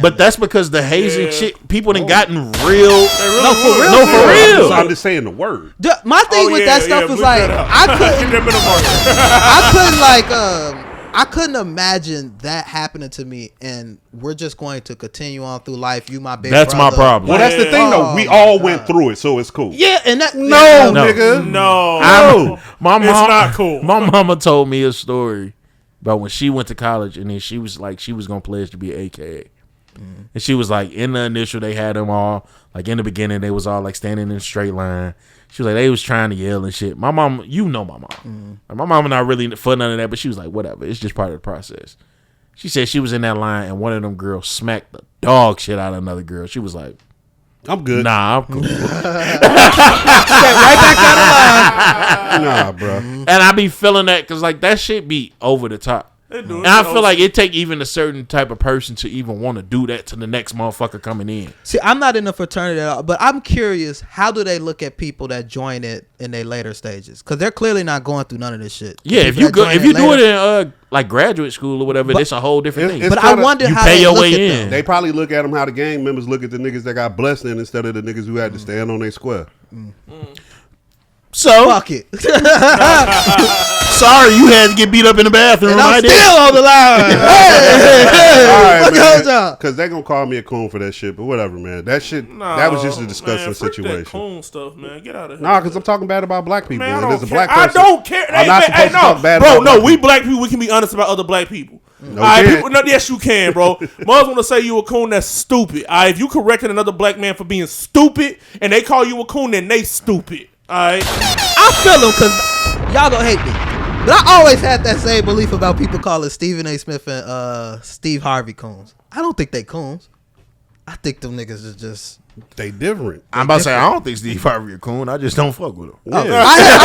But that's because the hazing shit, people done gotten real. No, for real. I'm just saying the word. My thing with that stuff was like, I couldn't imagine that happening to me, and we're just going to continue on through life. You, my big That's brother. my problem. Well, that's the thing, though. We all went through it, so it's cool. Yeah, and that nigga, my mom, it's not cool. My mama told me a story about when she went to college, and then she was like, she was gonna pledge to be AKA. And she was like, in the initial, they had them all, like in the beginning, they was all like standing in a straight line. She was like, they was trying to yell and shit. My mom, you know my mom. Like, my mom not really for none of that, but she was like, whatever, it's just part of the process. She said she was in that line and one of them girls smacked the dog shit out of another girl. She was like, I'm good. Nah, I'm cool. right back out of line. Nah, bro. And I be feeling that because like that shit be over the top. And I feel like it take even a certain type of person to even want to do that to the next motherfucker coming in. See, I'm not in a fraternity at all, but I'm curious, how do they look at people that join it in their later stages? Because they're clearly not going through none of this shit. Yeah, if you do it in like graduate school or whatever, it's a whole different thing. But I wonder how pay they your look way at in. them. They probably look at them how the gang members look at the niggas that got blessed in instead of the niggas who had to stand on their square. So fuck it. Sorry, you had to get beat up in the bathroom. And I'm still on the line. Because they're going to call me a coon for that shit, but whatever, man. That shit, that was just a disgusting situation. That coon stuff, man. Get out of here. Nah, because I'm talking bad about black people. Man, and I don't care. I'm not supposed to talk bad about black we black people, we can be honest about other black people. Yes, you can, bro. Mothers want to say you a coon, that's stupid. If you corrected another black man for being stupid and they call you a coon, then they stupid. Alright, I feel them because y'all gonna hate me, but I always had that same belief about people calling Stephen A. Smith and Steve Harvey coons. I don't think they coons. I think them niggas is just they different. I'm about to say I don't think Steve Harvey a coon. I just don't fuck with him. Yeah. I hear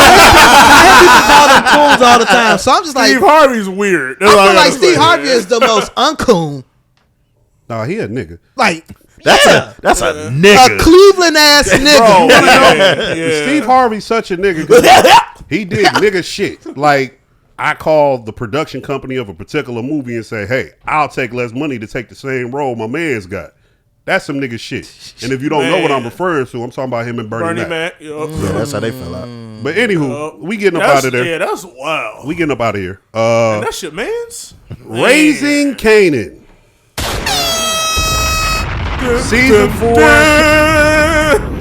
people call them coons all the time, so I'm just like Steve Harvey's weird. I feel like Steve Harvey is the most uncoon. Nah, he a nigga. Like. That's a nigga. A Cleveland ass nigga. Bro, Steve Harvey's such a nigga. He did nigga shit. Like, I call the production company of a particular movie and say, hey, I'll take less money to take the same role my man's got. That's some nigga shit. And if you don't know what I'm referring to, I'm talking about him and Bernie Mac. Yeah, that's how they fell out. But anywho, we getting up out of there. Yeah, that's wild. We getting up out of here. And that shit, man's. Raising Kanan. Season 4,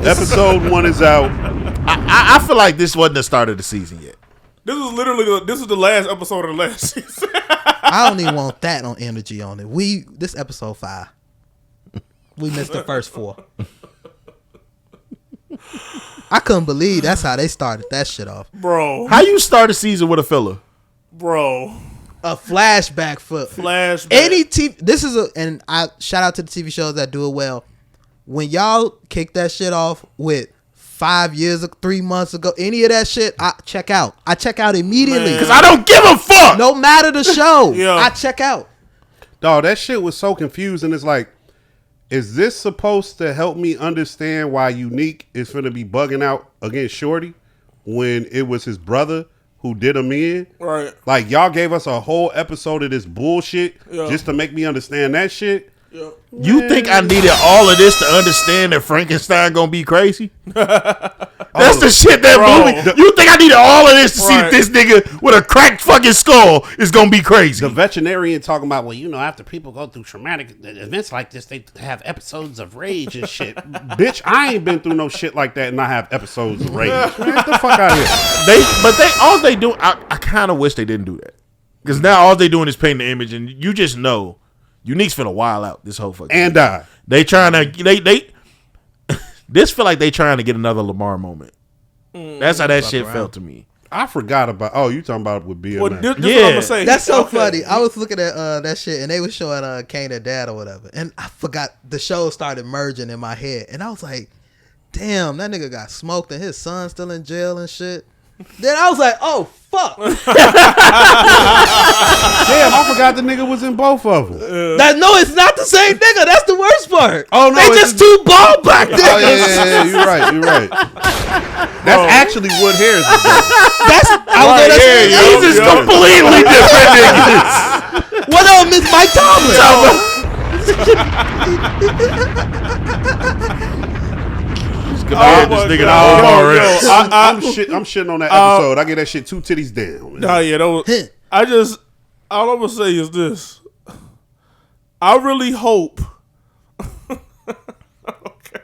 episode 1 is out. I feel like this wasn't the start of the season yet. This is the last episode of the last season. I don't even want that on energy on it. This episode 5. We missed the first 4. I couldn't believe that's how they started that shit off. Bro. How you start a season with a filler? Bro. A flashback for any TV. This is and I shout out to the TV shows that do it well. When y'all kick that shit off with 5 years, 3 months ago, any of that shit, I check out. I check out immediately because I don't give a fuck. No matter the show, I check out. Dog, that shit was so confusing. It's like, is this supposed to help me understand why Unique is finna be bugging out against Shorty when it was his brother who did him in? Right. Like, y'all gave us a whole episode of this bullshit just to make me understand that shit? Yeah. You think I needed all of this to understand that Frankenstein gonna be crazy? That's the shit that movie. You think I needed all of this to see that this nigga with a cracked fucking skull is gonna be crazy? The veterinarian talking about, well, you know, after people go through traumatic events like this, they have episodes of rage and shit. Bitch, I ain't been through no shit like that, and I have episodes of rage. Man, get the fuck out of here. All they do. I kind of wish they didn't do that, because now all they doing is painting the image, and you just know. Unique's finna wild out this whole fucking and die. They trying to they this feel like they trying to get another Lamar moment. That's how that shit felt to me. I forgot about. Oh, you talking about with BMX? Well, this what I'm gonna say. That's so funny. I was looking at that shit, and they was showing Kanan dad or whatever, and I forgot the show started merging in my head, and I was like, "Damn, that nigga got smoked, and his son's still in jail and shit." Then I was like, "Oh fuck!" Damn, I forgot the nigga was in both of them. No, it's not the same nigga. That's the worst part. Oh no, they just too bald back then. Oh yeah. You're right. That's actually Wood Harris. He's just completely different niggas. What up, Miss Mike Tomlin? I'm shitting on that episode. I get that shit 2 titties down. Nah, yeah, all I'm gonna say is this. I really hope. Okay.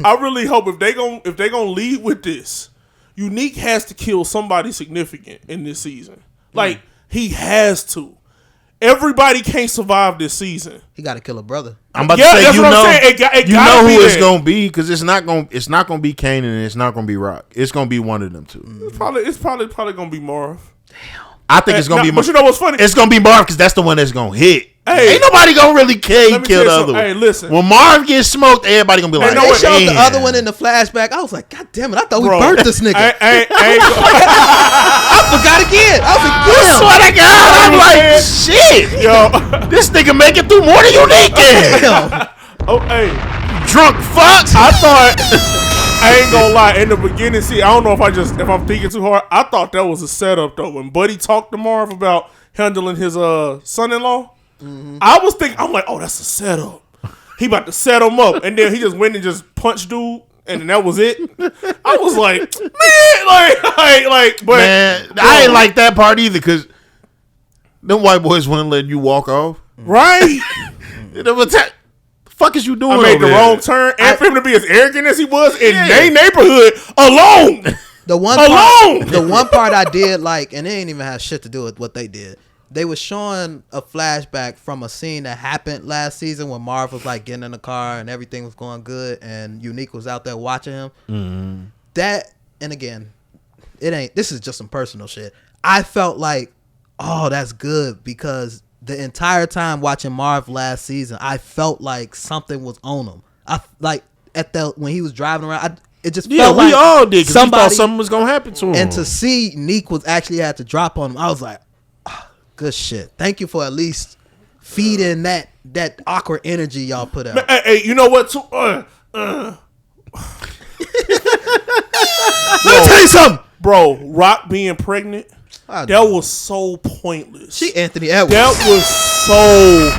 I really hope if they gonna lead with this, Unique has to kill somebody significant in this season. Like he has to. Everybody can't survive this season. He got to kill a brother. I'm about to say, you know who it's gonna be, because it's not gonna be Kanan and it's not gonna be Rock. It's gonna be one of them two. It's probably gonna be Marv. Damn. I think it's gonna be. But you know what's funny? It's gonna be Marv because that's the one that's gonna hit. Hey, ain't nobody gonna really kill the other one. Hey, listen. When Marv gets smoked, everybody gonna be like, they showed the other one in the flashback. I was like, God damn it! I thought we burnt this nigga. I forgot again. I was like, damn. I swear to God, I'm like, shit. Yo, this nigga make it through more than Unique can. Oh, hey, drunk fuck. I thought. I ain't gonna lie. In the beginning, I don't know if I'm thinking too hard. I thought that was a setup though. When Buddy talked to Marv about handling his son-in-law. Mm-hmm. I was thinking, I'm like, oh, that's a setup. He about to set him up, and then he just went and just punched dude, and then that was it. I was like, man, but man, I ain't like that part either, because them white boys wouldn't let you walk off, right? The fuck is you doing? I made the wrong turn, and for him to be as arrogant as he was in their neighborhood alone. The one part I did like, and it ain't even have shit to do with what they did. They were showing a flashback from a scene that happened last season when Marv was like getting in the car and everything was going good and Unique was out there watching him. Mm-hmm. That, and again, this is just some personal shit. I felt like, oh, that's good, because the entire time watching Marv last season, I felt like something was on him. When he was driving around, it just felt like we all did, because we thought something was gonna happen to him. And to see Neek was actually had to drop on him, I was like, good shit. Thank you for at least feeding that awkward energy y'all put out. Hey, you know what? Let me tell you something, bro. Rock being pregnant, that was so pointless. She Anthony Edwards. That was so.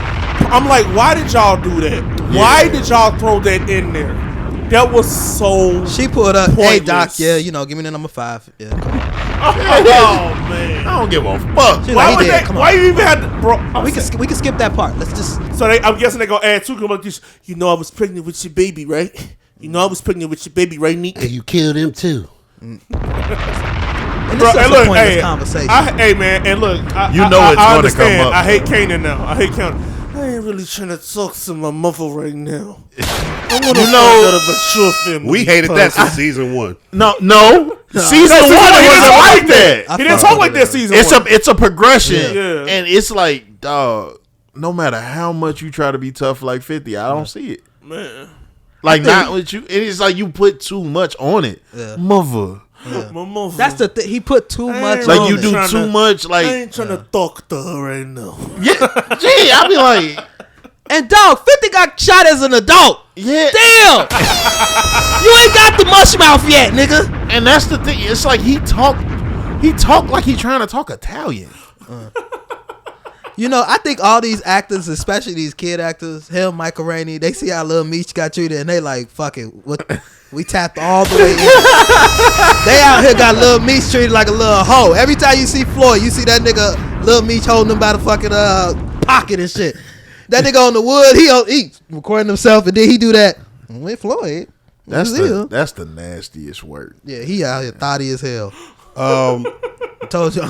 I'm like, why did y'all do that? Yeah. Why did y'all throw that in there? That was so. She put up, pointless. Hey Doc, give me the number 5. Yeah. Oh man, I don't give a fuck. Why you even had to, bro? We can skip that part. Let's just. So I'm guessing they're gonna add 2 like this. You know I was pregnant with your baby, right? You know I was pregnant with your baby, right, Neek? And you killed him too. And Bro, this is and a look, pointless hey, conversation. Hey man, and look, I You know it's I gonna come understand. up. I hate Kanan now. I hate Kanan. I ain't really trying to talk to my mother right now. I want to find out about your family. We hated that since season 1. No. Season 1 wasn't like that. He didn't talk like that season 1. It's a progression, Yeah. and it's like, dog. No matter how much you try to be tough like 50, I don't see it. Man. Like not with you. It's like you put too much on it, mother. My mother. That's the thing. He put too much. Like on you it. do too much. Like I ain't trying to talk to her right now. yeah, gee, I be like, And dog, 50 got shot as an adult. yeah. Damn. You ain't got the mush mouth yet, nigga. And that's the thing. It's like he talk like he trying to talk Italian. You know, I think all these actors, especially these kid actors, him, Michael Rainey, they see how Lil Meech got treated, and they like, fuck it, we tapped all the way in. They out here got Lil Meech treated like a little hoe. Every time you see Floyd, you see that nigga Lil Meech holding him by the fucking pocket and shit. That nigga on the wood, he recording himself, and then he do that with Floyd. That's the nastiest word. Yeah, he out here thotty as hell. I told you.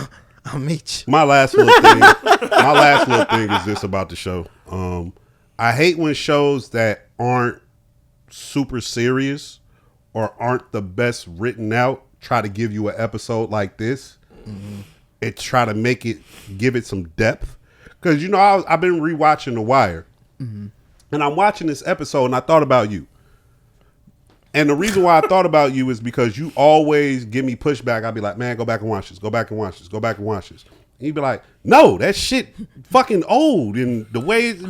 I'm Meech. My last little thing is this about the show. I hate when shows that aren't super serious or aren't the best written out try to give you an episode like this. It try to give it some depth. Because, you know, I've been rewatching The Wire. And I'm watching this episode and I thought about you. And the reason why I thought about you is because you always give me pushback. I'd be like, man, go back and watch this. Go back and watch this. Go back and watch this. And you'd be like, no, that shit fucking old. And the way, you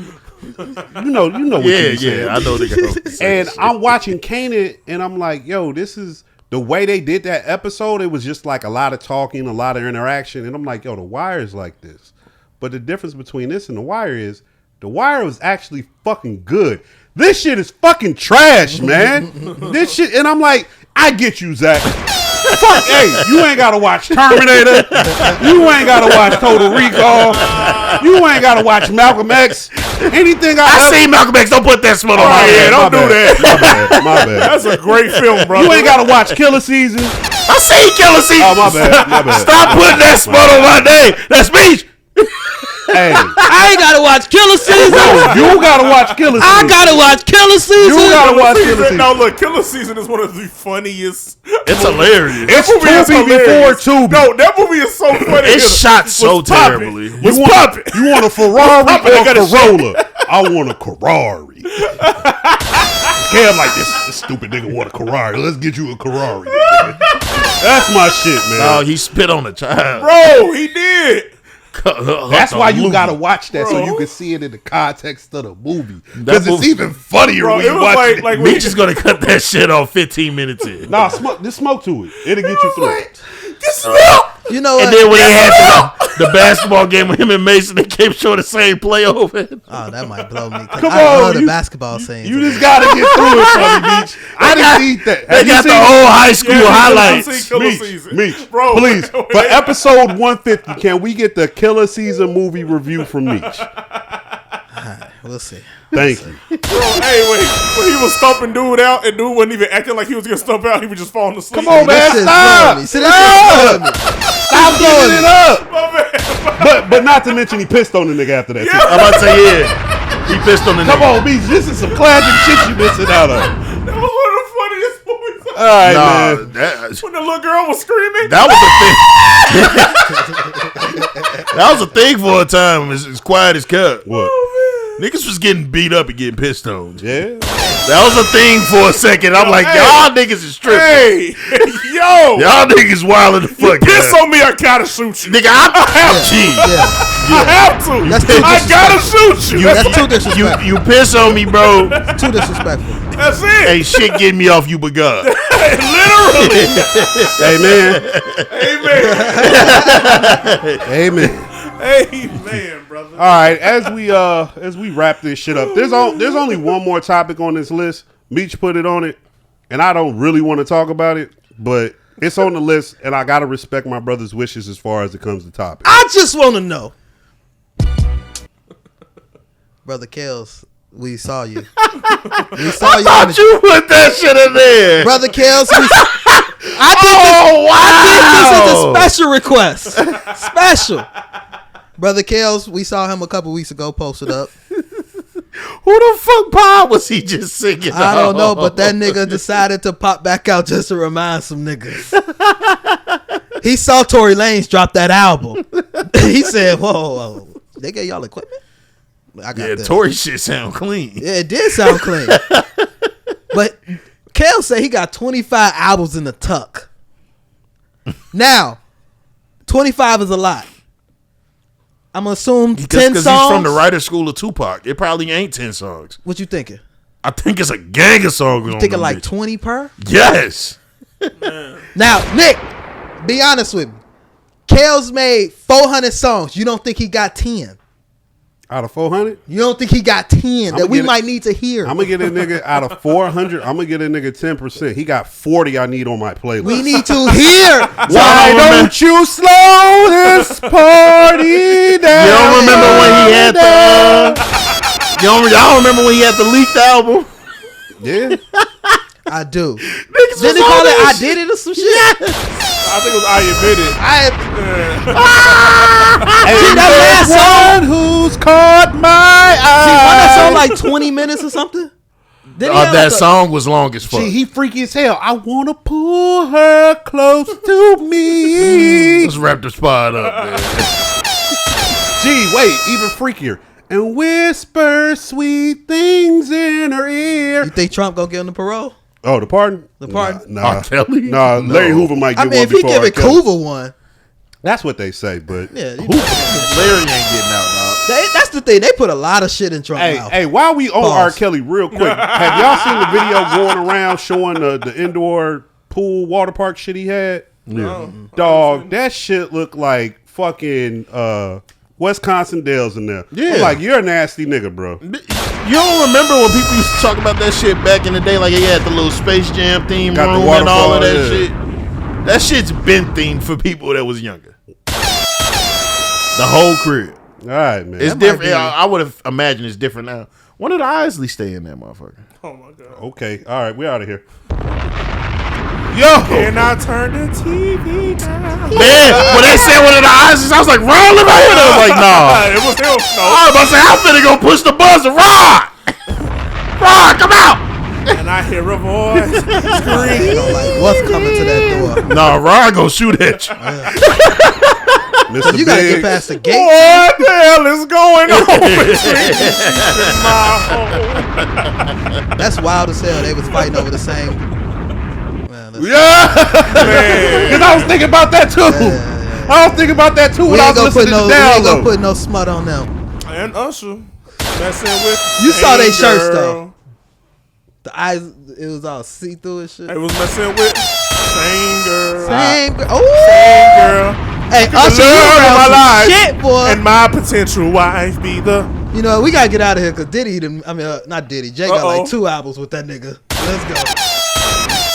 know what you're saying. I know the And I'm watching Kanan and I'm like, yo, this is the way they did that episode. It was just like a lot of talking, a lot of interaction. And I'm like, yo, The Wire is like this. But the difference between this and The Wire is The Wire was actually fucking good. This shit is fucking trash, man. This shit, and I'm like, I get you, Zach. Fuck, hey, you ain't gotta watch Terminator. You ain't gotta watch Total Recall. You ain't gotta watch Malcolm X. Anything I seen Malcolm X. Don't put that smut on my head. Don't do that. My bad. That's a great film, bro. You ain't gotta watch Killer Season. I seen Killer Season. Oh, my bad. Stop putting that smut on my name. That's me. Hey, I ain't gotta watch Killer Season. no, you gotta watch Killer Season. I gotta watch Killer Season. You gotta watch Killer Season. Now look, Killer Season is one of the funniest. It's hilarious. It's Tubi before Tubi. No, that movie is so funny. It's shot so terribly. What's poppin'? You want a Ferrari or a Corolla? I want a Ferrari. Cam like this stupid nigga want a Ferrari. Let's get you a Ferrari. That's my shit, man. Oh, he spit on the child. Bro, he did. That's why you gotta watch that so you can see it in the context of the movie. Because it's even funnier when you watch it. Meech is gonna cut that shit off 15 minutes in. Nah, just smoke to it. It'll get you through it. You know what? And then when they had the basketball game with him and Mason, they kept showing the same play over it. Oh, that might blow me. Come I on, love the basketball scenes. You just gotta get through it, Sonny Beach. I didn't need that. They got the old high school highlights. Meech, please, for episode 150, can we get the Killer Season movie review from Meech? We'll see. Thank you. Bro, hey, when he was stomping dude out and dude wasn't even acting like he was gonna stomp out, he was just falling asleep. Come on, man, stop! Stop blowing it up! But not to mention he pissed on the nigga after that. Yeah. I'm about to say, yeah. He pissed on the nigga. Come on, Meech, this is some classic shit you missing out on. That was one of the funniest movies. All right, man. When the little girl was screaming. That was a thing. That was a thing for a time. It's quiet as kept. What? Niggas was getting beat up and getting pissed on. Yeah. That was a thing for a second. I'm like, y'all niggas is tripping. Hey, yo. Y'all niggas wildin' the fuck. Piss on me, I gotta shoot you. Nigga, I have to. I have to. I gotta shoot you. That's too disrespectful. You piss on me, bro. Too disrespectful. That's it. Ain't shit getting me off you but God. Literally. Amen. Amen. Amen. Amen, brother. All right, as we wrap this shit up, there's only one more topic on this list. Meech put it on it, and I don't really want to talk about it, but it's on the list, and I gotta respect my brother's wishes as far as it comes to topic. I just want to know, Brother Kels, we saw you. We saw you. Thought you put that shit in there, Brother Kels. I did this as a special request. Special. Brother Kels, we saw him a couple weeks ago, posted up. Who the fuck pod was he just singing? I don't know, but that nigga decided to pop back out just to remind some niggas. He saw Tory Lanez drop that album. He said, whoa, they gave y'all equipment? I got this. Tory shit sound clean. Yeah, it did sound clean. But Kels said he got 25 albums in the tuck. Now, 25 is a lot. I'm going to assume 10 songs. Because he's from the writer's school of Tupac. It probably ain't 10 songs. What you thinking? I think it's a gang of songs. You thinking like 20 per? Yes. Now, Nick, be honest with me. Kels made 400 songs. You don't think he got 10? Out of 400? You don't think he got 10 that we might need to hear? I'm going to get a nigga out of 400. I'm going to get a nigga 10%. He got 40 I need on my playlist. We need to hear. Why don't you slow this party down? You don't remember when he had y'all remember when he had the leaked album? Yeah. I do. Niggas Didn't he call it I Did It or some shit? I think it was I Admit It. See, that last song. Who's caught my eye? See, why that song like 20 minutes or something? That song was long as fuck. See, he freaky as hell. I want to pull her close to me. Let's wrap the spot up, man. Gee, wait, even freakier. And whisper sweet things in her ear. You think Trump gonna give him the parole? Oh, the pardon? The pardon? Nah, Kelly? nah. Larry Hoover might get one if he before give R. it Kelly. Hoover one. That's what they say, but Yeah, Larry ain't getting out now. that's the thing. They put a lot of shit in Trump mouth. Hey, while we on R. Kelly real quick, have y'all seen the video going around showing the indoor pool water park shit he had? Yeah. Dog, that shit looked like fucking Wisconsin Dells in there. Yeah. I'm like, you're a nasty nigga, bro. You don't remember when people used to talk about that shit back in the day? Like, he had the little Space Jam theme Got the room and all of that waterfall, shit. That shit's been themed for people that was younger. The whole crib. All right, man. It's different. I would have imagined it's different now. When did Isley stay in that motherfucker? Oh my god. Okay, all right, we out of here. Yo! Can I turn the TV down? Man, when they said one of the Isleys, I was like, Ron, look right here. I was like, nah. It was him. No. I was about to say, I'm finna go push the buzzer. Ron! Ron, come out! And I hear a voice scream. Like, what's coming to that door? Nah, Ron gonna shoot at you. Mr. You gotta Big. get past the gate. What the hell is going on between my home? That's wild as hell. They was fighting over the same. Yeah! Because I was thinking about that too. I was thinking about that too when I was listening to the We ain't gonna download. put no smut on them. And Usher. Messing with You saw they Hey shirts Girl. though. The eyes, it was all see through and shit. It was messing with Same Girl. Same girl. Same Oh, Girl. hey, Usher, love you of around my some life. shit, boy. And my potential wife be the. You know, we gotta get out of here because Diddy, not Diddy. Jay got like 2 albums with that nigga. Let's go.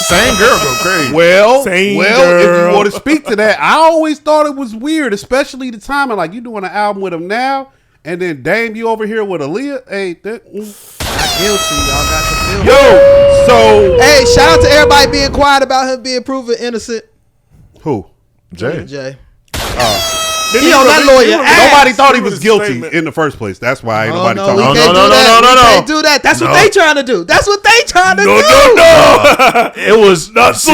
Same girl go crazy. Well, Same if girl. you want to speak to that, I always thought it was weird, especially the timing. Like, you doing an album with him now, and then Dame, you over here with Aaliyah. Hey, that. Not guilty. Y'all got to feel. Yo, so. Hey, shout out to everybody being quiet about him being proven innocent. Who? Jay. Didn't He on that lawyer ass. Nobody thought he was His guilty statement. in the first place. That's why ain't Oh, nobody no, talking we about can't it. do that. no. We can't do that. That's what they trying to do. That's what they trying to do. No. It was not so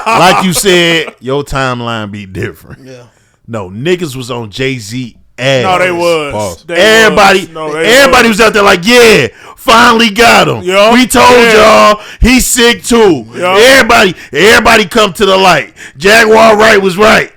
like you said, your timeline be different. Yeah. No, niggas was on Jay-Z ass. No, they was. Pause. They Everybody, was. No, they everybody was out there like, yeah, finally got him. Yup. We told Yeah. y'all he's sick too. Yup. Everybody come to the light. Jaguar Wright was right.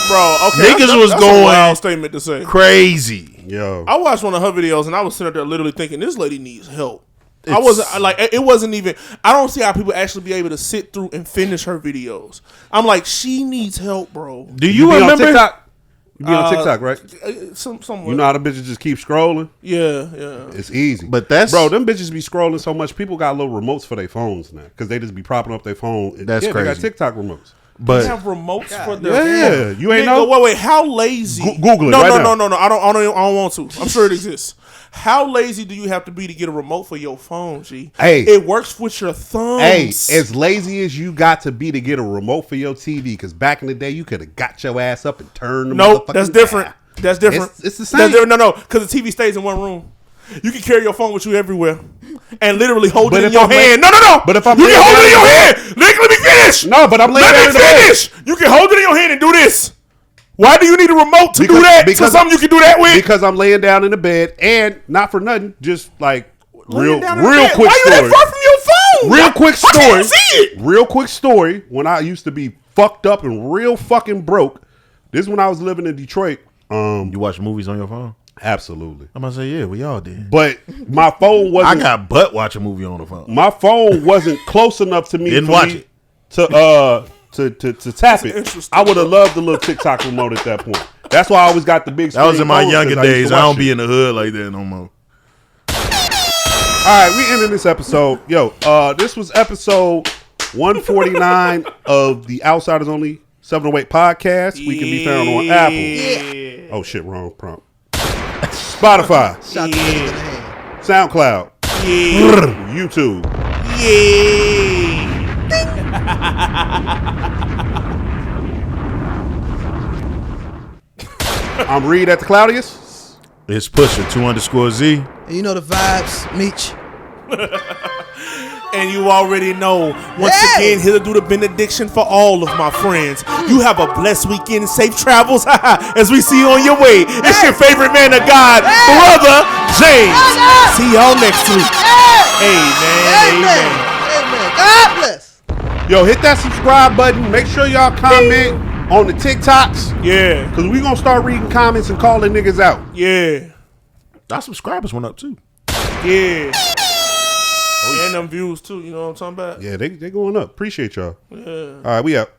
Bro, okay. Niggas was that's going a wild statement to say. Crazy. Yo. I watched one of her videos and I was sitting there literally thinking, this lady needs help. I wasn't like, it wasn't even, I don't see how people actually be able to sit through and finish her videos. I'm like, she needs help, bro. Do you be on remember? TikTok? You be on TikTok, right? Somewhat. You know how the bitches just keep scrolling? Yeah. It's easy. But that's- bro, them bitches be scrolling so much. People got little remotes for their phones now because they just be propping up their phone. That's They got crazy. TikTok remotes. But they have remotes for their Yeah, you ain't know. Wait, how lazy? Google it. No, right no, now. no. I don't want to. I'm sure it exists. How lazy do you have to be to get a remote for your phone, G? Hey, it works with your thumbs. Hey, as lazy as you got to be to get a remote for your TV, because back in the day you could have got your ass up and turned the Nope, motherfucking that's different. dial. That's different. It's the same. No, because the TV stays in one room. You can carry your phone with you everywhere and literally hold But it in if your I'm hand. lay- No. But if I'm you can laying hold it in down your in the hand. Nick, let me finish. No, but I'm laying down in the Let me bed. finish. You can hold it in your hand and do this. Why do you need a remote to do that? To something you can do that with? Because I'm laying down in the bed, and not for nothing, just like real quick Why story. you that far from your phone? Real quick How can story. you see it? Real quick story. When I used to be fucked up and real fucking broke. This is when I was living in Detroit. You watch movies on your phone? Absolutely. I'm gonna say yeah, we all did. But my phone wasn't. I got butt watch a movie on the phone. My phone wasn't close enough to me. Didn't for watch me it. To tap it. I would have loved the little TikTok remote at that point. That's why I always got the big screen. That was in my phones, younger 'cause used days. to I watch don't be shit. in the hood like that no more. All right, we ending this episode. Yo, this was episode 149 of the Outsiders Only 708 podcast. We can be found on Apple. Oh shit, wrong prompt. Spotify, Shot the nigga in the hand. SoundCloud, YouTube. I'm Reed at the Claudius. It's Pusher 2_Z. And you know the vibes, Meech. And you already know, once again, here to do the benediction for all of my friends. You have a blessed weekend, safe travels, as we see you on your way. It's your favorite man of God, Brotha James. See y'all next week. Amen. God bless. Yo, hit that subscribe button. Make sure y'all comment on the TikToks. Yeah. Because we going to start reading comments and calling niggas out. Yeah. Our subscribers went up too. Yeah. And them views too, you know what I'm talking about? Yeah, they going up. Appreciate y'all. Yeah. All right, we out.